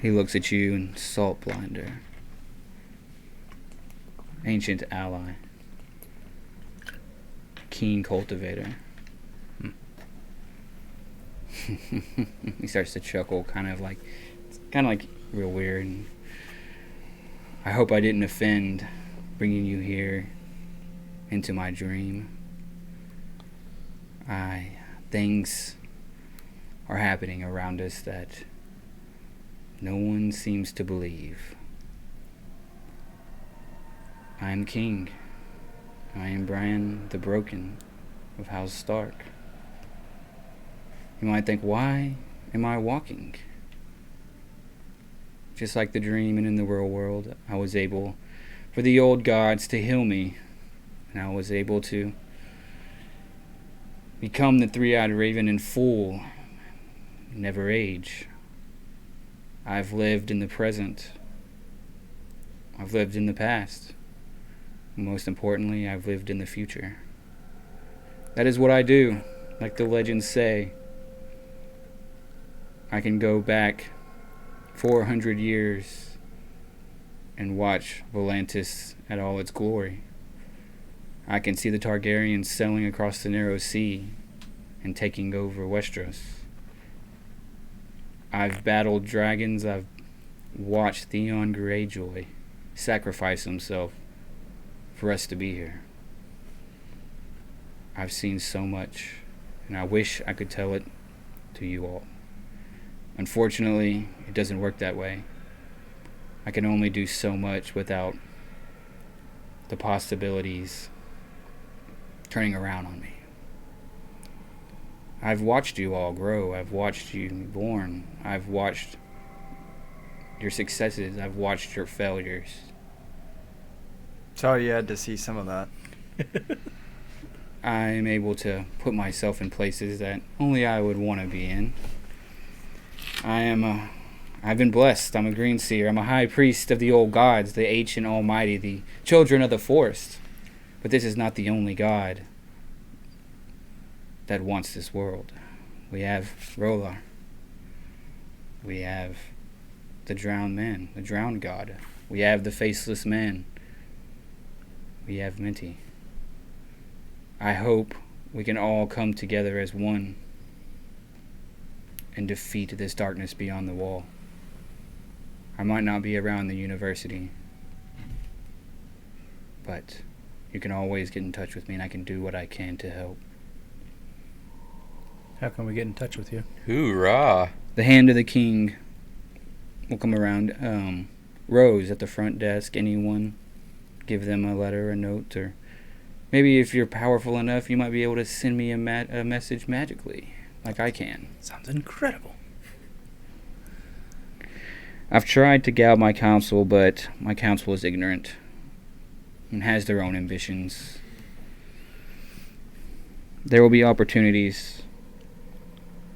He looks at you and Saltblinder. Ancient ally. Keen cultivator. He starts to chuckle, kind of like real weird. And I hope I didn't offend bringing you here into my dream. Things are happening around us that no one seems to believe. I am king. I am Bran the Broken of House Stark. You might think, why am I walking? Just like the dream and in the real world, I was able for the old gods to heal me, and I was able to become the three-eyed raven in full, never age. I've lived in the present. I've lived in the past. Most importantly, I've lived in the future. That is what I do, like the legends say. I can go back 400 years and watch Volantis at all its glory. I can see the Targaryens sailing across the narrow sea and taking over Westeros. I've battled dragons. I've watched Theon Greyjoy sacrifice himself for us to be here. I've seen so much, and I wish I could tell it to you all. Unfortunately, it doesn't work that way. I can only do so much without the possibilities turning around on me. I've watched you all grow. I've watched you be born. I've watched your successes. I've watched your failures. Sorry you had to see some of that. I'm able to put myself in places that only I would want to be in. I've been blessed. I'm a green seer. I'm a high priest of the old gods, the ancient almighty, the children of the forest. But this is not the only god that wants this world. We have Rolar. We have the drowned man, the drowned god. We have the faceless man. We have Minty. I hope we can all come together as one and defeat this darkness beyond the wall. I might not be around the university, but you can always get in touch with me and I can do what I can to help. How can we get in touch with you? Hoorah! The hand of the king will come around. Rose at the front desk. Anyone, give them a letter, a note, or maybe if you're powerful enough, you might be able to send me a message magically, like I can. Sounds incredible. I've tried to gal my council, but my council is ignorant and has their own ambitions. There will be opportunities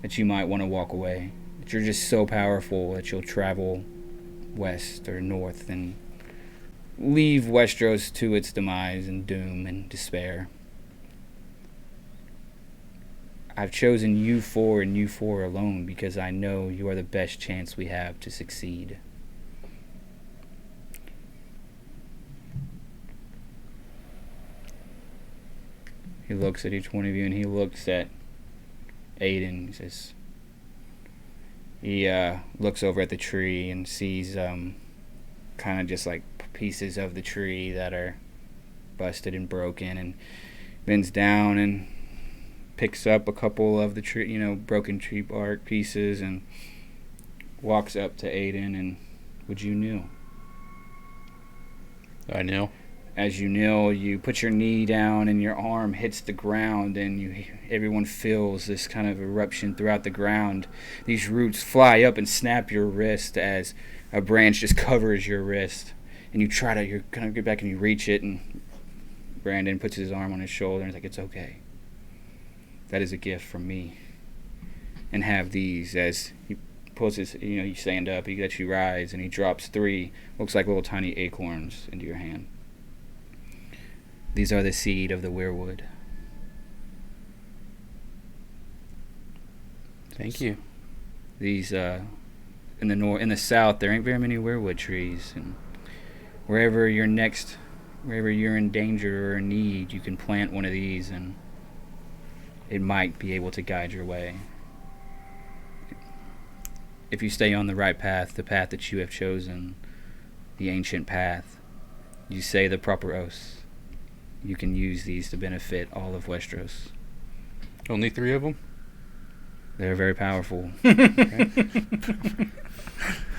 that you might want to walk away. That you're just so powerful that you'll travel west or north and leave Westeros to its demise and doom and despair. I've chosen you four and you four alone because I know you are the best chance we have to succeed. He looks at each one of you and he looks at Aiden. He looks over at the tree and sees kind of just like pieces of the tree that are busted and broken, and bends down and picks up a couple of the broken tree bark pieces and walks up to Aiden. And would you kneel? I kneel. As you kneel, you put your knee down and your arm hits the ground, and everyone feels this kind of eruption throughout the ground. These roots fly up and snap your wrist as a branch just covers your wrist. And you kind of get back and you reach it, and Brandon puts his arm on his shoulder and he's like, it's okay. That is a gift from me. And have these. As he pulls his, you stand up, he lets you rise, and he drops 3, looks like little tiny acorns into your hand. These are the seed of the weirwood. Thank you. These, in the south, there ain't very many weirwood trees, and wherever you're in danger or in need, you can plant one of these, and it might be able to guide your way. If you stay on the right path, the path that you have chosen, the ancient path, you say the proper oaths, you can use these to benefit all of Westeros. Only 3 of them? They're very powerful.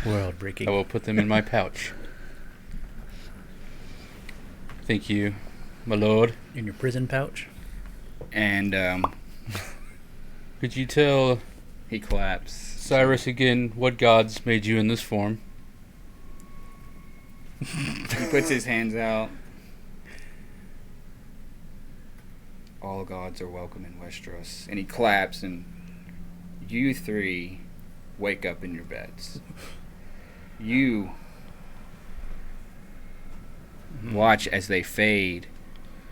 World breaking. I will put them in my pouch. Thank you, my lord. In your prison pouch? And Could you tell he claps. Cyrus again what gods made you in this form? He puts his hands out. All gods are welcome in Westeros. And he claps, and you 3 wake up in your beds. You watch as they fade,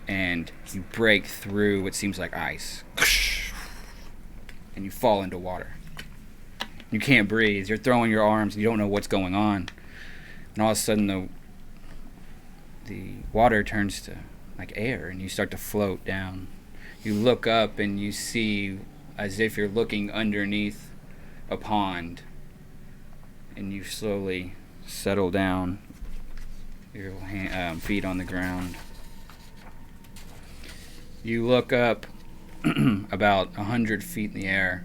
and you break through what seems like ice. And you fall into water. You can't breathe. You're throwing your arms, and you don't know what's going on. And all of a sudden, the water turns to like air, and you start to float down. You look up, and you see as if you're looking underneath a pond, and you slowly settle down, your feet on the ground. You look up about 100 feet in the air,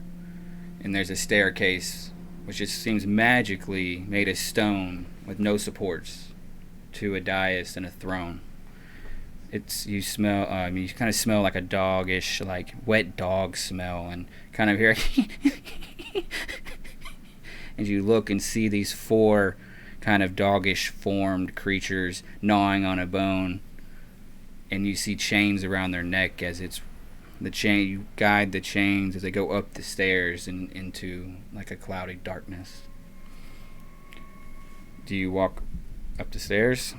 and there's a staircase which just seems magically made of stone with no supports to a dais and a throne. You kind of smell like a doggish, like wet dog smell, and kind of hear and you look and see these 4 kind of doggish formed creatures gnawing on a bone, and you see chains around their neck as you guide the chains as they go up the stairs and into like a cloudy darkness. Do you walk up the stairs?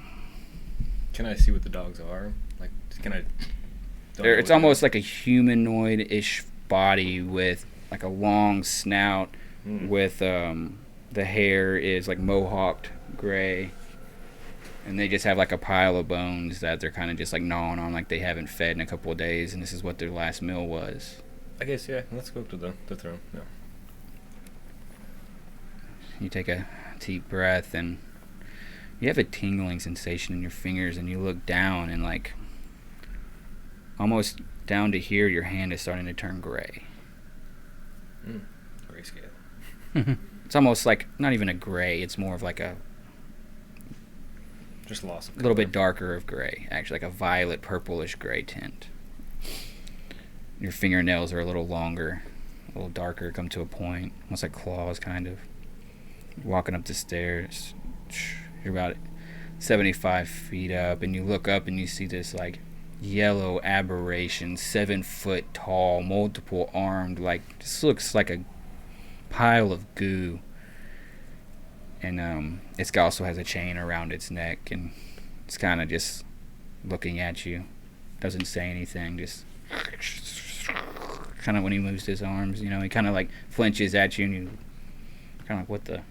Can I see what the dogs are? Like, can I? It's almost like a humanoid-ish body with like a long snout, with the hair is like mohawked gray, and they just have like a pile of bones that they're kind of just like gnawing on, like they haven't fed in a couple of days, and this is what their last meal was. I guess, yeah. Let's go up to the throne. Yeah. You take a deep breath, and you have a tingling sensation in your fingers, and you look down, and like almost down to here, your hand is starting to turn gray. Grayscale. It's almost like not even a gray. It's more of like a just lost a little bit darker of gray, actually, like a violet purplish gray tint. Your fingernails are a little longer, a little darker, come to a point, almost like claws, kind of. Walking up the stairs, you're about 75 feet up, and you look up and you see this like yellow aberration, 7 foot tall, multiple armed, like this looks like a pile of goo. And it also has a chain around its neck, and it's kind of just looking at you. Doesn't say anything, just kind of when he moves his arms, he kind of like flinches at you, and you kind of like, what the?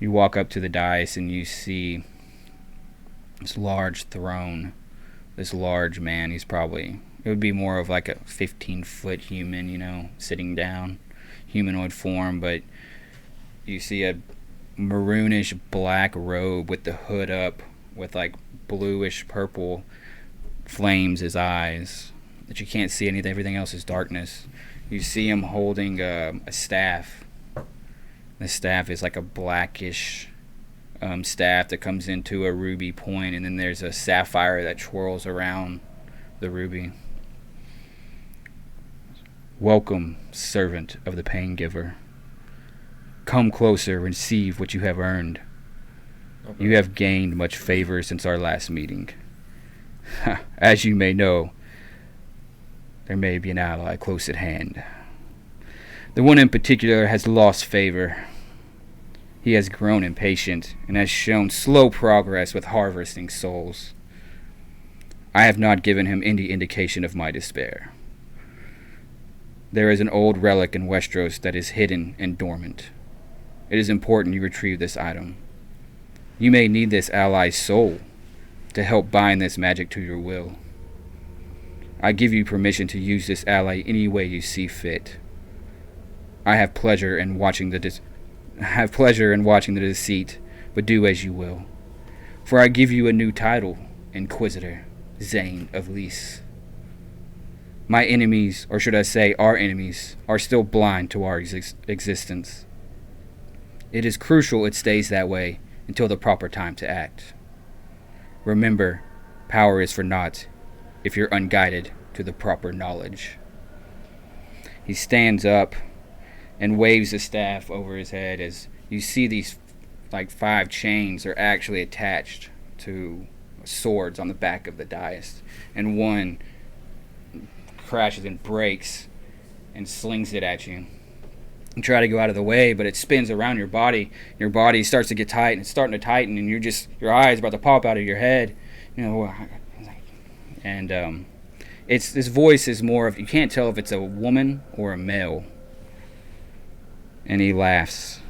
You walk up to the dais, and you see this large throne, this large man. It would be more of like a 15-foot human, sitting down, humanoid form, but you see a maroonish black robe with the hood up with like bluish purple flames his eyes that you can't see anything. Everything else is darkness. You see him holding a staff. The staff is like a blackish staff that comes into a ruby point, and then there's a sapphire that twirls around the ruby. Welcome, servant of the pain giver. Come closer, receive what you have earned. Okay. You have gained much favor since our last meeting. As you may know, there may be an ally close at hand. The one in particular has lost favor. He has grown impatient and has shown slow progress with harvesting souls. I have not given him any indication of my despair. There is an old relic in Westeros that is hidden and dormant. It is important you retrieve this item. You may need this ally's soul to help bind this magic to your will. I give you permission to use this ally any way you see fit. I have pleasure in watching the deceit, but do as you will. For I give you a new title, Inquisitor Zane of Lys. My enemies, or should I say our enemies, are still blind to our existence. It is crucial it stays that way until the proper time to act. Remember, power is for naught if you're unguided to the proper knowledge. He stands up and waves the staff over his head as you see these like 5 chains are actually attached to swords on the back of the dais, and one crashes and breaks and slings it at you. You try to go out of the way, but it spins around your body. Your body starts to get tight, and it's starting to tighten, and your eyes about to pop out of your head. And it's this voice is more of, you can't tell if it's a woman or a male. And he laughs.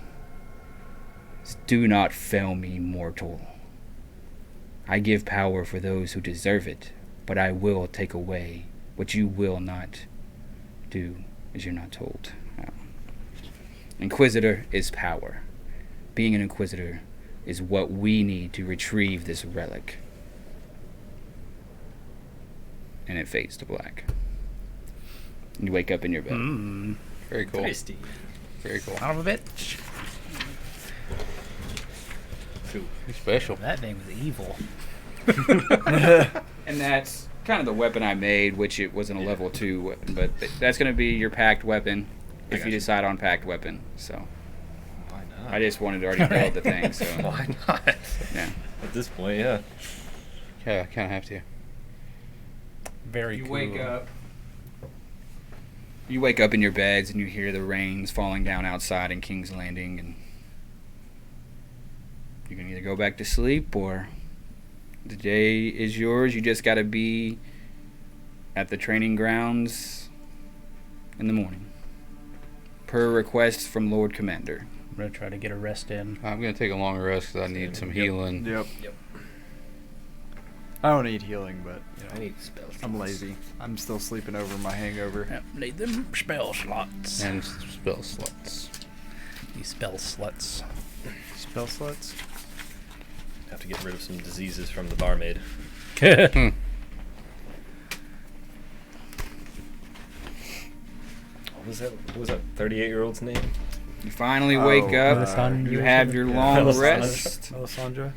Do not fail me, mortal. I give power for those who deserve it, but I will take away what you will not do as you're not told. Inquisitor is power. Being an Inquisitor is what we need to retrieve this relic. And it fades to black. You wake up in your bed. Very cool. Tasty. Very cool. Son of a bitch. You're special. That name is evil. And that's kind of the weapon I made, which it wasn't a level 2 weapon, but that's going to be your packed weapon if you decide on packed weapon. So Why not? I just wanted to already build the thing. So Why not? yeah. At this point, yeah. Yeah, I kind of have to. Very You cool. wake up. You wake up in your beds and you hear the rains falling down outside in King's Landing, and you can either go back to sleep or the day is yours. You just got to be at the training grounds in the morning, per request from Lord Commander. I'm going to try to get a rest in. I'm going to take a longer rest because I need some healing. Yep. Yep. I don't need healing, but I need spells. I'm lazy. I'm still sleeping over my hangover. Yep, need them spell slots. And spell slots. These spell sluts. Spell sluts? Have to get rid of some diseases from the barmaid. What was that 38-year-old's name? You finally wake up. Melisandre. You have your long Melisandre. rest. Melisandre.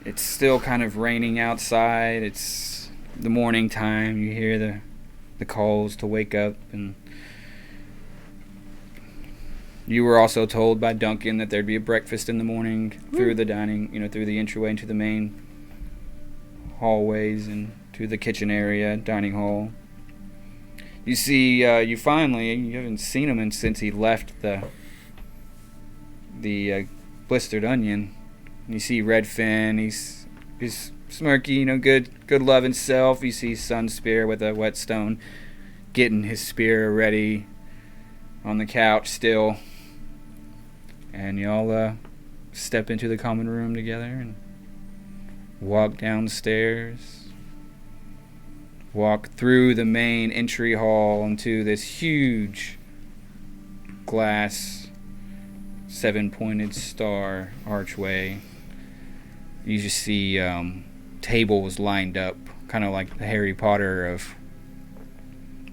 It's still kind of raining outside. It's the morning time. You hear the calls to wake up, and you were also told by Duncan that there'd be a breakfast in the morning through the dining, through the entryway into the main hallways and to the kitchen area, dining hall. You see, you haven't seen him since he left the blistered onion. You see Redfin, he's smirky, good loving self. You see Sunspear with a whetstone getting his spear ready on the couch still. And y'all step into the common room together and walk downstairs. Walk through the main entry hall into this huge glass 7-pointed star archway. You just see tables lined up, kind of like the Harry Potter of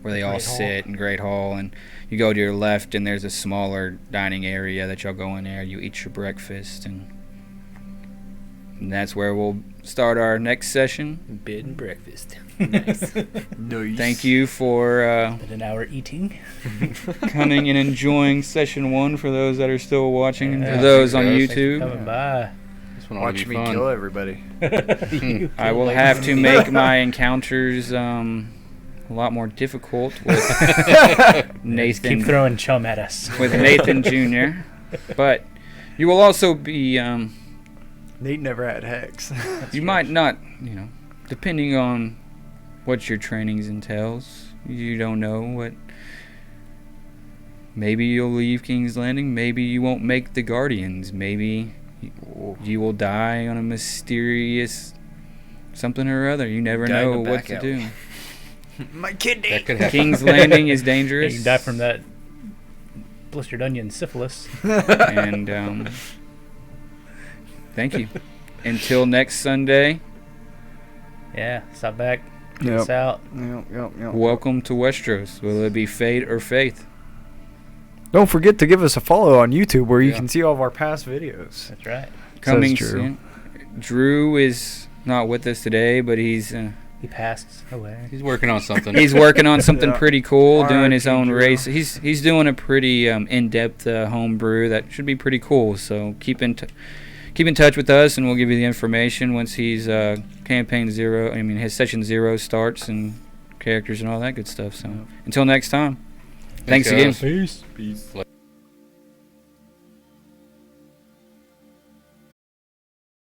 where they all Great Hall. sit in Great Hall. And you go to your left, and there's a smaller dining area that y'all go in there. You eat your breakfast, and that's where we'll start our next session. Bed and breakfast. Nice. Nice. Thank you for Been an hour eating. coming and enjoying session 1 for those that are still watching. And Yeah, for those on thanks, YouTube, Coming by. This one ought to Watch be me fun. kill everybody. I will have to make my encounters a lot more difficult with Nathan. Keep throwing chum at us. With Nathan Jr. But you will also be. Nate never had hex. You might not, depending on what your trainings entails. You don't know what. Maybe you'll leave King's Landing. Maybe you won't make the Guardians. Maybe you will die on a mysterious something or other. You never Die in know the what back to alley. do. My kidney. That could happen. King's Landing is Yeah, dangerous. you can die from that blistered onion syphilis. And thank you. Until next Sunday, Yeah, stop back. Get Yep. us out. Yep. welcome to Westeros. Will it be fate or faith? Don't forget to give us a follow on YouTube where you Yeah. can see all of our past videos. That's right. Coming Drew. soon. Drew is not with us today, but he's He passed away. He's working on something. he's working on something Yeah. pretty cool, doing his R.I.P. own Drew. race. He's doing a pretty in-depth home brew that should be pretty cool. So keep in touch with us, and we'll give you the information once he's his session 0 starts and characters and all that good stuff. So until next time, thanks again. guys. Peace. Peace.